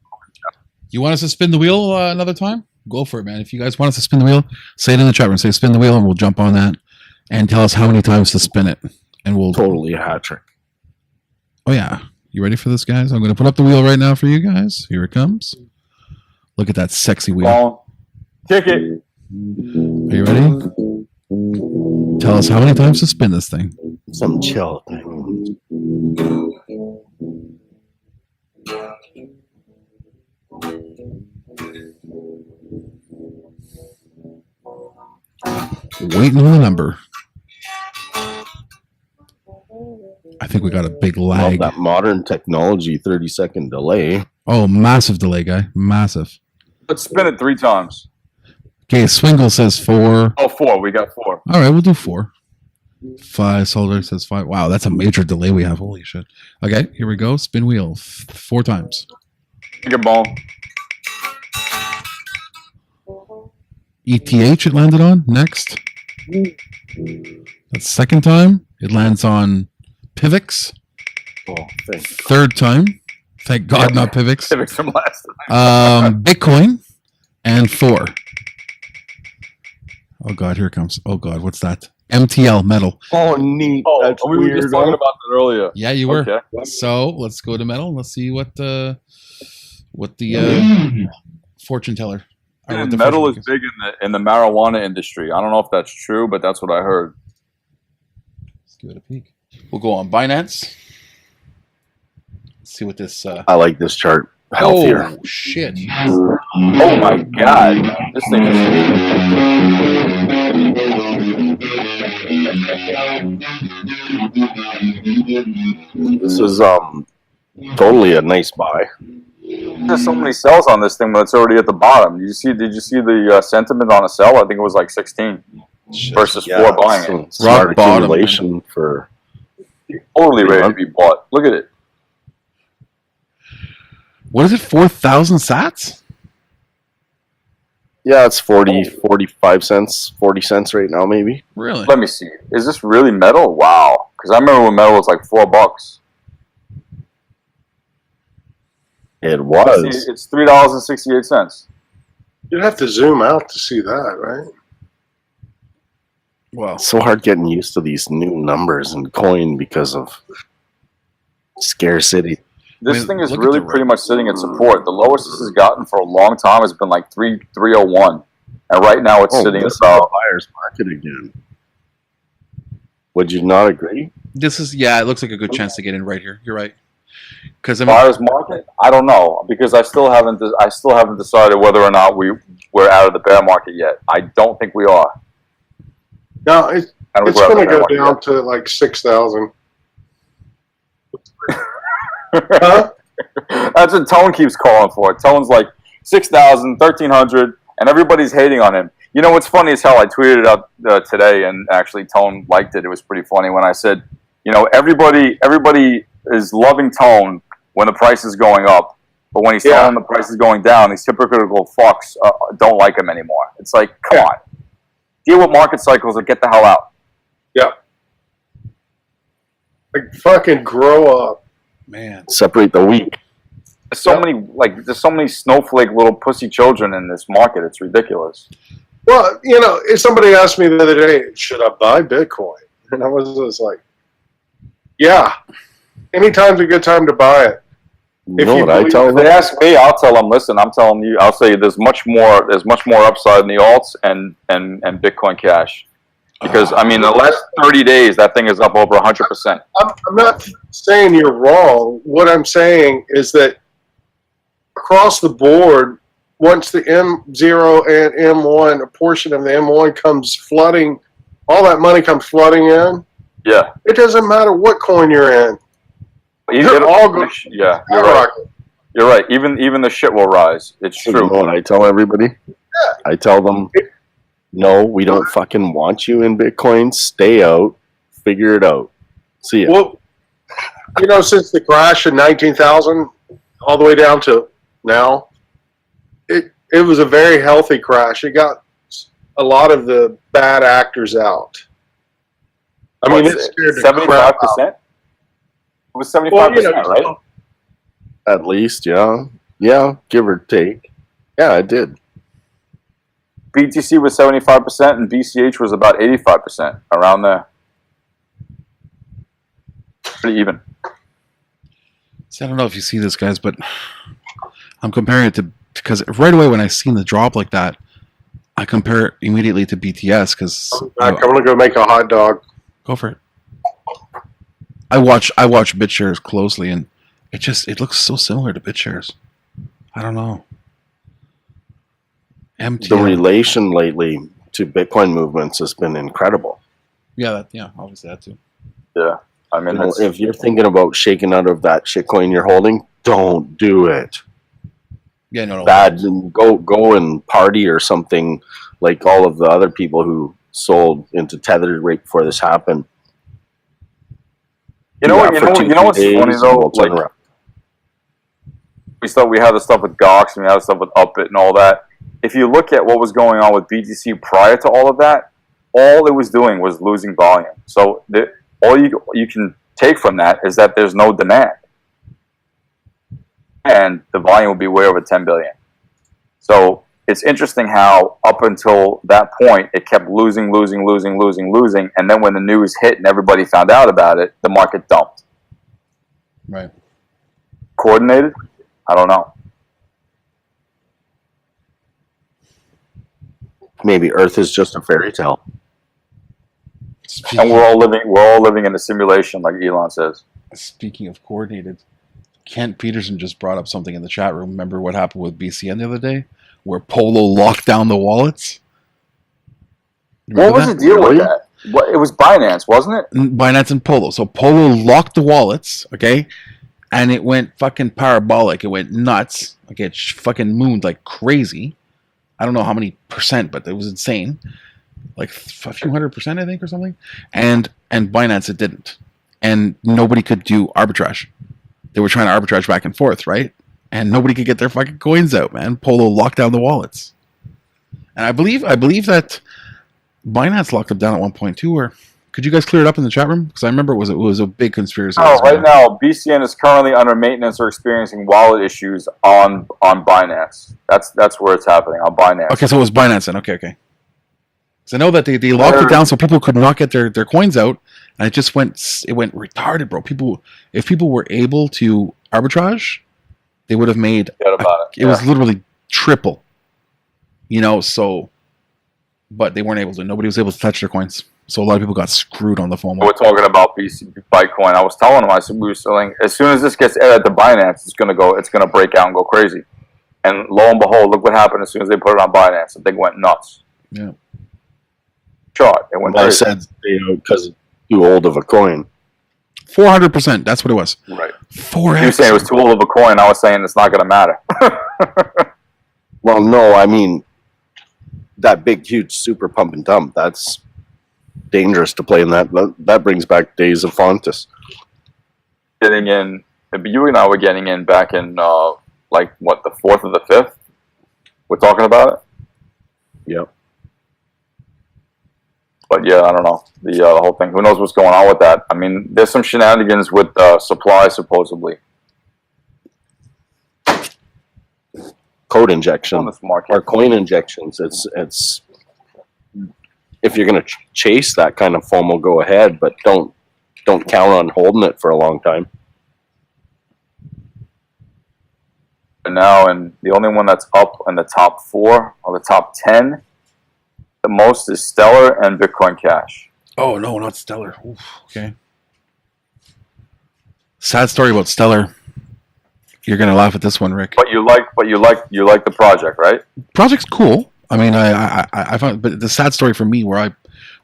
You want us to spin the wheel another time? Go for it, man. If you guys want us to spin the wheel, say it in the chat room. Say spin the wheel, and we'll jump on that and tell us how many times to spin it, and we'll Totally a hat trick. Oh yeah, you ready for this, guys? I'm going to put up the wheel right now for you guys. Here it comes. Look at that sexy wheel. Well, kick it. Are you ready? Tell us how many times to spin this thing. Some chill thing. Waiting on the number. I think we got a big Love lag. that modern technology 30-second delay. Oh, massive delay, guy. Massive. Let's spin it 3 times. Okay, Swingle says 4. Oh, 4. We got 4. All right, we'll do 4. 5. Solder says 5. Wow, that's a major delay we have. Holy shit. Okay, here we go. Spin wheel 4 times. Kick a ball. ETH it landed on. Next. That's second time. It lands on Pivx. Oh, thank Third time. Thank God, not Pivx. Civics from last time. Bitcoin. And 4. Oh God, here it comes. Oh God, what's that? MTL metal. Oh, neat. Oh, That's we were weird. just talking about that earlier. Yeah, you were. Okay. So let's go to metal. Let's see what the fortune teller. or what the Metal fortune is big in the marijuana industry. I don't know if that's true, but that's what I heard. Let's give it a peek. We'll go on Binance. Let's see what this. I like this chart. Healthier. Oh shit! Oh my god, this thing This is totally a nice buy. There's so many sells on this thing, but it's already at the bottom. Did you see the sentiment on a sell? I think it was like 16 versus 4 buying it. Smart Rock bottom. accumulation for Totally ready to be bought. Look at it. What is it? 4,000 sats? yeah, it's 45 cents, 40 cents right now maybe. Really? Let me see. Is this really metal? Wow. Because I remember when metal was like $4. It was. It's $3.68. You'd have to zoom out to see that, right? Wow. So hard getting used to these new numbers in coin because of scarcity. This I mean, thing is look at really the pretty much sitting at support. The lowest this has gotten for a long time has been like 301, and right now it's sitting this is about. the buyer's market again. Would you not agree? This is, yeah, it looks like a good chance to get in right here. You're right. Because I mean, Buyer's market? I don't know because I still haven't decided whether or not we're out of the bear market yet. I don't think we are. No, it's I don't think it's we're out of going the to bear go market down yet. to like 6,000. Huh? That's what Tone keeps calling for. Tone's like 6,000, 1,300, and everybody's hating on him. You know what's funny is how I tweeted it out today, and actually Tone liked it. It was pretty funny when I said, you know, everybody is loving Tone when the price is going up, but when he's telling them the price is going down, these hypocritical fucks don't like him anymore. It's like, come on, deal with market cycles or get the hell out. Yeah. Like, fucking grow up. man, Separate the wheat. There's so many snowflake little pussy children in this market. It's ridiculous. Well, you know, if somebody asked me the other day, should I buy Bitcoin? And I was just like, yeah, anytime's a good time to buy it. You know what I tell If they them? ask me, I'll tell them, listen, I'm telling you, I'll say there's much more upside in the alts and Bitcoin Cash. Because, I mean, the last 30 days, that thing is up over 100%. I'm not saying you're wrong. What I'm saying is that across the board, once the M0 and M1, a portion of the M1 comes flooding, all that money comes flooding in, Yeah. it doesn't matter what coin you're in. You're all going to Yeah, you're right. You're right. Even the shit will rise. It's You true. know what I tell everybody? I tell them, no, we don't fucking want you in Bitcoin. Stay out. Figure it out. See ya. Well, you know, since the crash in 19,000 all the way down to now, it was a very healthy crash. It got a lot of the bad actors out. I mean, it scared the crap out. 75%? It was 75%, Well, you know, right? At least, yeah. Yeah, give or take. Yeah, it did. BTC was 75% and BCH was about 85%, around there. Pretty even. see, I don't know if you see this, guys, but I'm comparing it to because right away when I seen the drop like that, I compare it immediately to BTS because I'm going to go make a hot dog. go for it. I watch BitShares closely, and it looks so similar to BitShares. I don't know. MTM. The relation lately to Bitcoin movements has been incredible. Yeah, obviously that too. Yeah. I mean, You know, if you're thinking about shaking out of that shitcoin you're holding, don't do it. Yeah, no. Bad. Go and party or something like all of the other people who sold into Tethered right before this happened. you know what? You know what's funny days, though? we'll turn Like, around. we had the stuff with Gox and we had the stuff with Upbit and all that. If you look at what was going on with BTC prior to all of that, all it was doing was losing volume. So all you can take from that is that there's no demand, and the volume will be way over 10 billion. So it's interesting how up until that point it kept losing, and then when the news hit and everybody found out about it, the market dumped. Right. Coordinated? I don't know. Maybe Earth is just a fairy tale. And we're all living in a simulation, like Elon says. Speaking of coordinated, Kent Peterson just brought up something in the chat room. Remember what happened with BCN the other day, where Polo locked down the wallets? What was the deal with that? It was Binance, wasn't it? Binance and Polo. So Polo locked the wallets, okay, and it went fucking parabolic. It went nuts. Like it fucking mooned like crazy. I don't know how many percent, but it was insane. Like a few 100%, I think, or something. And Binance, it didn't. And nobody could do arbitrage. They were trying to arbitrage back and forth, right? And nobody could get their fucking coins out, man. Polo locked down the wallets. And I believe that Binance locked them down at one point too. Or could you guys clear it up in the chat room? Because I remember it was a big conspiracy. Oh, right now BCN is currently under maintenance or experiencing wallet issues on Binance. That's where it's happening on Binance. Okay, so it was Binance then. Okay. So I know that they locked it down so people could not get their coins out, and it went retarded, bro. If people were able to arbitrage, they would have made it was literally triple. You know, so but they weren't able to. Nobody was able to touch their coins. So a lot of people got screwed on the FOMO. We're talking about Bitcoin. I was telling him, I said we were selling as soon as this gets added to Binance, it's gonna break out and go crazy. And lo and behold, look what happened as soon as they put it on Binance. The thing went nuts. Yeah. Shot. It went I crazy. said, because too old of a coin. 400%. That's what it was. Right. 4x. You were saying it was too old of a coin. I was saying it's not gonna matter. Well, no, I mean that big, huge, super pump and dump. That's dangerous to play in that. That brings back days of Fontus. Getting in, you and I were getting in back in the 4th or the 5th. We're talking about it. Yep. But yeah, I don't know the whole thing. Who knows what's going on with that? I mean, there's some shenanigans with supply supposedly. Code injection On this market. or coin injections. It's if you're going to chase that kind of FOMO, go ahead, but don't count on holding it for a long time. And now, and the only one that's up in the top 4 or the top 10, the most is Stellar and Bitcoin Cash. Oh, no, not Stellar. Oof, okay. Sad story about Stellar. You're going to laugh at this one, Rick. But you like the project, right? Project's cool. I mean, I found, but the sad story for me, where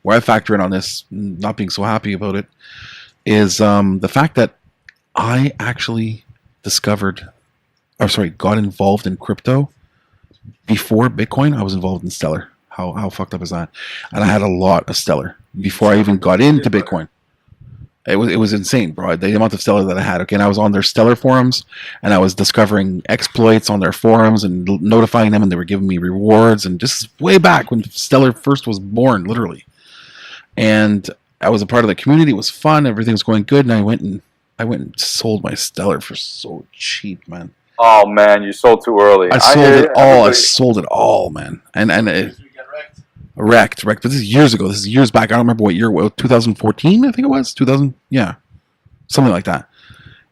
I factor in on this, not being so happy about it, is the fact that I actually got involved in crypto before Bitcoin. I was involved in Stellar. How fucked up is that? And I had a lot of Stellar before I even got into Bitcoin. It was insane, bro. The amount of Stellar that I had. Okay, and I was on their Stellar forums, and I was discovering exploits on their forums and notifying them, and they were giving me rewards. And just way back when Stellar first was born, literally. And I was a part of the community. It was fun. Everything was going good. And I went and sold my Stellar for so cheap, man. Oh man, you sold too early. I sold it all, man. And it, wrecked. But this is years ago. This is years back. I don't remember what year. 2014, I think it was. 2000, yeah, something like that.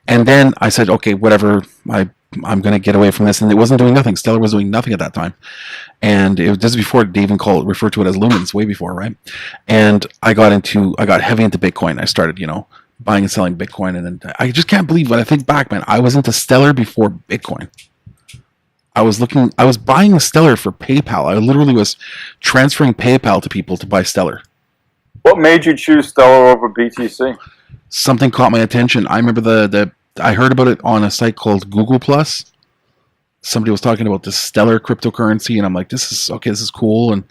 And then I said, okay, whatever. I'm going to get away from this. And it wasn't doing nothing. Stellar was doing nothing at that time. And this is before they even referred to it as lumens, way before, right? And I got heavy into Bitcoin. I started, buying and selling Bitcoin. And then I just can't believe when I think back, man, I was into Stellar before Bitcoin. I was buying a Stellar for PayPal. I literally was transferring PayPal to people to buy Stellar. What made you choose Stellar over BTC? Something caught my attention. I remember I heard about it on a site called Google Plus. Somebody was talking about this Stellar cryptocurrency, and I'm like, this is cool. And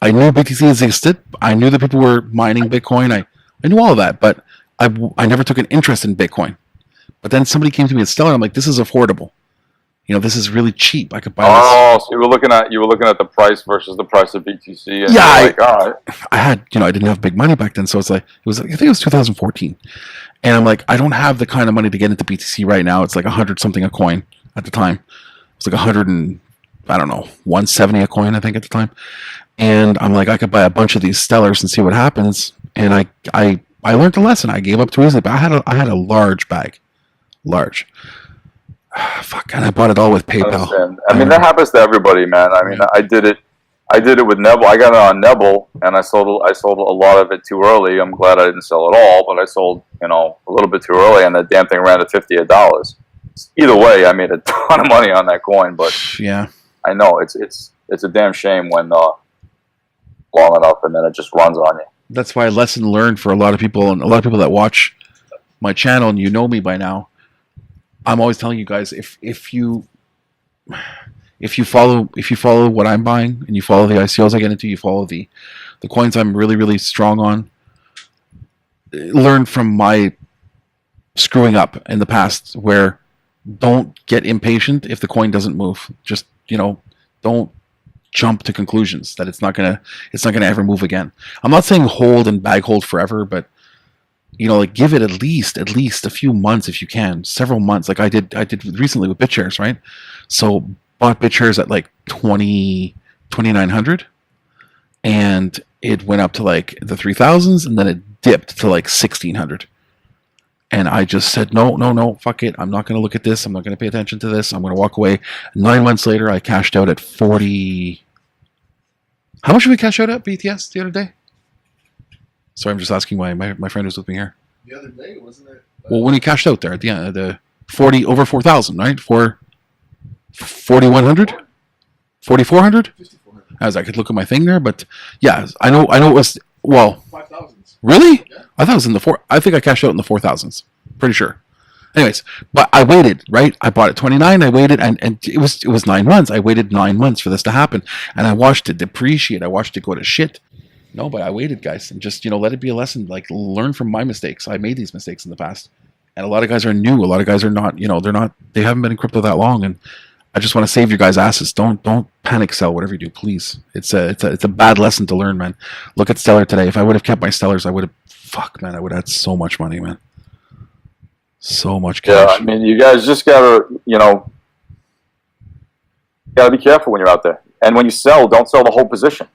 I knew BTC existed. I knew that people were mining Bitcoin. I knew all of that, but I never took an interest in Bitcoin. But then somebody came to me at Stellar, and I'm like, this is affordable. This is really cheap. I could buy this. Oh, so you were looking at the price versus the price of BTC. And yeah, all right. I had, I didn't have big money back then, so I think it was 2014, and I'm like, I don't have the kind of money to get into BTC right now. It's like 100 something a coin at the time. It's like 100 and I don't know, 170 a coin, I think at the time. And I'm like, I could buy a bunch of these Stellars and see what happens. And I learned the lesson. I gave up too easily, but I had a large bag, large. Fuck, and I bought it all with PayPal. I mean, that happens to everybody, man. I mean, I did it with Nebel. I got it on Nebel, and I sold a lot of it too early. I'm glad I didn't sell it all, but I sold, a little bit too early, and the damn thing ran to $58. Either way, I made a ton of money on that coin, but yeah, I know it's a damn shame when long enough and then it just runs on you. That's why lesson learned for a lot of people, and a lot of people that watch my channel, and know me by now. I'm always telling you guys, if you follow what I'm buying, and you follow the ICOs I get into, you follow the coins I'm really, really strong on, learn from my screwing up in the past, where don't get impatient if the coin doesn't move. Just, don't jump to conclusions that it's not gonna ever move again. I'm not saying hold and bag hold forever, but give it at least a few months if you can, several months. Like I did recently with BitShares, right? So bought BitShares at like 2,900, and it went up to like the 3,000s, and then it dipped to like 1,600. And I just said, no, fuck it. I'm not going to look at this. I'm not going to pay attention to this. I'm going to walk away. 9 months later, I cashed out at 40. How much did we cash out at BTS the other day? Sorry, I'm just asking my friend who's with me here. The other day, wasn't it? Well, when he cashed out there at the end, the 40 over 4,000, right? For 4,100, 4,400. As I could look at my thing there, but yeah, I know it was 5,000s. Really? Yeah. I thought it was in the four. I think I cashed out in the 4,000s. Pretty sure. Anyways, but I waited, right? I bought it 29. I waited, and it was 9 months. I waited 9 months for this to happen, and I watched it depreciate. I watched it go to shit. No, but I waited, guys, and just let it be a lesson. Like, learn from my mistakes. I made these mistakes in the past, and a lot of guys are new. A lot of guys are not. They're not. They haven't been in crypto that long, and I just want to save your guys' asses. Don't panic sell whatever you do, please. It's a bad lesson to learn, man. Look at Stellar today. If I would have kept my Stellars, I would have. Fuck, man, I would have had so much money, man. So much cash. Yeah, I mean, you guys just gotta be careful when you're out there, and when you sell, don't sell the whole position.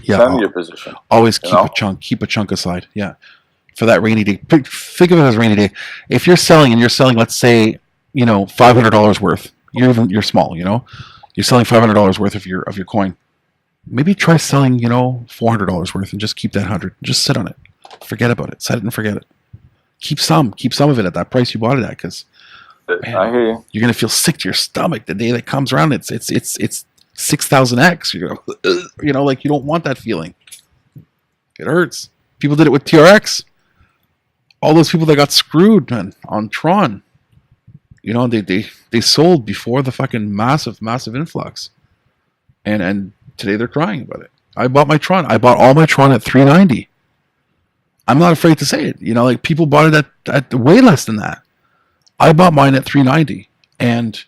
Yeah, Sell your position. Always keep a chunk. Keep a chunk aside. Yeah, for that rainy day. Think of it as a rainy day. If you're selling, let's say, $500 worth. You're small. You're selling $500 worth of your coin. Maybe try selling, $400 worth, and just keep that 100. Just sit on it. Forget about it. Set it and forget it. Keep some of it at that price you bought it at, because I hear you. You're gonna feel sick to your stomach the day that comes around. It's 6,000x. Like, you don't want that feeling. It hurts. People did it with TRX. All those people that got screwed, man, on Tron. They sold before the fucking massive influx, and today they're crying about it. I bought my Tron. I bought all my Tron at 390. I'm not afraid to say it. Like, people bought it at way less than that. I bought mine at 390, and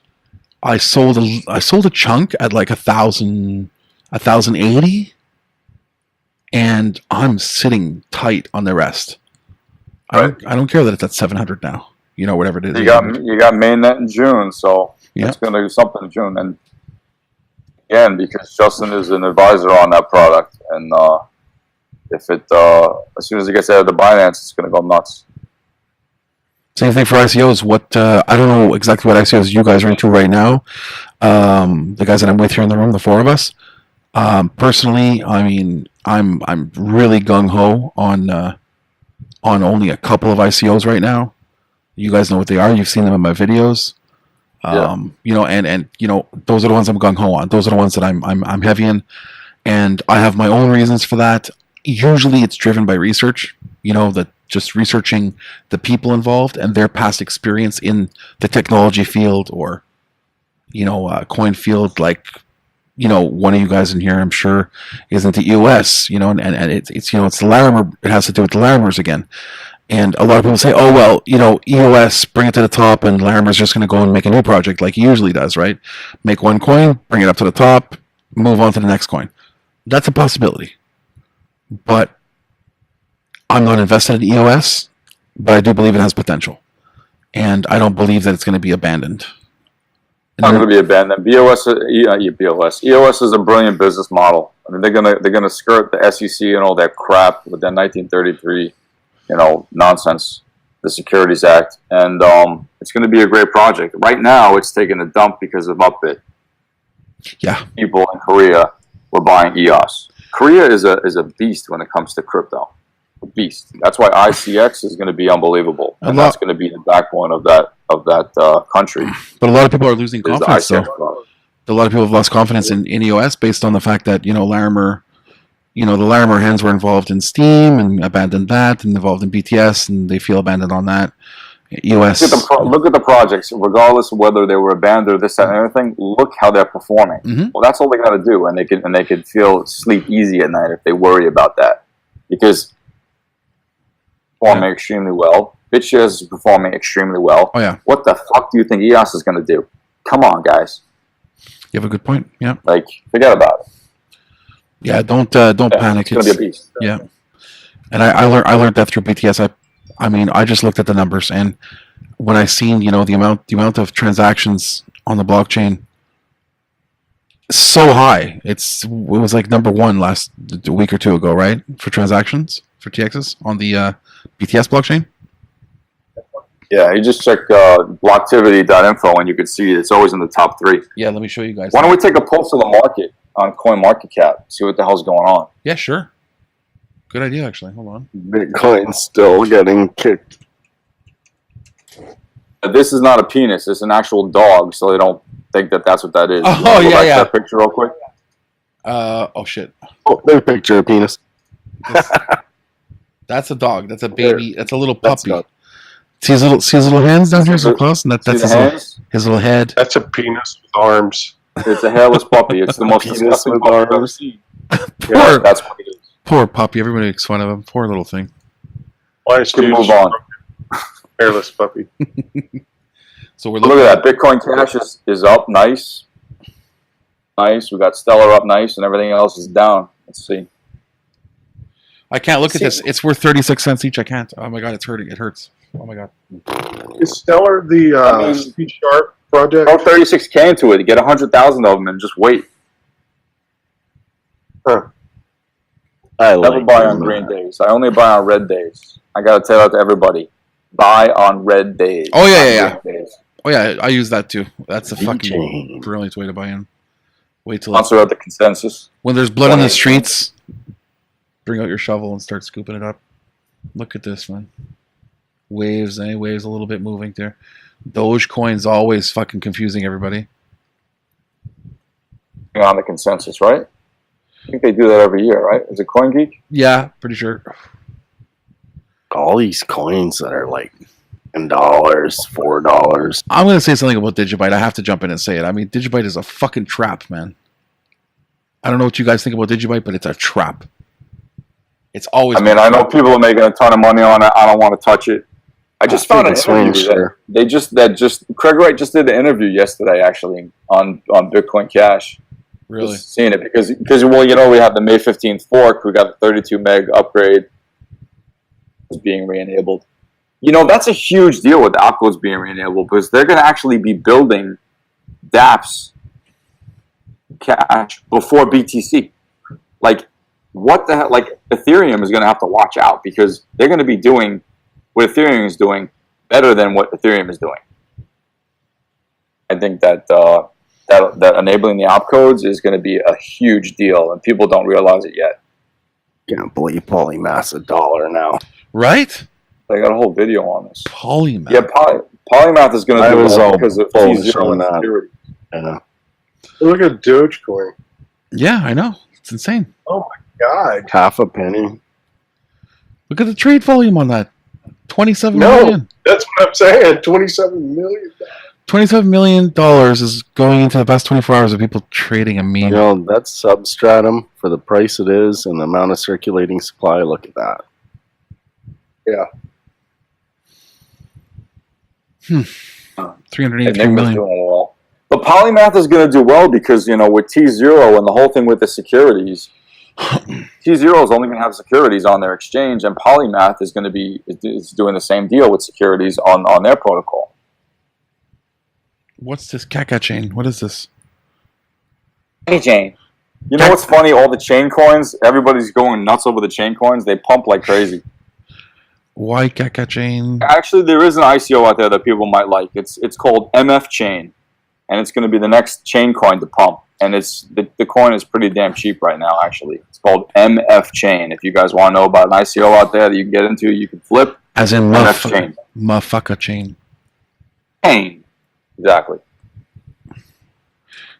I sold a chunk at like 1,080, and I'm sitting tight on the rest. Right. I don't care that it's at 700 now. Whatever it is. You got mainnet in June, so yeah. It's going to do something in June, and again, because Justin is an advisor on that product, and if it as soon as it gets out of the Binance, it's going to go nuts. Same thing for ICOs. I don't know exactly what ICOs you guys are into right now. The guys that I'm with here in the room, the four of us. Personally, I mean, I'm really gung ho on only a couple of ICOs right now. You guys know what they are. You've seen them in my videos. Yeah. And those are the ones I'm gung ho on. Those are the ones that I'm heavy in, and I have my own reasons for that. Usually, it's driven by research. Just researching the people involved and their past experience in the technology field or, coin field. Like, one of you guys in here, I'm sure, is into EOS. And it's it's the Larimer. It has to do with the Larimers again. And a lot of people say, oh, well, EOS, bring it to the top, and Larimer's just going to go and make a new project like he usually does, right? Make one coin, bring it up to the top, move on to the next coin. That's a possibility. But I'm not invested in EOS, but I do believe it has potential. And I don't believe that it's going to be abandoned. Not going to be abandoned. EOS is a brilliant business model. I mean, they're gonna skirt the SEC and all that crap with that 1933, nonsense, the Securities Act, and it's going to be a great project. Right now, it's taking a dump because of Upbit. Yeah, people in Korea were buying EOS. Korea is a beast when it comes to crypto. A beast. That's why ICX is going to be unbelievable, and that's going to be the backbone of that country. But a lot of people are losing confidence. So a lot of people have lost confidence in EOS based on the fact that Larimer. The Larimer hands were involved in Steam and abandoned that, and involved in BTS, and they feel abandoned on that. EOS. Look at the projects, regardless of whether they were abandoned or this, that, and everything. Look how they're performing. Mm-hmm. Well, that's all they got to do, and they could sleep easy at night if they worry about that, because performing extremely well. BitShares is performing extremely well. Oh yeah. What the fuck do you think EOS is going to do? Come on, guys. You have a good point. Yeah. Like, forget about it. Yeah, don't panic. It's going to be a beast. Yeah, and I learned that through BTS. I just looked at the numbers, and when I seen the amount of transactions on the blockchain, so high. It was like number one a week or two ago, right, for transactions for TXs on the BTS blockchain. Yeah, you just check blocktivity.info and you could see it's always in the top 3. Yeah, let me show you guys. Why don't we take a pulse of the market on CoinMarketCap, see what the hell's going on? Yeah, sure. Good idea, actually. Hold on. Bitcoin's still getting kicked. This is not a penis. It's an actual dog, so they don't think that that's what that is. Oh, You wanna go yeah, back to yeah. that picture real quick. Oh shit. Oh, there's a picture of penis. That's a dog. That's a baby. That's a little That's puppy. not- See his little hands down here so close, and that's See the his hands? little head. That's a penis with arms. It's a hairless puppy. It's the most Penis disgusting with puppy I've ever arms. seen. Poor, Yeah, that's what it is. poor puppy. Everybody makes fun of him. Poor little thing. Why is Can dude move on. hairless puppy? So we're Look looking at that. Bitcoin Cash is up nice. Nice. We got Stellar up nice, and everything else is down. Let's see. I can't look at this. It's worth 36 cents each. I can't. Oh my god, it's hurting. It hurts. Oh my god. Is Stellar the I mean- C Sharp project? Throw 36K into it. Get 100,000 of them and just wait. I Never like buy doing on green that. days. I only buy on red days. I gotta tell that to everybody. Buy on red days. Oh, yeah, not yeah, yeah. green days. Oh yeah, I use that too. That's a fucking V-Chain. brilliant way to buy in. Wait till it's, Sponsor at the consensus. when there's blood on the streets, bring out your shovel and start scooping it up. Look at this, man. Waves, waves a little bit moving there. Dogecoin's always fucking confusing everybody. On the consensus, right? I think they do that every year, right? Is it CoinGeek? Yeah, pretty sure. All these coins that are like $10, $4. I'm gonna say something about Digibyte. I have to jump in and say it. I mean, Digibyte is a fucking trap, man. I don't know what you guys think about Digibyte, but it's a trap. It's always. I mean, I know people are making a ton of money on it. I don't want to touch it. I just found an Swing, interview sure. that Craig Wright just did the interview yesterday, actually, on Bitcoin Cash. Really. Just seeing it because well, you know, we have the May 15th fork. We got the 32 meg upgrade is being re-enabled. You know, that's a huge deal with Alco's being re-enabled because they're going to actually be building dApps Cash before BTC. Like, what the hell? Like, Ethereum is going to have to watch out because they're going to be doing what Ethereum is doing better than what Ethereum is doing. I think that that enabling the opcodes is going to be a huge deal, and people don't realize it yet. Can't believe Polymath's $1 now. Right? They got a whole video on this. Polymath. Yeah, Polymath is going I to do was well all because of bullish T0 on and that. security. Yeah. Look at Dogecoin. Yeah, I know. It's insane. Oh my god! Half a penny. Look at the trade volume on that. 27 No. million. That's what I'm saying. 27 million. $27 million is going into the past 24 hours of people trading a meme. You know, that's substratum for the price it is and the amount of circulating supply. Look at that. Yeah. 383 Enigma's million. doing well. But Polymath is going to do well because, you know, with T0 and the whole thing with the securities, T0 is only going to have securities on their exchange, and Polymath is going to be is doing the same deal with securities on their protocol. What's this Kaka chain? What is this? Hey, Jane. You know what's funny? All the chain coins, everybody's going nuts over the chain coins. They pump like crazy. Why Kaka chain? Actually, there is an ICO out there that people might like. It's called MF Chain, and it's going to be the next chain coin to pump. And it's the coin is pretty damn cheap right now, actually. It's called MF Chain. If you guys want to know about an ICO out there that you can get into, you can flip. As in MF Chain. Motherfucker chain. Chain. Exactly.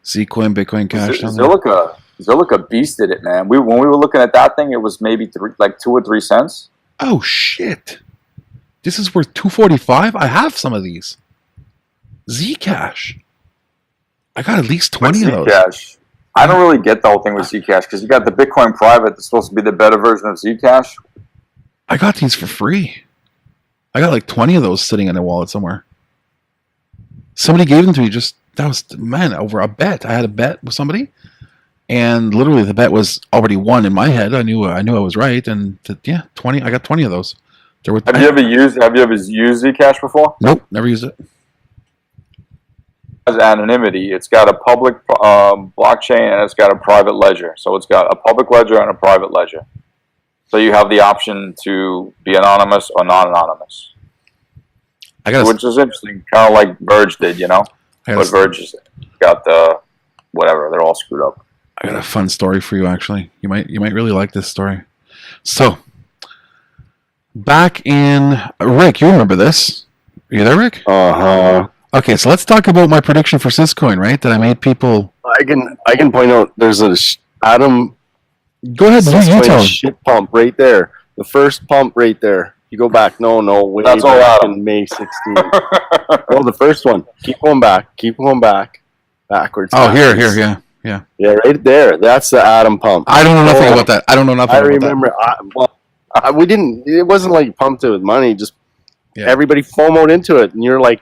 Zcoin, Bitcoin Cash. Zilliqa beasted it, man. When we were looking at that thing, it was maybe 2 or 3 cents. Oh shit! This is worth $2.45. I have some of these. Zcash. I got at least 20 of those. Zcash. I don't really get the whole thing with Zcash because you got the Bitcoin private that's supposed to be the better version of Zcash. I got these for free. I got like 20 of those sitting in a wallet somewhere. Somebody gave them to me over a bet. I had a bet with somebody, and literally the bet was already won in my head. I knew I was right, and 20. I got 20 of those. Have you ever used Zcash before? Nope, never used it. It has anonymity. It's got a public blockchain and it's got a private ledger. So it's got a public ledger and a private ledger. So you have the option to be anonymous or non-anonymous. Which is interesting, kind of like Verge did, you know? But Verge has got the whatever. They're all screwed up. I got a fun story for you, actually. You might really like this story. So, back in Rick, you remember this? Are you there, Rick? Okay, so let's talk about my prediction for Syscoin, right? That I made people. I can point out there's a Adam. Go ahead, you tell him. Shit pump right there. The first pump right there. You go back. No, way That's all back Adam. in May 16th. Oh, the first one. Keep going back. Backwards. Oh, here, backwards. yeah. Yeah, right there. That's the Adam pump. I don't know nothing about that. I don't know nothing I about remember. We didn't. It wasn't like you pumped it with money. Just everybody FOMOed into it, and you're like,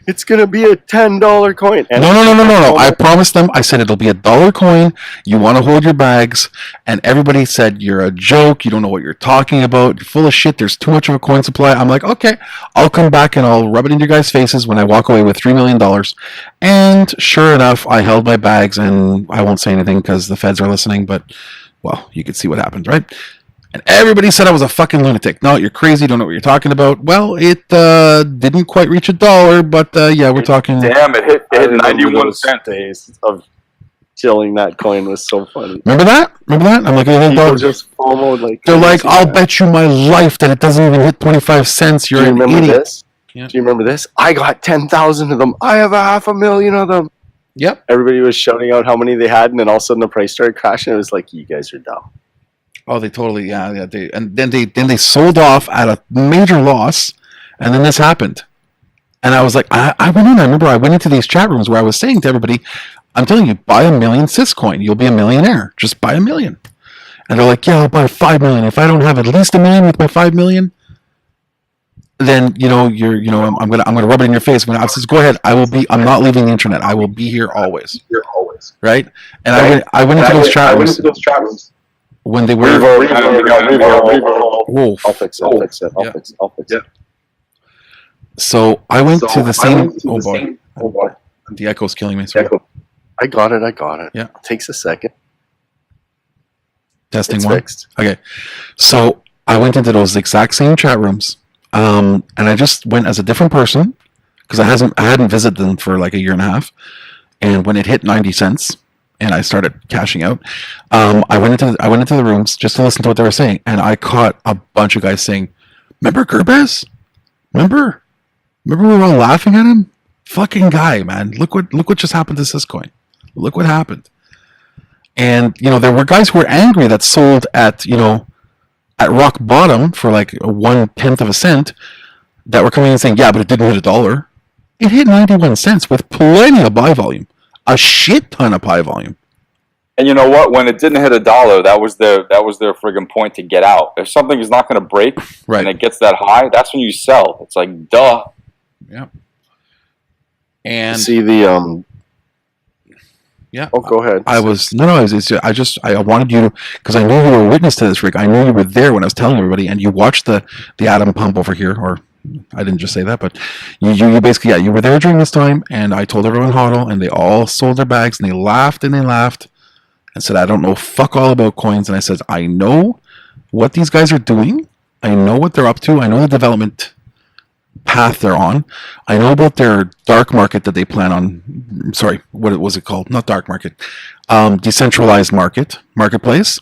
it's gonna be a $10 coin. And No. I promised them. I said it'll be $1 coin. You want to hold your bags, and everybody said you're a joke. You don't know what you're talking about. You're full of shit. There's too much of a coin supply. I'm like, okay, I'll come back and I'll rub it in your guys' faces when I walk away with $3 million. And sure enough, I held my bags, and I won't say anything because the feds are listening. But well, you could see what happened, right? And everybody said I was a fucking lunatic. No, you're crazy. Don't know what you're talking about. Well, it didn't quite reach $1, but yeah, we're talking. Damn, it hit 91 cents. Days of chilling that coin was so funny. Remember that? I'm like, people just FOMOed like. They're like, I'll bet you my life that it doesn't even hit 25 cents. You're an idiot. This? Yeah. Do you remember this? I got 10,000 of them. I have 500,000 of them. Yep. Everybody was shouting out how many they had, and then all of a sudden the price started crashing. It was like, you guys are dumb. Oh, they totally, yeah. And then they sold off at a major loss, and then this happened. And I was like, I went in. I remember I went into these chat rooms where I was saying to everybody, I'm telling you, buy 1 million Syscoin. You'll be a millionaire. Just buy 1 million. And they're like, yeah, I'll buy 5 million. If I don't have at least 1 million with my 5 million, then I'm gonna rub it in your face. When I says, go ahead, I'm not leaving the internet. I will be here always. Right? And I went into those chat rooms. When they were Wolf. I'll fix it. So I went to the same. Oh boy, the echo's killing me. Sorry. I got it. Yeah, it takes a second. Testing it's one. Fixed. Okay, so I went into those exact same chat rooms, and I just went as a different person because I hadn't visited them for like a year and a half, and when it hit 90 cents. And I started cashing out. I went into the rooms just to listen to what they were saying, and I caught a bunch of guys saying, "Remember Gerbez? Remember we were all laughing at him? Fucking guy, man! Look what just happened to Syscoin. Look what happened." And there were guys who were angry that sold at rock bottom for like 1/10 of a cent that were coming in and saying, "Yeah, but it didn't hit $1. It hit 91 cents with plenty of buy volume." A shit ton of pie volume. And you know what? When it didn't hit $1, that was their friggin' point to get out. If something is not going to break and it gets that high, that's when you sell. It's like, duh. Yeah. And see the yeah. Oh, go ahead. I wanted you to, because I knew you were a witness to this, Rick. I knew you were there when I was telling everybody, and you watched the Adam pump over here, or I didn't just say that, but you basically, you were there during this time, and I told everyone huddle, and they all sold their bags, and they laughed and said, I don't know fuck all about coins. And I said, I know what these guys are doing. I know what they're up to. I know the development path they're on. I know about their dark market that they plan on. Sorry, what was it called? Not dark market. Decentralized marketplace.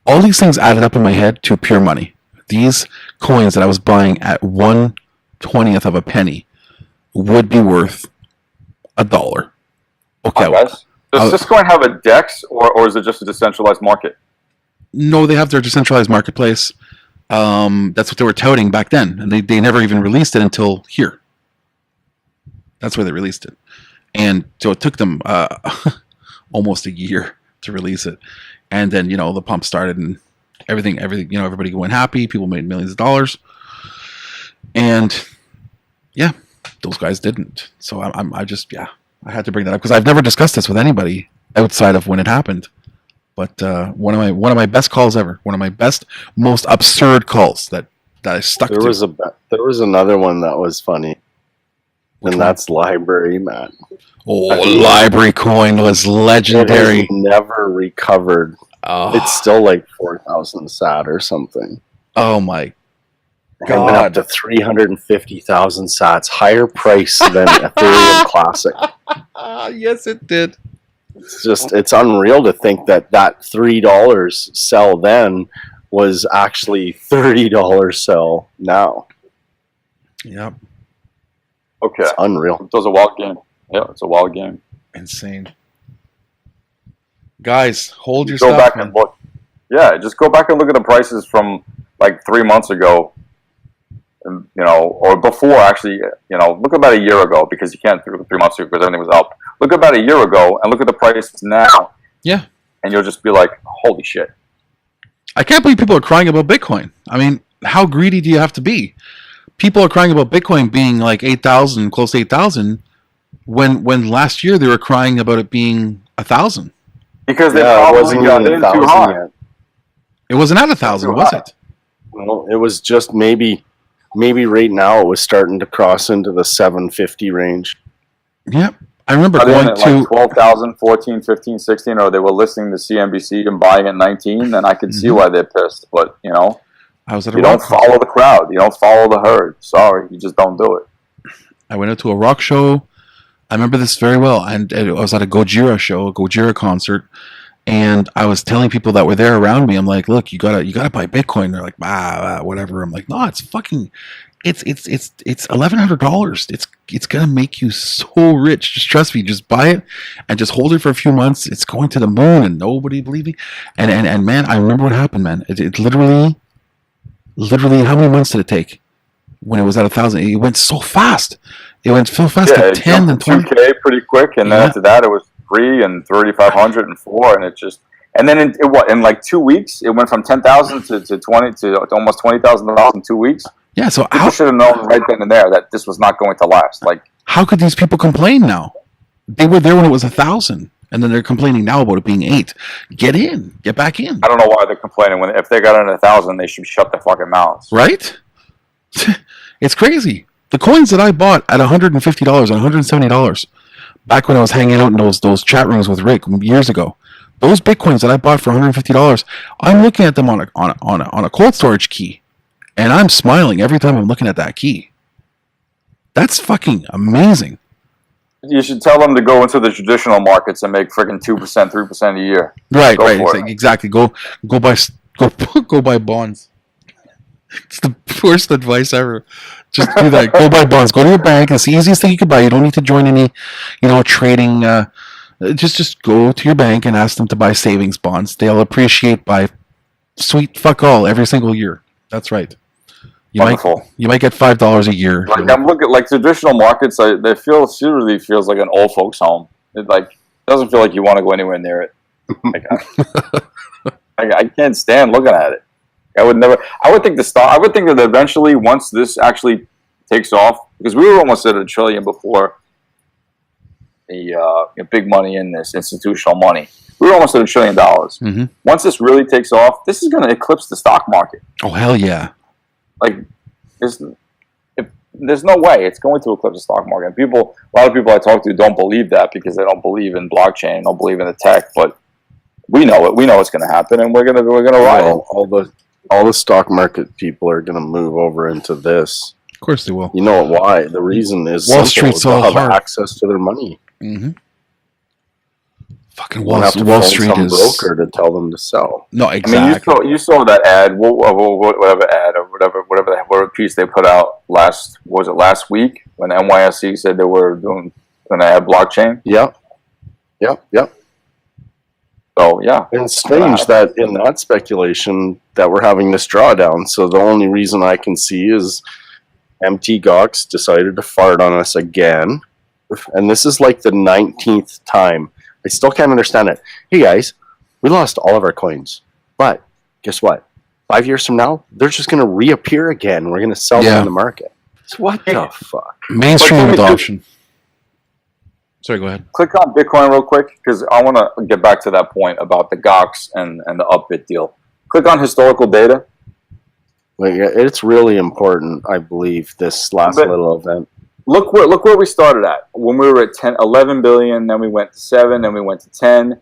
All these things added up in my head to pure money. These coins that I was buying at 1/20th of a penny would be worth $1. Okay. Guys, does Syscoin have a DEX, or is it just a decentralized market? No, they have their decentralized marketplace. That's what they were touting back then, and they never even released it until here. That's where they released it, and so it took them almost a year to release it, and then the pump started and everything. Everybody went happy. People made millions of dollars, and yeah, those guys didn't. So I had to bring that up because I've never discussed this with anybody outside of when it happened. But one of my best calls ever. One of my best, most absurd calls that I stuck to. There was another one that was funny, and that's Library, man. Oh, Library coin was legendary. It has never recovered. Oh. It's still like 4,000 sat or something. Oh my God! It went up to 350,000 sats, higher price than Ethereum Classic. Yes, it did. It's unreal to think that $3 sell then was actually $30 sell now. Yep. Okay. It's unreal. It was a wild game. Yeah, it's a wild game. Insane. Guys, hold your Go stuff, back man. and look. Yeah, just go back and look at the prices from like 3 months ago, and, or before actually. Look about a year ago, because you can't 3 months ago because everything was up. Look about a year ago and look at the prices now. Yeah. And you'll just be like, holy shit. I can't believe people are crying about Bitcoin. I mean, how greedy do you have to be? People are crying about Bitcoin being like 8,000, close to 8,000, when last year they were crying about it being 1,000. Because they Yeah, it probably wasn't got even in too 1,000 high. yet. It wasn't at 1,000, was it? Well, it was just maybe right now it was starting to cross into the 750 range. Yep. I remember Are they in going at to like 12,000, 14, 15, 16, or they were listing the CNBC and buying at 19, then I could see why they're pissed. But, I was at a you don't rock concert. follow the crowd. You don't follow the herd. Sorry, you just don't do it. I went out to a rock show. I remember this very well. And I was at a Gojira show, a Gojira concert. And I was telling people that were there around me, I'm like, look, you gotta buy Bitcoin. They're like, whatever. I'm like, no, it's fucking, it's $1,100. It's gonna make you so rich. Just trust me. Just buy it and just hold it for a few months. It's going to the moon, and nobody believed me. And man, I remember what happened, man. It literally, how many months did it take when it was at 1,000? It went so fast. It went so fast. Yeah, Like it 10 jumped and to 20. 2K pretty quick, and then Yeah. after that it was 3 and 3,500 and 4, and it just, and then in like 2 weeks it went from 10,000 to 20 to almost $20,000 in 2 weeks. Yeah. So People should have known right then and there that this was not going to last. Like, how could these people complain now? They were there when it was 1,000, and then they're complaining now about it being 8. Get back in, I don't know why they're complaining. When if they got in 1,000, they should shut their fucking mouths. right? It's crazy. The coins that I bought at $150 and $170 back when I was hanging out in those chat rooms with Rick years ago, those Bitcoins that I bought for $150, I'm looking at them on a cold storage key, and I'm smiling every time I'm looking at that key. That's fucking amazing. You should tell them to go into the traditional markets and make freaking 2%, 3% a year. Right, Go right, for it. exactly. Go buy bonds. It's the worst advice ever. Just do that. Go buy bonds. Go to your bank. It's the easiest thing you could buy. You don't need to join any, trading. Just go to your bank and ask them to buy savings bonds. They'll appreciate by sweet fuck all every single year. That's right. You might get $5 a year. Like, I'm looking like traditional markets. They seriously feels like an old folks' home. It doesn't feel like you want to go anywhere near it. Like, I can't stand looking at it. I would think that eventually, once this actually takes off, because we were almost at $1 trillion before the big money in this institutional money. We were almost at $1 trillion. Mm-hmm. Once this really takes off, this is going to eclipse the stock market. Oh hell yeah! Like, there's no way it's going to eclipse the stock market. A lot of people I talk to don't believe that because they don't believe in blockchain, don't believe in the tech. But we know it. We know it's going to happen, and we're gonna ride it. All the stock market people are going to move over into this. Of course they will. You know why? The reason is Wall simple. Street's They'll all have hard. access to their money. Mm-hmm. Fucking You don't have to Wall phone Street some is broker to tell them to sell. no I exactly. mean, you saw that ad, whatever ad or whatever piece they put out last week when NYSE said they were going to add blockchain. Yep. So yeah, And it's strange that in that speculation that we're having this drawdown. So the only reason I can see is MT Gox decided to fart on us again. And this is like the 19th time. I still can't understand it. Hey guys, we lost all of our coins. But guess what? 5 years from now, they're just going to reappear again. We're going to sell them in the market. So what the fuck? Mainstream But adoption. Sorry, go ahead. click on Bitcoin real quick because I want to get back to that point about the Gox and the Upbit deal. Click on historical data. Like, it's really important, I believe, this last little event. Look where we started at when we were at 11 billion. Then we went to 7. Then we went to 10.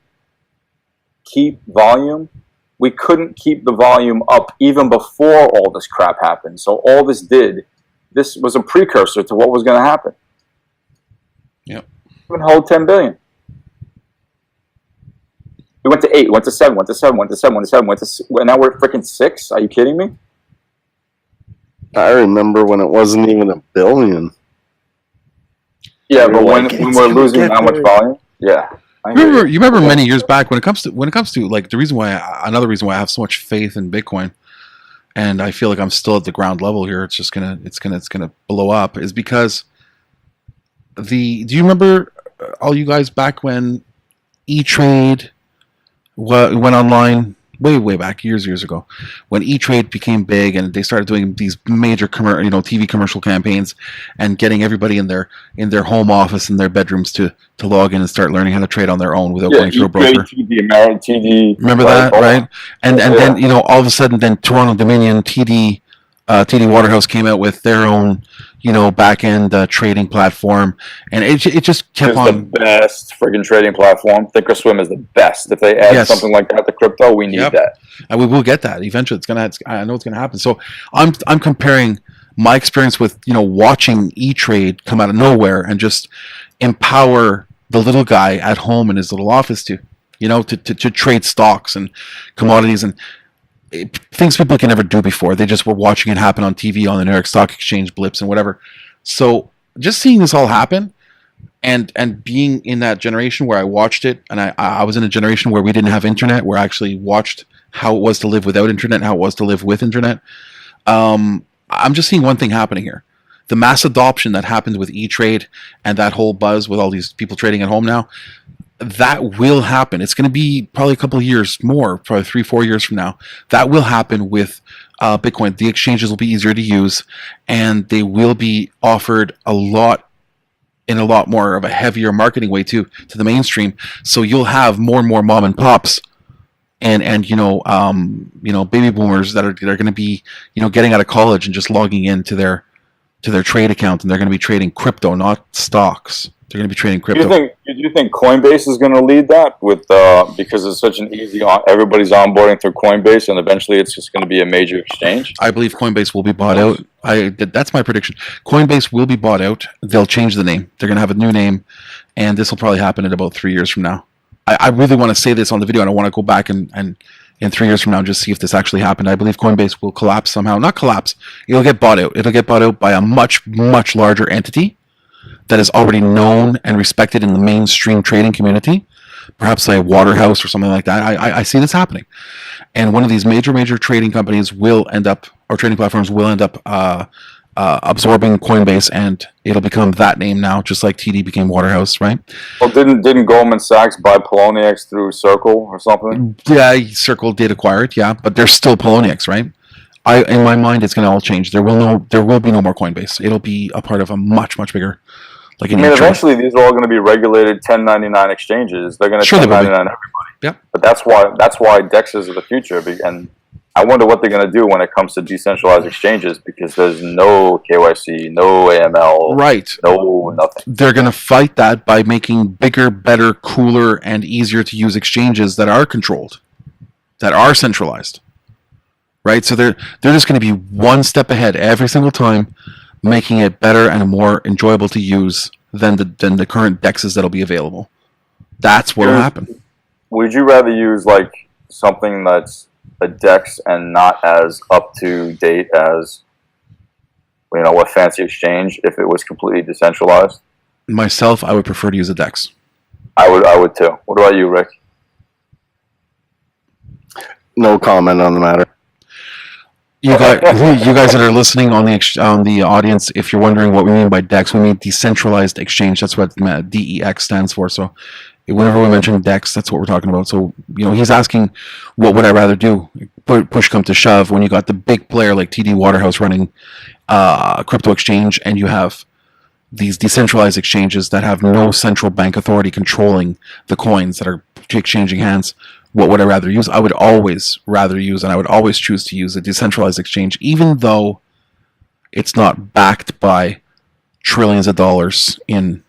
Keep volume. We couldn't keep the volume up even before all this crap happened. So all this was a precursor to what was going to happen. Yep. Even hold 10 billion. We went to 8, went to 7, went to 7, went to 7, went to 7, and now we're freaking 6. Are you kidding me? I remember when it wasn't even $1 billion. Yeah, but when we're losing that much volume, yeah. You remember many years back when it comes to like another reason why I have so much faith in Bitcoin, and I feel like I'm still at the ground level here. It's gonna blow up, is because do you remember all you guys back when E-Trade went online way back years ago, when E-Trade became big and they started doing these major TV commercial campaigns and getting everybody in their home office in their bedrooms to log in and start learning how to trade on their own without going through a broker. Remember that, right? And then all of a sudden, then Toronto Dominion TD Waterhouse came out with their own back end trading platform, and it just kept on. The best friggin' trading platform. Thinkorswim is the best. If they add something like that to crypto, we need that. And we will get that eventually. I know it's gonna happen. So I'm comparing my experience with watching E-Trade come out of nowhere and just empower the little guy at home in his little office to trade stocks and commodities and things people can never do before. They just were watching it happen on TV, on the New York Stock Exchange blips and whatever. So just seeing this all happen and being in that generation where I watched it, and I was in a generation where we didn't have internet, where I actually watched how it was to live without internet and how it was to live with internet. I'm just seeing one thing happening here. The mass adoption that happened with E-Trade and that whole buzz with all these people trading at home now, that will happen. It's going to be probably a couple of years more, probably 3-4 years from now. That will happen with Bitcoin. The exchanges will be easier to use, and they will be offered in a lot more of a heavier marketing way to the mainstream. So you'll have more and more mom and pops, and baby boomers that are going to be getting out of college and just logging into their trade account, and they're going to be trading crypto, not stocks. They're going to be trading crypto. Do you think Coinbase is going to lead that with because it's such an easy everybody's onboarding through Coinbase, and eventually it's just going to be a major exchange? I believe Coinbase will be bought out. That's my prediction. Coinbase will be bought out. They'll change the name. They're going to have a new name, and this will probably happen in about 3 years from now. I really want to say this on the video, and I want to go back and in 3 years from now just see if this actually happened. I believe Coinbase will collapse somehow. Not collapse. It'll get bought out. It'll get bought out by a much, much larger entity that is already known and respected in the mainstream trading community, perhaps like Waterhouse or something like that. I see this happening. And one of these major trading companies will end up, or trading platforms will end up absorbing Coinbase, and it'll become that name now, just like TD became Waterhouse, right? Well, didn't Goldman Sachs buy Poloniex through Circle or something? Yeah, Circle did acquire it, yeah, but they're still Poloniex, right? In my mind, it's going to all change. There will be no more Coinbase. It'll be a part of a much, much bigger. Eventually these are all going to be regulated 1099 exchanges. They're going to 1099 everybody. Yeah. But that's why DEXs are the future. And I wonder what they're going to do when it comes to decentralized exchanges, because there's no KYC, no AML, right? No nothing. They're going to fight that by making bigger, better, cooler, and easier to use exchanges that are controlled, that are centralized. Right? So they're just going to be one step ahead every single time, making it better and more enjoyable to use than the current DEXs that'll be available. That's what will happen. Would you rather use like something that's a DEX and not as up to date as a fancy exchange if it was completely decentralized? Myself, I would prefer to use a DEX. I would too. What about you, Rick? No comment on the matter. You guys that are listening on the audience, if you're wondering what we mean by DEX, we mean decentralized exchange. That's what DEX stands for. So whenever we mention DEX, that's what we're talking about. So he's asking, what would I rather do? Push come to shove, when you got the big player like TD Waterhouse running a crypto exchange, and you have these decentralized exchanges that have no central bank authority controlling the coins that are exchanging hands. What would I rather use? I would always rather use, and I would always choose to use, a decentralized exchange, even though it's not backed by trillions of dollars in,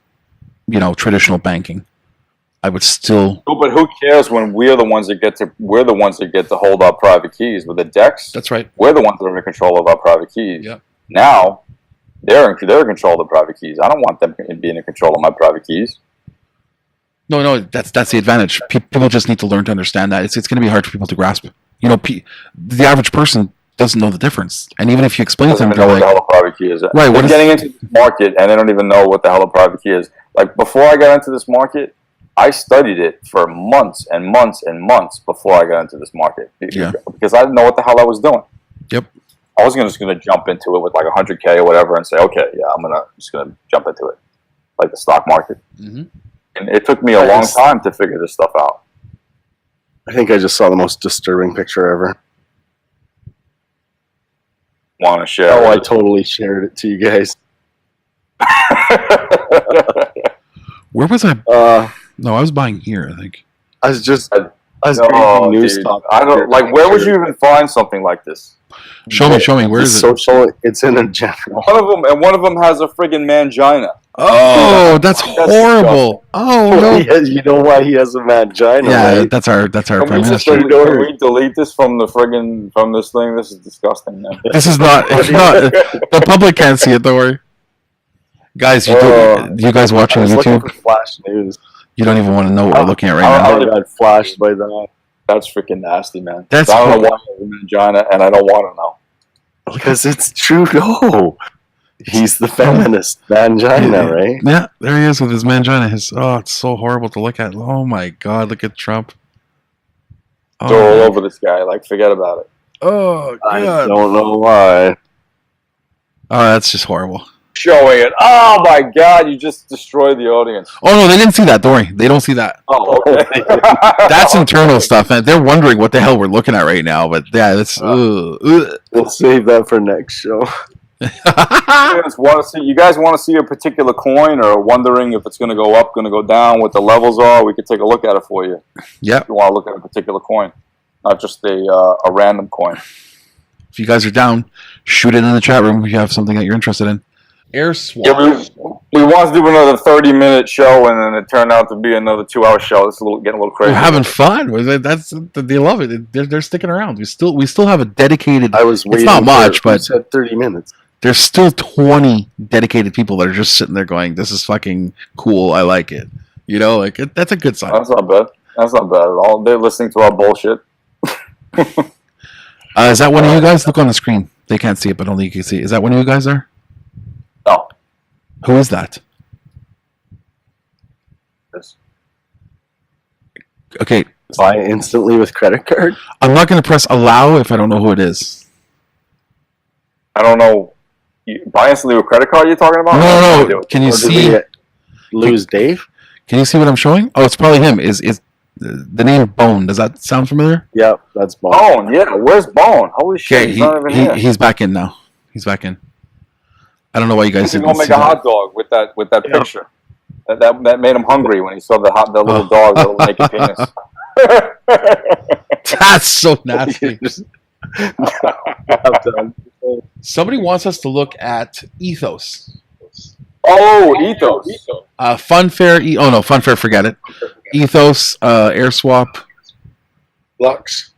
traditional banking. I would still. Oh, but who cares when we're the ones that get to hold our private keys with the DEX? That's right. We're the ones that are in control of our private keys. Yep. Now they're in control of the private keys. I don't want them being in control of my private keys. No, that's the advantage. People just need to learn to understand that. It's going to be hard for people to grasp. You know, the average person doesn't know the difference, and even if you explain to them, Doesn't even know they're what the like, hell a private key is. Right, They're getting into this market and they don't even know what the hell a private key is. Like before I got into this market, I studied it for months and months and months before I got into this market because I didn't know what the hell I was doing. Yep. I was just going to jump into it with like 100K or whatever and say, okay, yeah, just going to jump into it, like the stock market. Mm-hmm. And it took me a long time to figure this stuff out. I think I just saw the most disturbing picture ever. Want to share? Oh, I totally shared it to you guys. where was I? No, I was buying here. I think. I was No, reading news dude, talk. I don't like. Where would you even find something like this? Show me. Where is it? Social. It's in a general. One of them has a friggin' mangina. Oh, that's horrible. Oh no. You know why he has a mangina? Yeah, right? that's our prime minister. Can we delete this from this thing? This is disgusting, man. This is not. It's not. The public can't see it. Don't worry, guys. You guys watching I was looking YouTube? for Flash News. You don't even want to know what we're looking at right now. I got flashed by that. That's freaking nasty, man. That's I don't know why he has a mangina, and I don't want to know. Because it's Trudeau. He's the feminist mangina, right? Yeah, there he is with his mangina. It's so horrible to look at. Oh my God, look at Trump. They're all over this guy. Like, forget about it. Oh God. I don't know why. Oh, that's just horrible. Showing it. Oh my God, you just destroyed the audience. Oh no, they didn't see that. Don't worry, they don't see that. Oh, okay. That's internal stuff, and they're wondering what the hell we're looking at right now. But yeah, that's. We'll save that for next show. You guys want to see a particular coin, or wondering if it's going to go up, going to go down, what the levels are? We could take a look at it for you. Yep. If you want to look at a particular coin, not just a random coin. If you guys are down, shoot it in the chat room if you have something that you're interested in. Air swap. Yeah, we wanted to do another 30-minute show, and then it turned out to be another 2-hour show. It's getting a little crazy. We're having fun. They love it. They're sticking around. We still have a dedicated. I was waiting. It's not much, but you said 30 minutes. There's still 20 dedicated people that are just sitting there going, "This is fucking cool. I like it." You know, that's a good sign. That's not bad. That's not bad at all. They're listening to our bullshit. Is that one of you guys? Look on the screen. They can't see it, but only you can see. Is that one of you guys there? No. Who is that? Yes. Okay. Buy instantly with credit card? I'm not going to press allow if I don't know who it is. I don't know. Buy instantly with credit card you're talking about? No. Can you see? Lose Dave? Can you see what I'm showing? Oh, it's probably him. Is the name Bone? Does that sound familiar? Yep, that's Bone. Bone, yeah. Where's Bone? Holy shit, he's not even here. He's back in now. He's back in. I don't know why you guys didn't didn't go make see a that. hot dog with that picture. That made him hungry when he saw the little dog, the little naked penis. That's so nasty. Somebody wants us to look at Ethos. Oh, Ethos. Funfair. No, Funfair. Forget it. Ethos. Air swap. Lux.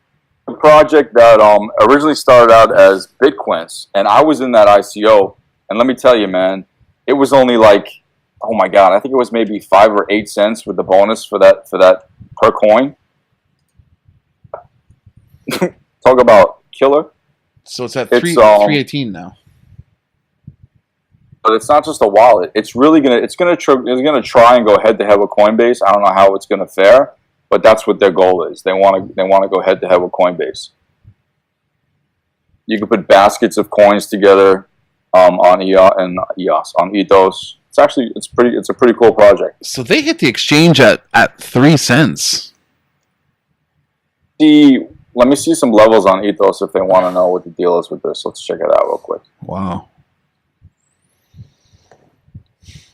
A project that originally started out as Bitcoins, and I was in that ICO. And let me tell you, man, it was only like, oh my God, I think it was maybe 5 or 8 cents with the bonus for that per coin. Talk about killer. So it's at 318 now. But it's not just a wallet. It's really gonna try and go head to head with Coinbase. I don't know how it's gonna fare, but that's what their goal is. They want to go head to head with Coinbase. You can put baskets of coins together on EOS on Ethos. It's a pretty cool project. So they hit the exchange at 3 cents. Let me see some levels on Ethos if they want to know what the deal is with this. Let's check it out real quick. Wow.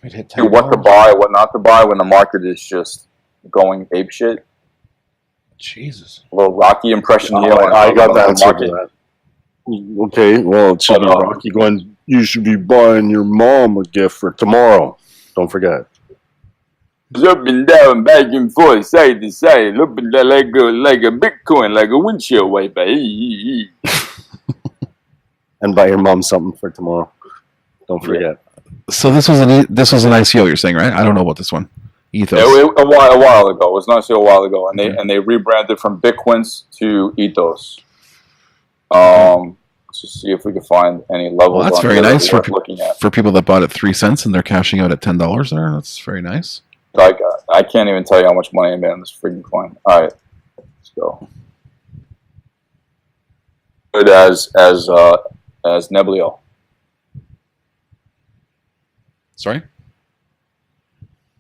Dude, what to buy, what not to buy when the market is just going apeshit. Jesus. A little Rocky impression here. I got the answer to that. Okay, well, it should be Rocky going, you should be buying your mom a gift for tomorrow. Don't forget. Up and down, back and forth, side to side, up and down like a Bitcoin, like a windshield wiper. And buy your mom something for tomorrow. Don't forget. So this was an ICO, you're saying, right? I don't know about this one. Ethos. A while ago. It was not a while ago, and they rebranded from Bitcoins to Ethos. Let's just see if we can find any levels. Well, that's on very here that nice are worth looking at. for people that bought at 3 cents and they're cashing out at $10 there. That's very nice. Like I can't even tell you how much money I made on this freaking coin. All right, let's go. Good as Neblio. Sorry?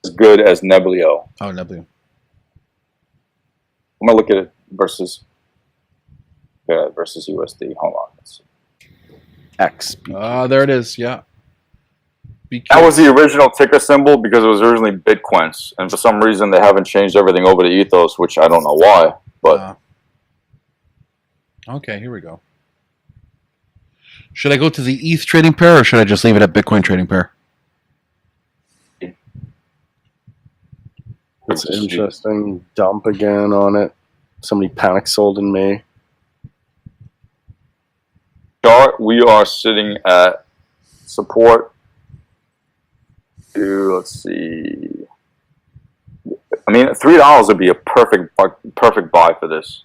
As good as Neblio. Oh, Neblio. I'm gonna look at it versus USD. Hold on. Let's see. X. There it is. Yeah. That was the original ticker symbol because it was originally Bitcoins, and for some reason they haven't changed everything over to Ethos, which I don't know why. But okay, here we go. Should I go to the ETH trading pair or should I just leave it at Bitcoin trading pair? It's interesting. Dump again on it. Somebody panic sold in May. chart, we are sitting at support to, let's see, I mean, $3 would be a perfect buy for this.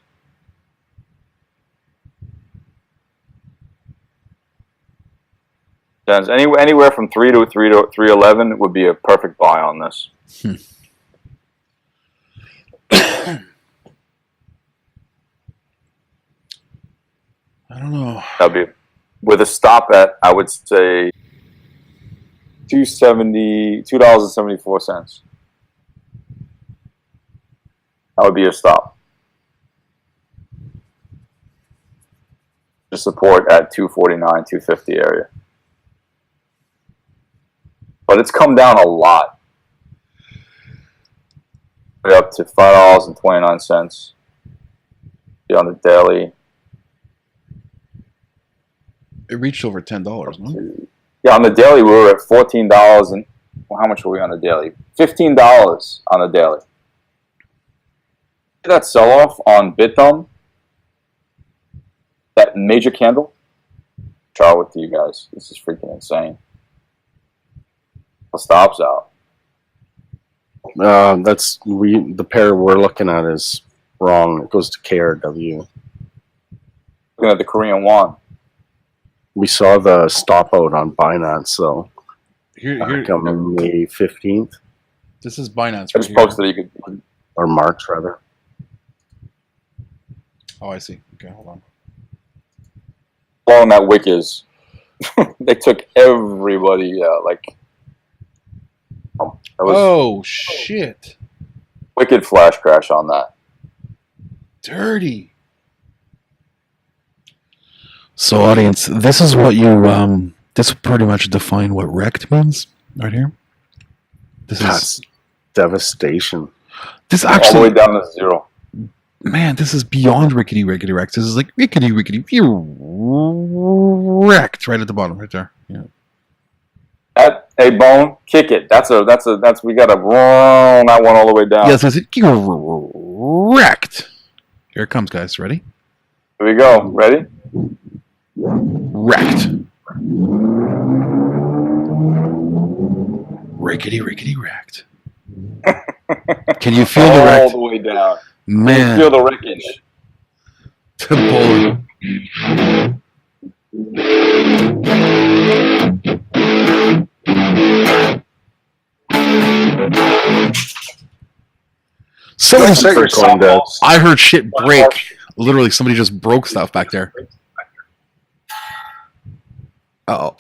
Anywhere from 3 to 311 would be a perfect buy on this. I don't know. That'd be with a stop at, I would say, $2.74. That would be a stop. Just support at 249, 250 area. But it's come down a lot. Way up to $5.29. Be on the daily. It reached over $10, no? Yeah, on the daily we were at $14 and how much were we on the daily? $15 on the daily. See that sell-off on BitThumb? That major candle? Try with you guys. This is freaking insane. The stop's out. The pair we're looking at is wrong. It goes to KRW. Looking at the Korean won. We saw the stop out on Binance, so Here, on May 15th this is Binance I right just here. posted it. You could, or March rather. Oh, I see. Okay, hold on. long that wick is. They took everybody, that was Oh, shit. wicked flash crash on that. Dirty. So, audience, this is what you, this pretty much define what wrecked means right here. That's devastation. This All the way actually, down to zero. man, this is beyond rickety wrecked. This is like rickety wrecked right at the bottom right there. Yeah. Hey, Bone, kick it. We got to roll that one all the way down. Yes, it's wrecked. Here it comes, guys. Ready? Here we go. Ready? Wrecked. Rickety wrecked. Can you feel the All wrecked? the way down. Man. Feel the wreckage. To boy. Somebody Check your Coindext. I heard shit break. Literally, somebody just broke stuff back there. Uh-oh.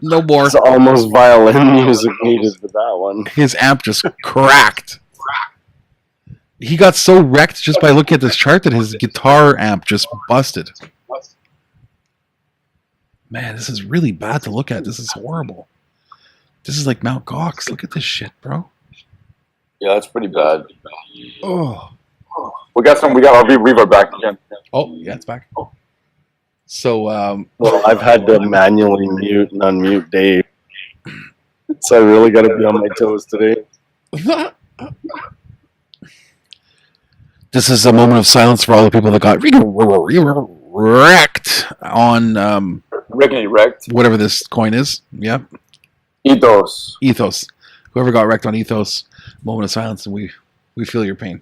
No more. It's almost violin music needed for that one. His amp just cracked. He got so wrecked just by looking at this chart that his guitar amp just busted. Man, this is really bad to look at. This is horrible. This is like Mount Gox. Look at this shit, bro. Yeah, that's pretty bad. Oh. We got our reverb back again. Oh, yeah, it's back. So, Well, I've had to manually mute and unmute Dave. So I really got to be on my toes today. this is a moment of silence for all the people that got wrecked on Rickety wrecked. whatever this coin is. Yep. Ethos. whoever got wrecked on Ethos, moment of silence, and we feel your pain.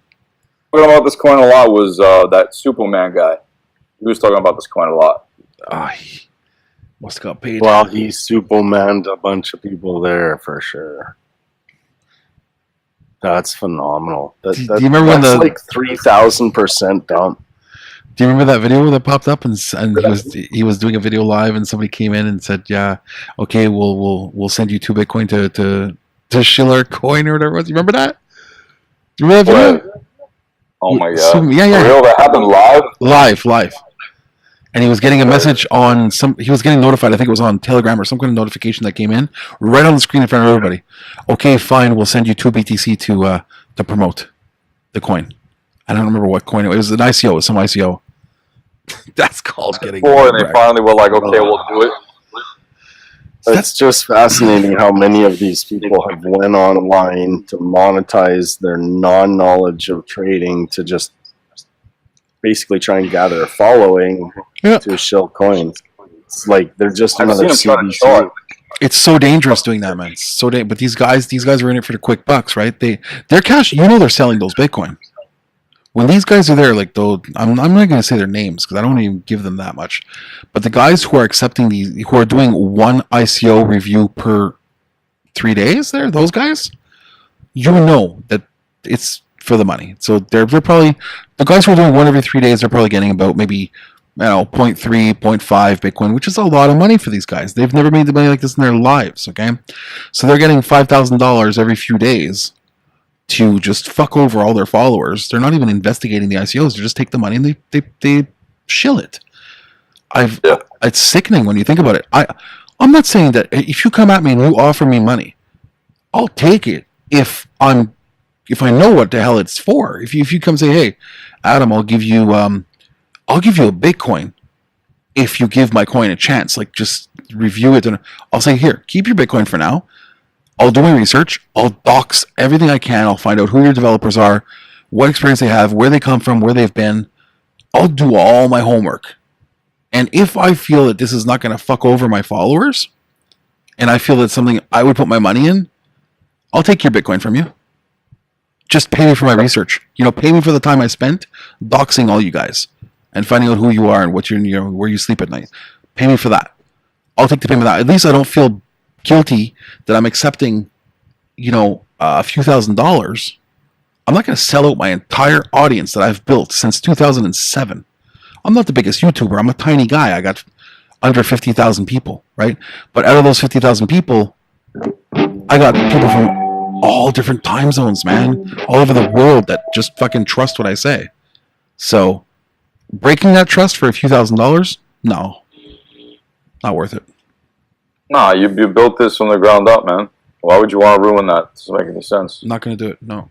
Talking about this coin a lot was that Superman guy. He was talking about this coin a lot. He must have got paid. Well, he Supermaned a bunch of people there for sure. That's phenomenal. Do you remember when that's like 3,000% down? Do you remember that video that popped up and he was doing a video live and somebody came in and said, "Yeah, okay, we'll send you 2 Bitcoin to Schiller coin or whatever it was." You remember that? You remember that video? Oh my god! Yeah. For real, that happened live. Live. And he was getting a message on he was getting notified. I think it was on Telegram or some kind of notification that came in right on the screen in front of everybody. Okay, fine, we'll send you 2 BTC to promote the coin. I don't remember what coin it was. It was an ICO, some ICO. That's called getting. And they finally were like, "Okay, we'll do it." It's just fascinating how many of these people have went online to monetize their non-knowledge of trading to just basically try and gather a following to shill coins. It's like they're just another CBC. It's so dangerous doing that, man. It's so but these guys are in it for the quick bucks, right? They're cash. They're selling those Bitcoin. When these guys are there, like though, I'm not going to say their names because I don't even give them that much. But the guys who are accepting who are doing 1 ICO review per 3 days, those guys, that it's for the money. So they're probably the guys who are doing 1 every 3 days. They're probably getting about maybe 0.3, 0.5 Bitcoin, which is a lot of money for these guys. They've never made the money like this in their lives. Okay, so they're getting $5,000 every few days to just fuck over all their followers. They're not even investigating the ICOs. They just take the money and they shill it. It's sickening when you think about it. I'm not saying that if you come at me and you offer me money, I'll take it if I know what the hell it's for. If you come say, "Hey, Adam, I'll give you a Bitcoin if you give my coin a chance. Like just review it," and I'll say, "Here, keep your Bitcoin for now. I'll do my research. I'll dox everything I can. I'll find out who your developers are, what experience they have, where they come from, where they've been. I'll do all my homework. And if I feel that this is not going to fuck over my followers, and I feel that's something I would put my money in, I'll take your Bitcoin from you. Just pay me for my research. Pay me for the time I spent doxing all you guys and finding out who you are and what where you sleep at night. Pay me for that. I'll take the payment of that. At least I don't feel guilty that I'm accepting, a few $1,000s. I'm not going to sell out my entire audience that I've built since 2007. I'm not the biggest YouTuber. I'm a tiny guy. I got under 50,000 people, right? But out of those 50,000 people, I got people from all different time zones, man, all over the world that just fucking trust what I say. So breaking that trust for a few $1,000s, no, not worth it. Nah, you built this from the ground up, man. Why would you want to ruin that? It doesn't make any sense. I'm not going to do it, no.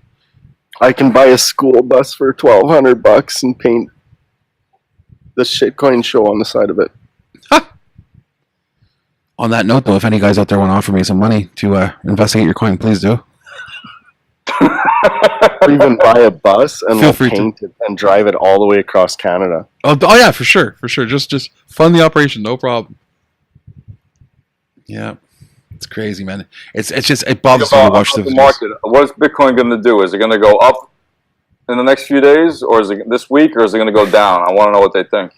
I can buy a school bus for $1,200 and paint the shitcoin show on the side of it. On that note, though, if any guys out there want to offer me some money to investigate your coin, please do. Or even buy a bus and Feel free paint it and drive it all the way across Canada. Oh yeah, for sure. Just fund the operation, no problem. Yeah, it's crazy, man. It bothers me to watch the market. What is Bitcoin going to do? Is it going to go up in the next few days, or is it this week, or is it going to go down? I want to know what they think.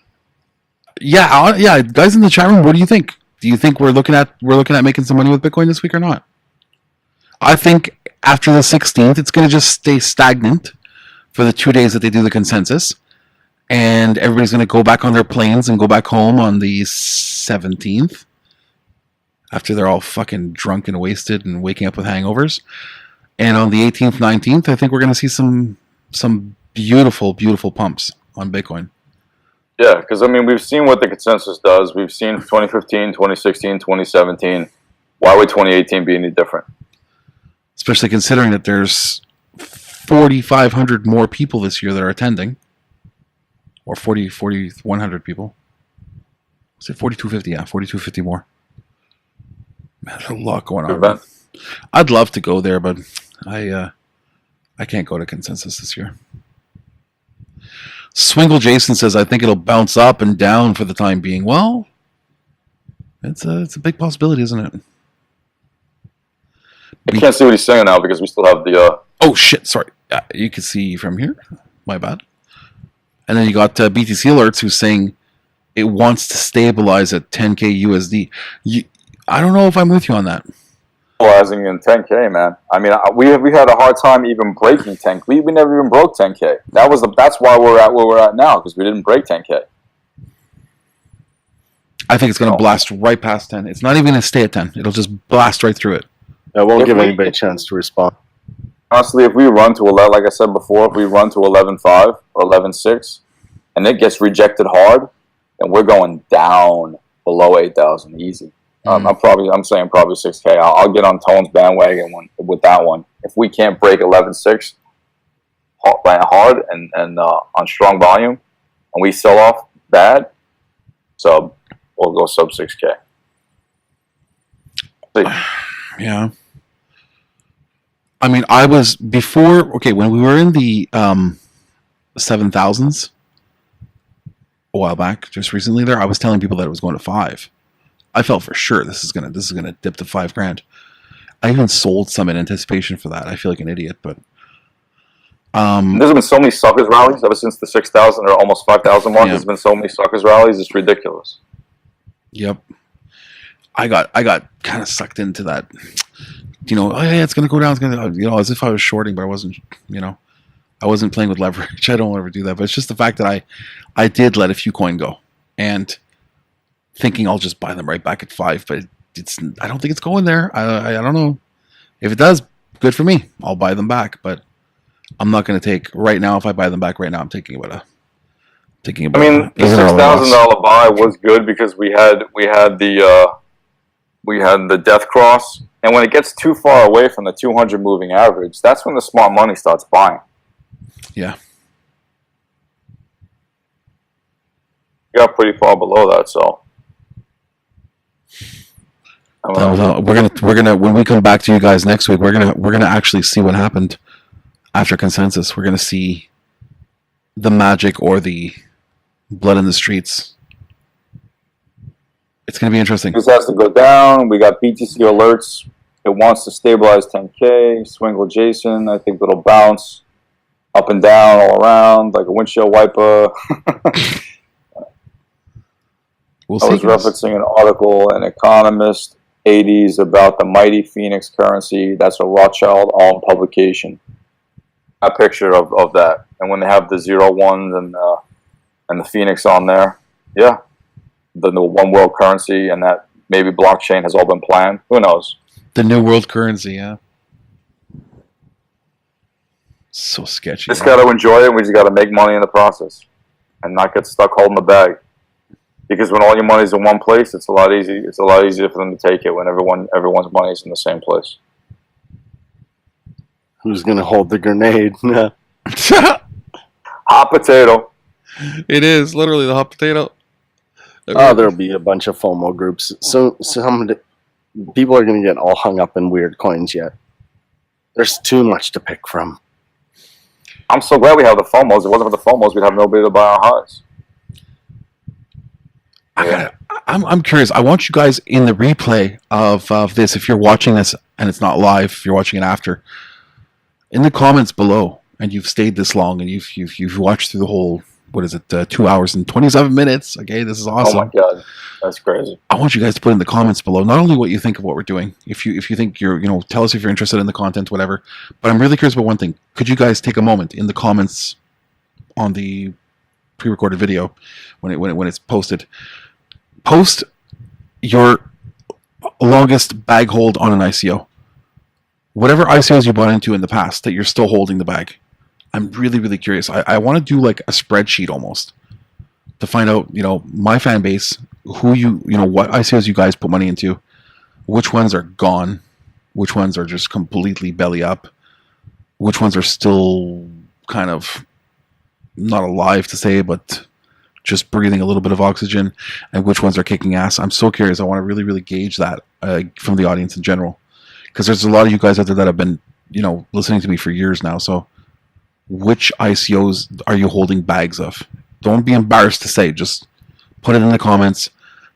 Yeah, guys in the chat room, what do you think? Do you think we're looking at making some money with Bitcoin this week or not? I think after the 16th, it's going to just stay stagnant for the 2 days that they do the consensus, and everybody's going to go back on their planes and go back home on the 17th. After they're all fucking drunk and wasted and waking up with hangovers. And on the 18th, 19th, I think we're going to see some beautiful, beautiful pumps on Bitcoin. Yeah, because, we've seen what the consensus does. We've seen 2015, 2016, 2017. Why would 2018 be any different? Especially considering that there's 4,500 more people this year that are attending. Or 4,100 people. Is it 4,250? Yeah, 4,250 more. Man, there's a lot going on. I'd love to go there, but I can't go to consensus this year. Swingle Jason says, I think it'll bounce up and down for the time being. Well, it's a big possibility, isn't it? I can't see what he's saying now because we still have the. Oh shit! Sorry, you can see from here. My bad. And then you got BTC Alerts who's saying it wants to stabilize at 10K USD. I don't know if I'm with you on that. Stabilizing in 10K, man. I mean, we had a hard time even breaking 10. We never even broke 10K. That's why we're at where we're at now because we didn't break 10K. I think it's going to blast right past 10. It's not even going to stay at 10. It'll just blast right through it. That won't give anybody a chance to respond. Honestly, if we run to 11, like I said before, if we run to 11.5 or 11.6, and it gets rejected hard, then we're going down below 8,000 easy. I'm saying probably 6K. I'll get on Tone's bandwagon with that one. If we can't break 11.6 hard and on strong volume, and we sell off bad, we'll go sub 6K. Yeah. I mean, I was before. Okay, when we were in the 7,000s a while back, just recently there, I was telling people that it was going to 5. I felt for sure this is gonna dip to $5,000. I even sold some in anticipation for that. I feel like an idiot, but there's been so many suckers rallies ever since the 6,000 or almost 5,000 mark. There's been so many suckers rallies. It's ridiculous. Yep. I got kind of sucked into that. Oh yeah, it's gonna go down. It's gonna, as if I was shorting, but I wasn't. I wasn't playing with leverage. I don't ever do that. But it's just the fact that I did let a few coin go, and thinking I'll just buy them right back at 5. But I don't think it's going there. I don't know. If it does, good for me. I'll buy them back. But I'm not going to take right now. If I buy them back right now, I'm taking about a. I mean, the $6,000 buy was good because we had the death cross. And when it gets too far away from the 200 moving average, that's when the smart money starts buying. Yeah. We got pretty far below that, so. We're gonna when we come back to you guys next week, we're gonna actually see what happened after consensus. We're gonna see the magic or the blood in the streets. It's going to be interesting. This has to go down. We got BTC alerts. It wants to stabilize 10K. Swingle Jason. I think it'll bounce up and down all around like a windshield wiper. I was referencing an article in Economist 80s about the mighty Phoenix currency. That's a Rothschild-owned publication. A picture of that. And when they have the 01s and the Phoenix on there, yeah. The one world currency and that maybe blockchain has all been planned. Who knows? The new world currency, yeah. So sketchy. Just got to enjoy it. We just got to make money in the process and not get stuck holding the bag. Because when all your money's in one place, it's a lot easier. It's a lot easier for them to take it when everyone's money's in the same place. Who's gonna hold the grenade? Hot potato. It is literally the hot potato. There'll be a bunch of FOMO groups. So some people are going to get all hung up in weird coins yet. There's too much to pick from. I'm so glad we have the FOMOs. If it wasn't for the FOMOs, we'd have nobody to buy our highs. I'm curious. I want you guys in the replay of this, if you're watching this and it's not live, if you're watching it after, in the comments below, and you've stayed this long and you've watched through the whole, 2 hours and 27 minutes. Okay, this is awesome. Oh my god, that's crazy. I want you guys to put in the comments below not only what you think of what we're doing, if you think you're, tell us if you're interested in the content, whatever. But I'm really curious about one thing. Could you guys take a moment in the comments on the pre-recorded video when it's posted? Post your longest bag hold on an ICO. Whatever ICOs you bought into in the past that you're still holding the bag. I'm really, really curious. I want to do like a spreadsheet almost to find out, my fan base, what ICOs you guys put money into, which ones are gone, which ones are just completely belly up, which ones are still kind of not alive to say, but just breathing a little bit of oxygen, and which ones are kicking ass. I'm so curious. I want to really, really gauge that from the audience in general, because there's a lot of you guys out there that have been, listening to me for years now. So which ICOs are you holding bags of? Don't be embarrassed to say, just put it in the comments,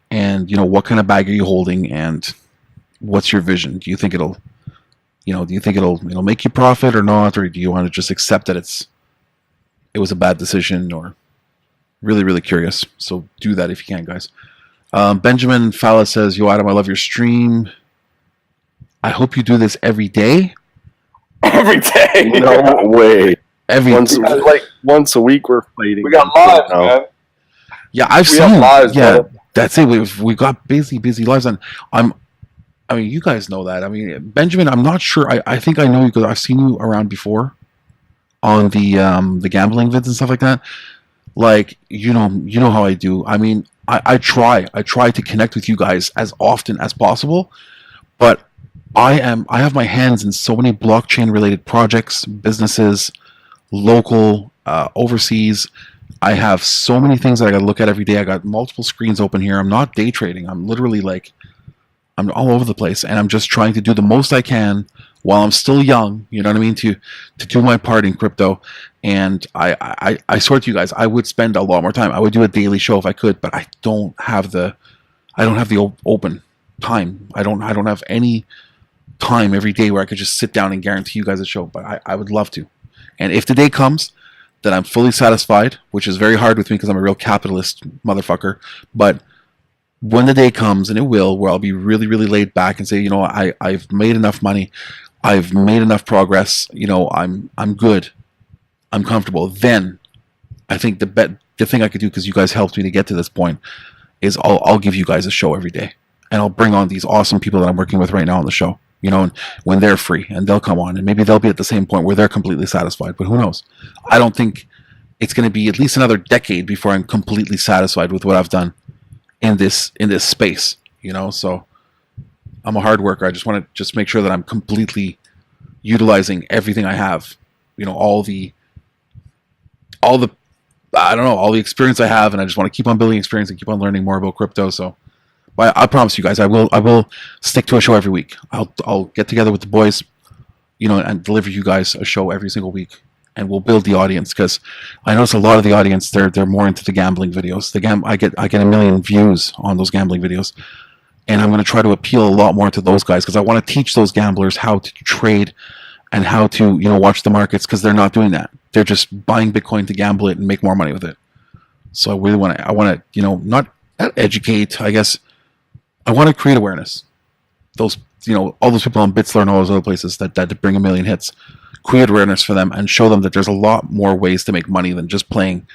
and what kind of bag are you holding, and what's your vision? Do you think it'll do you think it'll make you profit or not, or do you want to just accept that it was a bad decision? Or really, really curious. So do that if you can, guys. Benjamin Falla says, "Yo, Adam, I love your stream. I hope you do this every day." Every day. No way. Every Once a week we're fighting. We got lives, man. Yeah, I've We seen. have lives, Yeah, brother. that's it. We got busy lives, and I mean, you guys know that. I mean, Benjamin, I'm not sure. I think I know you because I've seen you around before on the gambling vids and stuff like that. Like, you know how I do. I mean, I try to connect with you guys as often as possible, but I have my hands in so many blockchain related projects, businesses, local, overseas. I have so many things that I got to look at every day. I got multiple screens open here. I'm not day trading. I'm literally like, I'm all over the place, and I'm just trying to do the most I can while I'm still young. You know what I mean? To do my part in crypto. And I swear to you guys, I would spend a lot more time. I would do a daily show if I could, but I don't have the open time. I don't have any time every day where I could just sit down and guarantee you guys a show. But I would love to. And if the day comes that I'm fully satisfied, which is very hard with me because I'm a real capitalist motherfucker, but when the day comes, and it will, where I'll be really, really laid back and say, I've made enough money, I've made enough progress, I'm good, I'm comfortable, then I think the thing I could do, because you guys helped me to get to this point, is I'll give you guys a show every day, and I'll bring on these awesome people that I'm working with right now on the show, and when they're free, and they'll come on, and maybe they'll be at the same point where they're completely satisfied, but who knows? I don't think it's going to be at least another decade before I'm completely satisfied with what I've done in this space, so I'm a hard worker. I just want to make sure that I'm completely utilizing everything I have, all the experience I have, and I just want to keep on building experience and keep on learning more about crypto. So I promise you guys, I will stick to a show every week. I'll get together with the boys, and deliver you guys a show every single week. And we'll build the audience, because I notice a lot of the audience, they're more into the gambling videos. I get a million views on those gambling videos, and I'm going to try to appeal a lot more to those guys, because I want to teach those gamblers how to trade and how to watch the markets, because they're not doing that. They're just buying Bitcoin to gamble it and make more money with it. So I really want to not educate. I guess I want to create awareness. Those all those people on Bitsler and all those other places that bring a million hits. Create awareness for them and show them that there's a lot more ways to make money than just playing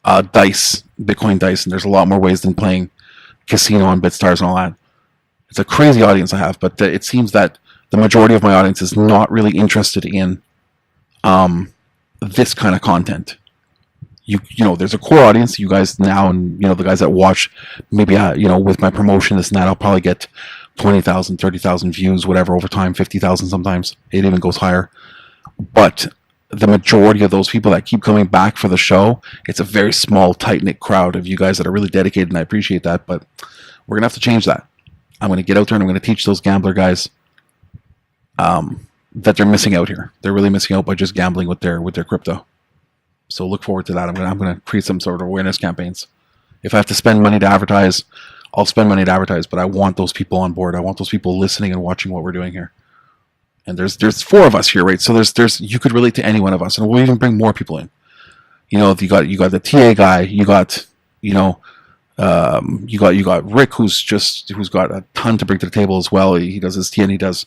Bitcoin dice, and there's a lot more ways than playing casino on BitStars and all that. It's a crazy audience I have, but it seems that the majority of my audience is not really interested in this kind of content. There's a core audience, you guys now, and the guys that watch. Maybe with my promotion, this and that, I'll probably get 20,000, 30,000 views, whatever, over time, 50,000 sometimes. It even goes higher. But the majority of those people that keep coming back for the show, it's a very small, tight-knit crowd of you guys that are really dedicated, and I appreciate that, but we're going to have to change that. I'm going to get out there and I'm going to teach those gambler guys that they're missing out here. They're really missing out by just gambling with their crypto. So look forward to that. I'm going to create some sort of awareness campaigns. If I have to spend money to advertise, I'll spend money to advertise, but I want those people on board. I want those people listening and watching what we're doing here. And there's 4 of us here, right? So there's you could relate to any one of us, and we'll even bring more people in. You got the TA guy, you got Rick, who's got a ton to bring to the table as well. He does his TA, and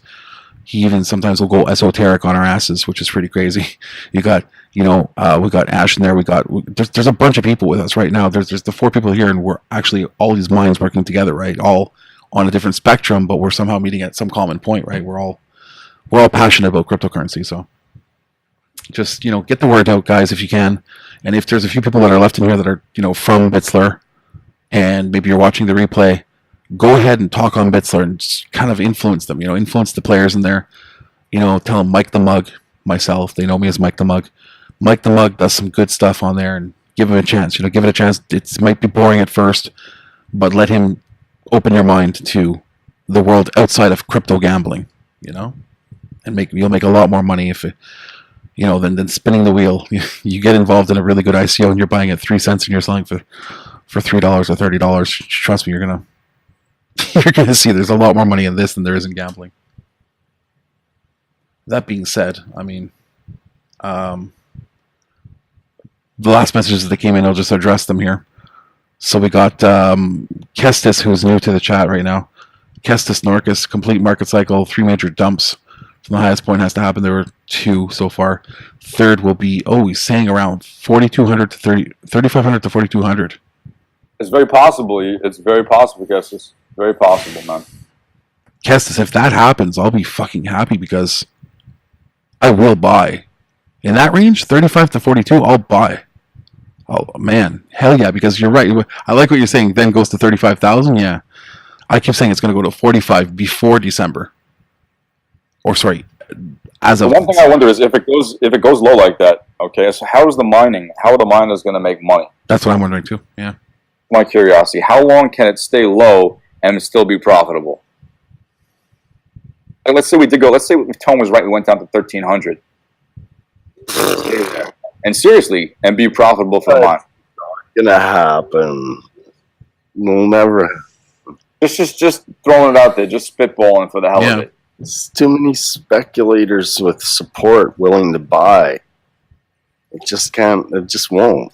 he even sometimes will go esoteric on our asses, which is pretty crazy. We got Ash in there. There's a bunch of people with us right now. There's the 4 people here, and we're actually all these minds working together, right? All on a different spectrum, but we're somehow meeting at some common point, right? We're all passionate about cryptocurrency. So just get the word out, guys, if you can. And if there's a few people that are left in here that are from Bitsler, and maybe you're watching the replay, go ahead and talk on Bitsler and just kind of influence them. Influence the players in there. Tell them Mike the Mug, myself. They know me as Mike the Mug. Mike the Mug does some good stuff on there, and give him a chance. Give it a chance. It might be boring at first, but let him open your mind to the world outside of crypto gambling. And you'll make a lot more money if than spinning the wheel. You get involved in a really good ICO and you're buying at 3 cents and you're selling for $3 or $30. Trust me, you're gonna see there's a lot more money in this than there is in gambling. That being said, I mean, the last messages that came in, I'll just address them here. So we got Kestis, who's new to the chat right now. Kestis Norcus, complete market cycle, 3 major dumps. From the highest point has to happen. There were 2 so far. Third will be, he's saying around 4,200 to 3,500 to 4,200. It's very possible. It's very possible, Kestis. Very possible, man. Kestis, if that happens, I'll be fucking happy because I will buy. In that range, 35 to 42, I'll buy. Oh, man. Hell yeah, because you're right. I like what you're saying. Then goes to 35,000. Yeah. I keep saying it's going to go to 45 before December. Or, sorry, as of... The one thing I wonder is if it goes low like that, okay, so how are the miners going to make money? That's what I'm wondering, too. Yeah. My curiosity. How long can it stay low and still be profitable? Like, let's say if Tone was right, we went down to 1,300. And seriously, and be profitable for the mine. Gonna happen. Will never. Just throwing it out there, just spitballing for the hell of it. It's too many speculators with support willing to buy. It just can't. It just won't.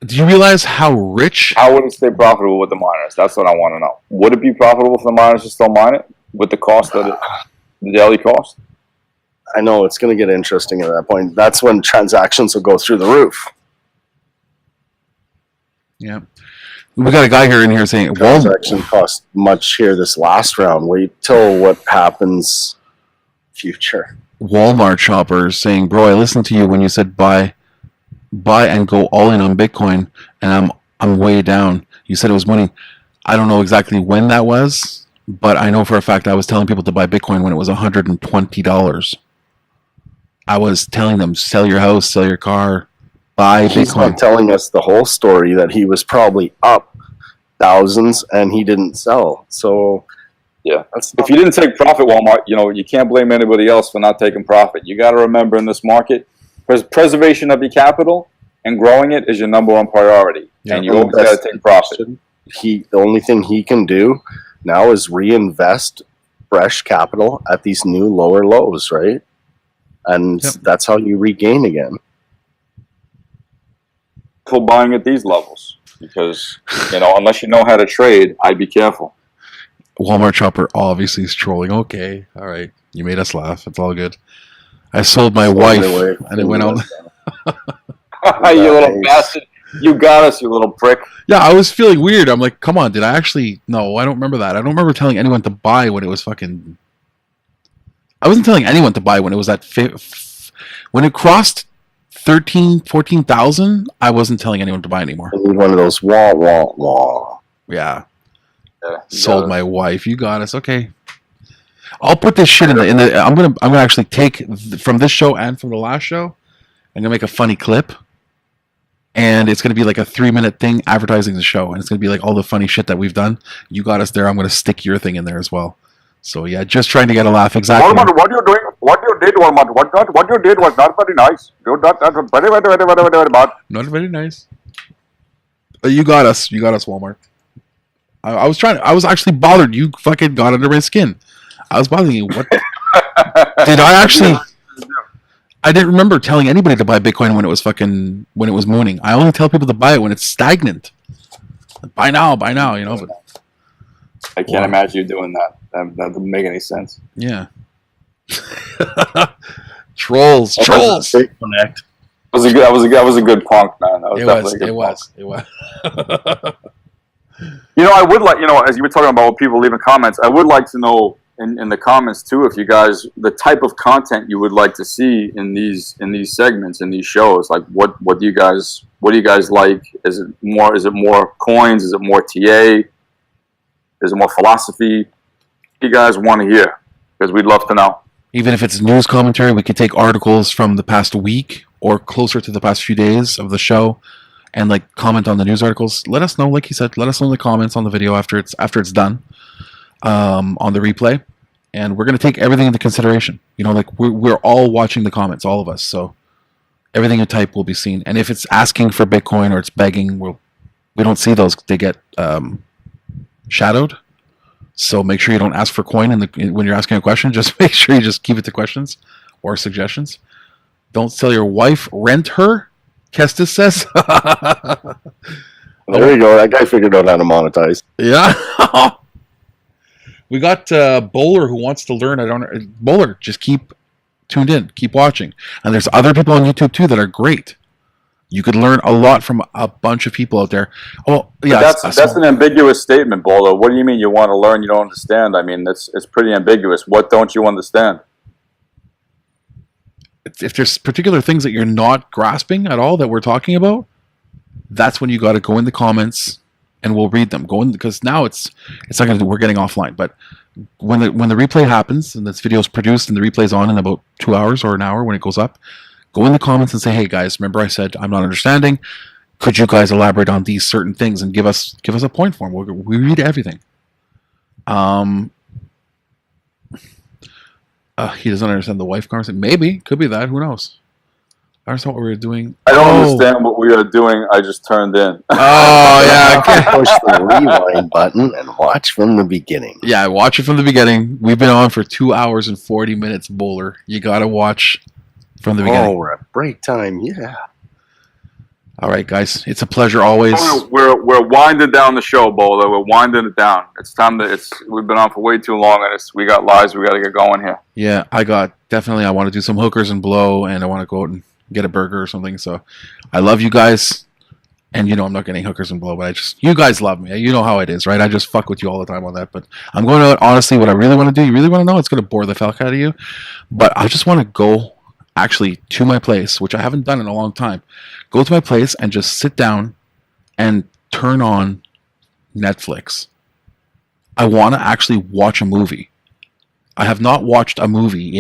Do you realize how rich? How would it stay profitable with the miners? That's what I want to know. Would it be profitable for the miners to still mine it with the cost of the daily cost? I know it's going to get interesting at that point. That's when transactions will go through the roof. Yeah. We got a guy here in here saying Transaction cost much here this last round. Wait till what happens future. Walmart shoppers saying, bro, I listened to you when you said buy and go all in on Bitcoin, and I'm way down. You said it was money. I don't know exactly when that was, but I know for a fact I was telling people to buy Bitcoin when it was $120. I was telling them, sell your house, sell your car, buy Bitcoin. He's not telling us the whole story that he was probably up thousands and he didn't sell. So yeah, if you didn't take profit, Walmart, you can't blame anybody else for not taking profit. You got to remember in this market, preservation of your capital and growing it is your number one priority. Yeah, and you always got to take profit. The only thing he can do now is reinvest fresh capital at these new lower lows, right? And that's how you regain again. For buying at these levels, because unless you know how to trade, I'd be careful. Walmart shopper obviously is trolling. Okay, all right, you made us laugh. It's all good. I sold my wife, and it went on. You little bastard! You got us, you little prick. Yeah, I was feeling weird. I'm like, come on, did I actually? No, I don't remember that. I don't remember telling anyone to buy when it was fucking. I wasn't telling anyone to buy when it was at when it crossed 14,000. I wasn't telling anyone to buy anymore. I need one of those wah. Yeah. Sold my wife. You got us. Okay. I'll put this shit in the. I'm gonna actually take from this show and from the last show. I'm gonna make a funny clip, and it's gonna be like a 3-minute thing advertising the show, and it's gonna be like all the funny shit that we've done. You got us there. I'm gonna stick your thing in there as well. So yeah, just trying to get a laugh. Exactly. Walmart, what you're doing, what you did, Walmart, what you did was not very nice. That was very bad. Not very nice. You got us. You got us, Walmart. I was actually bothered. You fucking got under my skin. I was bothering you. What? Did I actually? I didn't remember telling anybody to buy Bitcoin when it was mooning. I only tell people to buy it when it's stagnant. Buy now. But I can't imagine you doing that. That doesn't make any sense. Yeah. Trolls. Connect. That was a good punk, man. It was. I would like, as you were talking about people leaving comments, I would like to know in the comments too, if you guys, the type of content you would like to see in these segments, in these shows. Like what do you guys like? Is it more coins? Is it more TA? Is it more philosophy? What do you guys want to hear? Because we'd love to know. Even if it's news commentary, we could take articles from the past week or closer to the past few days of the show and like comment on the news articles. Let us know, like he said, let us know in the comments on the video after it's done on the replay. And we're going to take everything into consideration. We're all watching the comments, all of us. So everything you type will be seen. And if it's asking for Bitcoin or it's begging, we don't see those. They get shadowed. So make sure you don't ask for coin when you're asking a question. Just make sure you just keep it to questions. or suggestions. Don't tell your wife, rent her, Kestis says. There you go. That guy figured out how to monetize. Yeah. We got Bowler who wants to learn. Bowler, just keep tuned in. Keep watching. And there's other people on YouTube too that are great. You could learn a lot from a bunch of people out there. Oh, yeah. That's an ambiguous statement, Bolo. What do you mean you want to learn, you don't understand? I mean, it's pretty ambiguous. What don't you understand? If there's particular things that you're not grasping at all that we're talking about, that's when you got to go in the comments and we'll read them. Go in, because now it's not going to. We're getting offline, but when the replay happens and this video is produced and the replay's on in about 2 hours or an hour when it goes up, go in the comments and say, "Hey guys, remember I said I'm not understanding. Could you guys elaborate on these certain things and give us a point form?" We read everything. He doesn't understand the wife conversation. Maybe could be that. Who knows? I understand what we were doing. I don't understand what we are doing. I just turned in. Oh yeah. Okay. Push the rewind button and watch from the beginning. Yeah, watch it from the beginning. We've been on for 2 hours and 40 minutes, Bowler. You gotta watch from the beginning. Oh, we're at break time. Yeah. All right, guys. It's a pleasure always. We're winding down the show, Bolo. We're winding it down. It's time to. We've been on for way too long, and we got lives. We got to get going here. Yeah, I want to do some hookers and blow, and I want to go out and get a burger or something. So I love you guys. And I'm not getting hookers and blow, but you guys love me. You know how it is, right? I just fuck with you all the time on that. But I'm going out, honestly, what I really want to do, you really want to know? It's going to bore the fuck out of you. But I just want to go actually to my place, which I haven't done in a long time. Go to my place and just sit down and turn on Netflix. I want to actually watch a movie. I have not watched a movie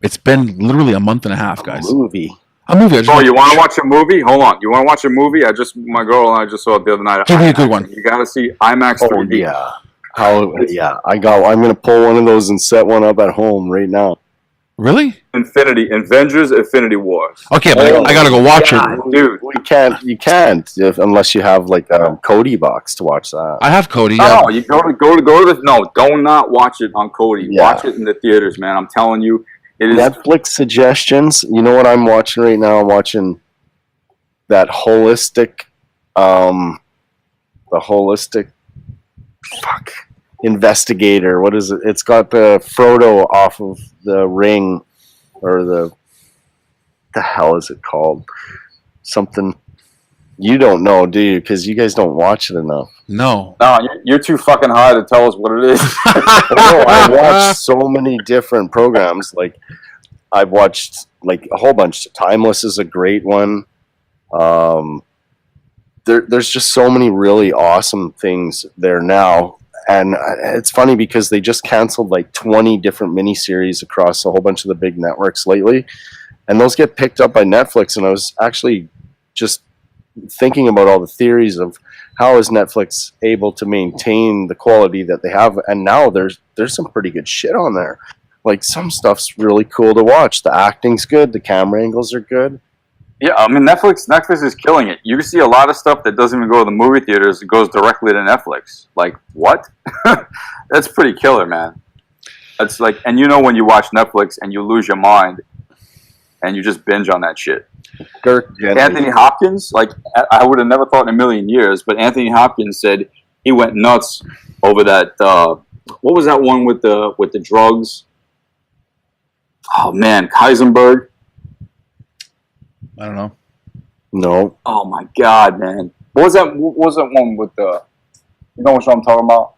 it's been literally a month and a half, guys. A movie. You want to watch a movie? Hold on. You want to watch a movie? My girl and I just saw it the other night. Give me a good one. You got to see IMAX 3D. Yeah. I'm going to pull one of those and set one up at home right now. Really? Avengers Infinity War. Okay, but I gotta go watch it. Dude. You can't unless you have like a Kodi box to watch that. I have Kodi. No, you go to do not watch it on Kodi. Yeah. Watch it in the theaters, man. I'm telling you. It is Netflix suggestions. You know what I'm watching right now? I'm watching that holistic investigator. What is it? It's got the Frodo off of the ring, or the hell is it called? Something you don't know, do you? Because you guys don't watch it enough. No, you're too fucking high to tell us what it is. I watch so many different programs. Like I've watched like a whole bunch. Timeless is a great one. There's just so many really awesome things there now. And it's funny because they just canceled like 20 different miniseries across a whole bunch of the big networks lately. And those get picked up by Netflix. And I was actually just thinking about all the theories of how is Netflix able to maintain the quality that they have. And now there's some pretty good shit on there. Like some stuff's really cool to watch. The acting's good. The camera angles are good. Yeah, I mean, Netflix is killing it. You can see a lot of stuff that doesn't even go to the movie theaters. It goes directly to Netflix. Like, what? That's pretty killer, man. That's like, and when you watch Netflix and you lose your mind and you just binge on that shit. Anthony Hopkins, like, I would have never thought in a million years, but Anthony Hopkins said he went nuts over that, what was that one with the drugs? Oh, man, Heisenberg. I don't know. No. Oh my God, man! What was that one with the? You know what I'm talking about?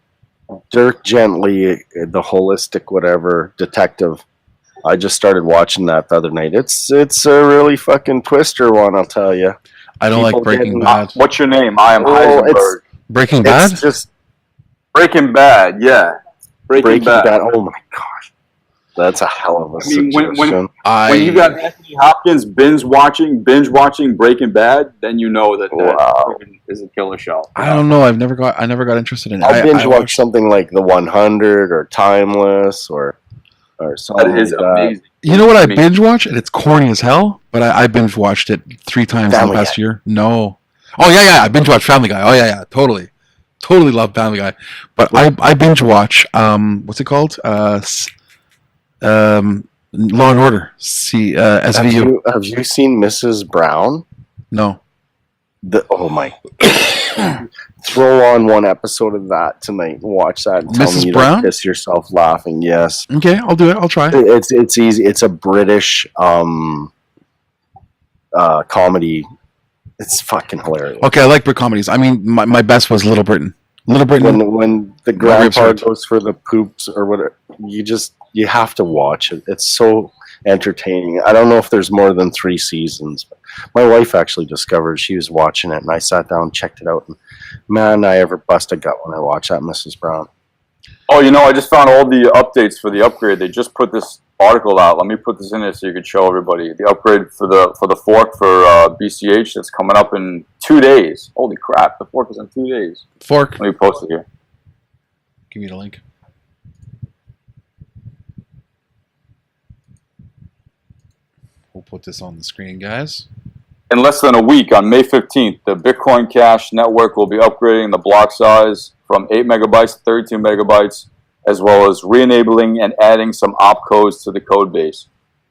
Dirk Gently, the holistic whatever detective. I just started watching that the other night. It's a really fucking twister one, I'll tell you. I don't like Breaking Bad. What's your name? I am Heisenberg. Breaking Bad. It's just Breaking Bad. Yeah. Breaking Bad. Oh my gosh. That's a hell of a suggestion. When you got Anthony Hopkins binge watching Breaking Bad, then you know that is a killer show. I don't know. I never got interested in it. I binge watch something like The 100 or Timeless or something. That is like amazing. You know what I binge watch? And it's corny as hell, but I binge watched it 3 times in the past year. No. Oh yeah. I binge watch Family Guy. Oh yeah. Totally love Family Guy. But I binge watch what's it called? Law and Order. See, SVU. Have you seen Mrs. Brown? No. Oh my! Throw on one episode of that tonight and watch that. And tell Mrs. me you Brown? don't piss yourself laughing. Yes. Okay, I'll do it. I'll try. It's easy. It's a British comedy. It's fucking hilarious. Okay, I like Brit comedies. I mean, my best was Little Britain. Little Britain. When the grandpa goes for the poops or whatever, you have to watch it. It's so entertaining. I don't know if there's more than 3 seasons. But my wife actually discovered, she was watching it, and I sat down and checked it out. And man, I ever bust a gut when I watched that Mrs. Brown. Oh, I just found all the updates for the upgrade. They just put this article out. Let me put this in there so you could show everybody the upgrade for the fork for BCH that's coming up in 2 days. Holy crap! The fork is in 2 days. Fork. Let me post it here. Give me the link. We'll put this on the screen, guys. In less than a week, on May 15th, the Bitcoin Cash network will be upgrading the block size from 8 megabytes to 32 megabytes, as well as re-enabling and adding some opcodes to the code base.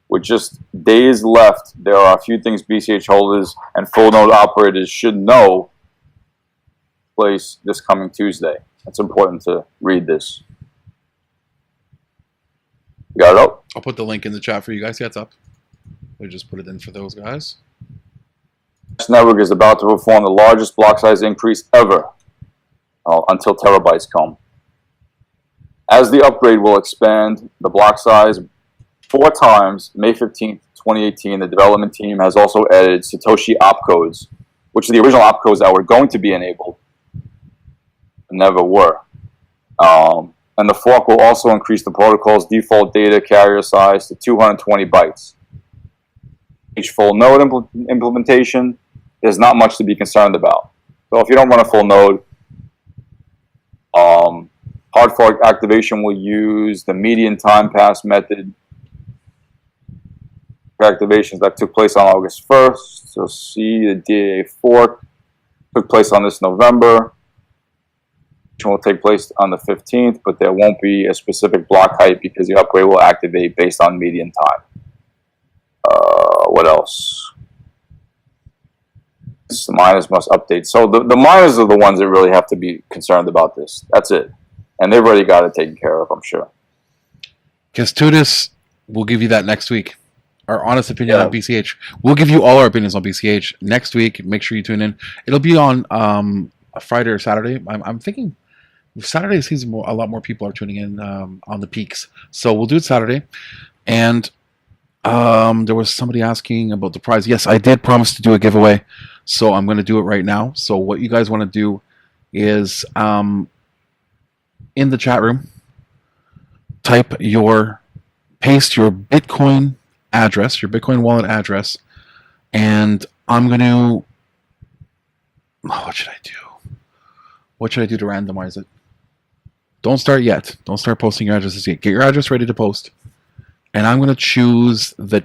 With just days left, there are a few things BCH holders and full node operators should know place this coming Tuesday. It's important to read this. You got it up? I'll put the link in the chat for you guys. Yeah, it's up. We just put it in for those guys. This network is about to perform the largest block size increase ever until terabytes come. As the upgrade will expand the block size 4 times, May 15th, 2018, the development team has also added Satoshi opcodes, which are the original opcodes that were going to be enabled, never were. And the fork will also increase the protocol's default data carrier size to 220 bytes. Each full node implementation, there's not much to be concerned about. So if you don't run a full node, hard fork activation will use the median time pass method. Activations that took place on August 1st. So see the DA fork took place on this November. Which will take place on the 15th, but there won't be a specific block height because the upgrade will activate based on median time. What else? The miners must update. So the miners are the ones that really have to be concerned about this. That's it. And they've already got it taken care of, I'm sure. Kestudis, we'll give you that next week. Our honest opinion on BCH. We'll give you all our opinions on BCH next week. Make sure you tune in. It'll be on a Friday or Saturday. I'm thinking Saturday seems a lot more people are tuning in on the peaks. So we'll do it Saturday. And there was somebody asking about the prize. Yes, I did promise to do a giveaway. So I'm going to do it right now. So what you guys want to do is in the chat room, paste your Bitcoin address, your Bitcoin wallet address, and I'm going to, what should I do? What should I do to randomize it? Don't start yet. Don't start posting your addresses yet. Get your address ready to post. And I'm going to choose the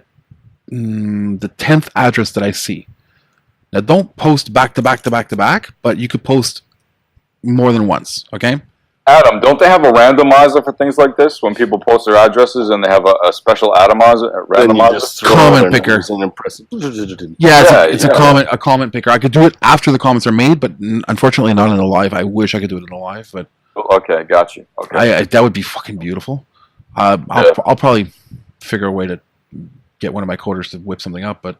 10th address that I see. Now, don't post back to back to back to back, but you could post more than once, okay? Adam, don't they have a randomizer for things like this when people post their addresses and they have a special randomizer? Comment picker. Yeah, it's a comment picker. I could do it after the comments are made, but unfortunately not in a live. I wish I could do it in a live, but okay, got you. Okay, that would be fucking beautiful. I'll probably figure a way to get one of my coders to whip something up, but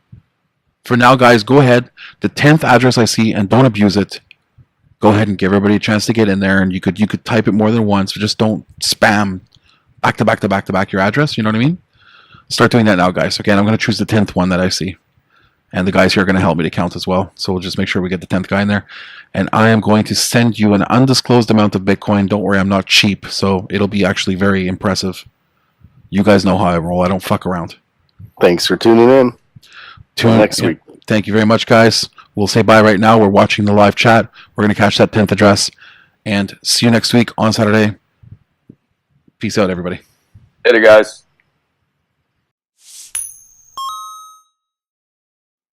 for now, guys, go ahead. The 10th address I see, and don't abuse it. Go ahead and give everybody a chance to get in there, and you could type it more than once, but just don't spam back to back to back to back your address. You know what I mean? Start doing that now, guys. Okay, and I'm going to choose the 10th one that I see, and the guys here are going to help me to count as well. So we'll just make sure we get the 10th guy in there, and I am going to send you an undisclosed amount of Bitcoin. Don't worry, I'm not cheap, so it'll be actually very impressive. You guys know how I roll. I don't fuck around. Thanks for tuning in. Till next week. Thank you very much, guys. We'll say bye right now. We're watching the live chat. We're going to catch that 10th address. And see you next week on Saturday. Peace out, everybody. Later, guys.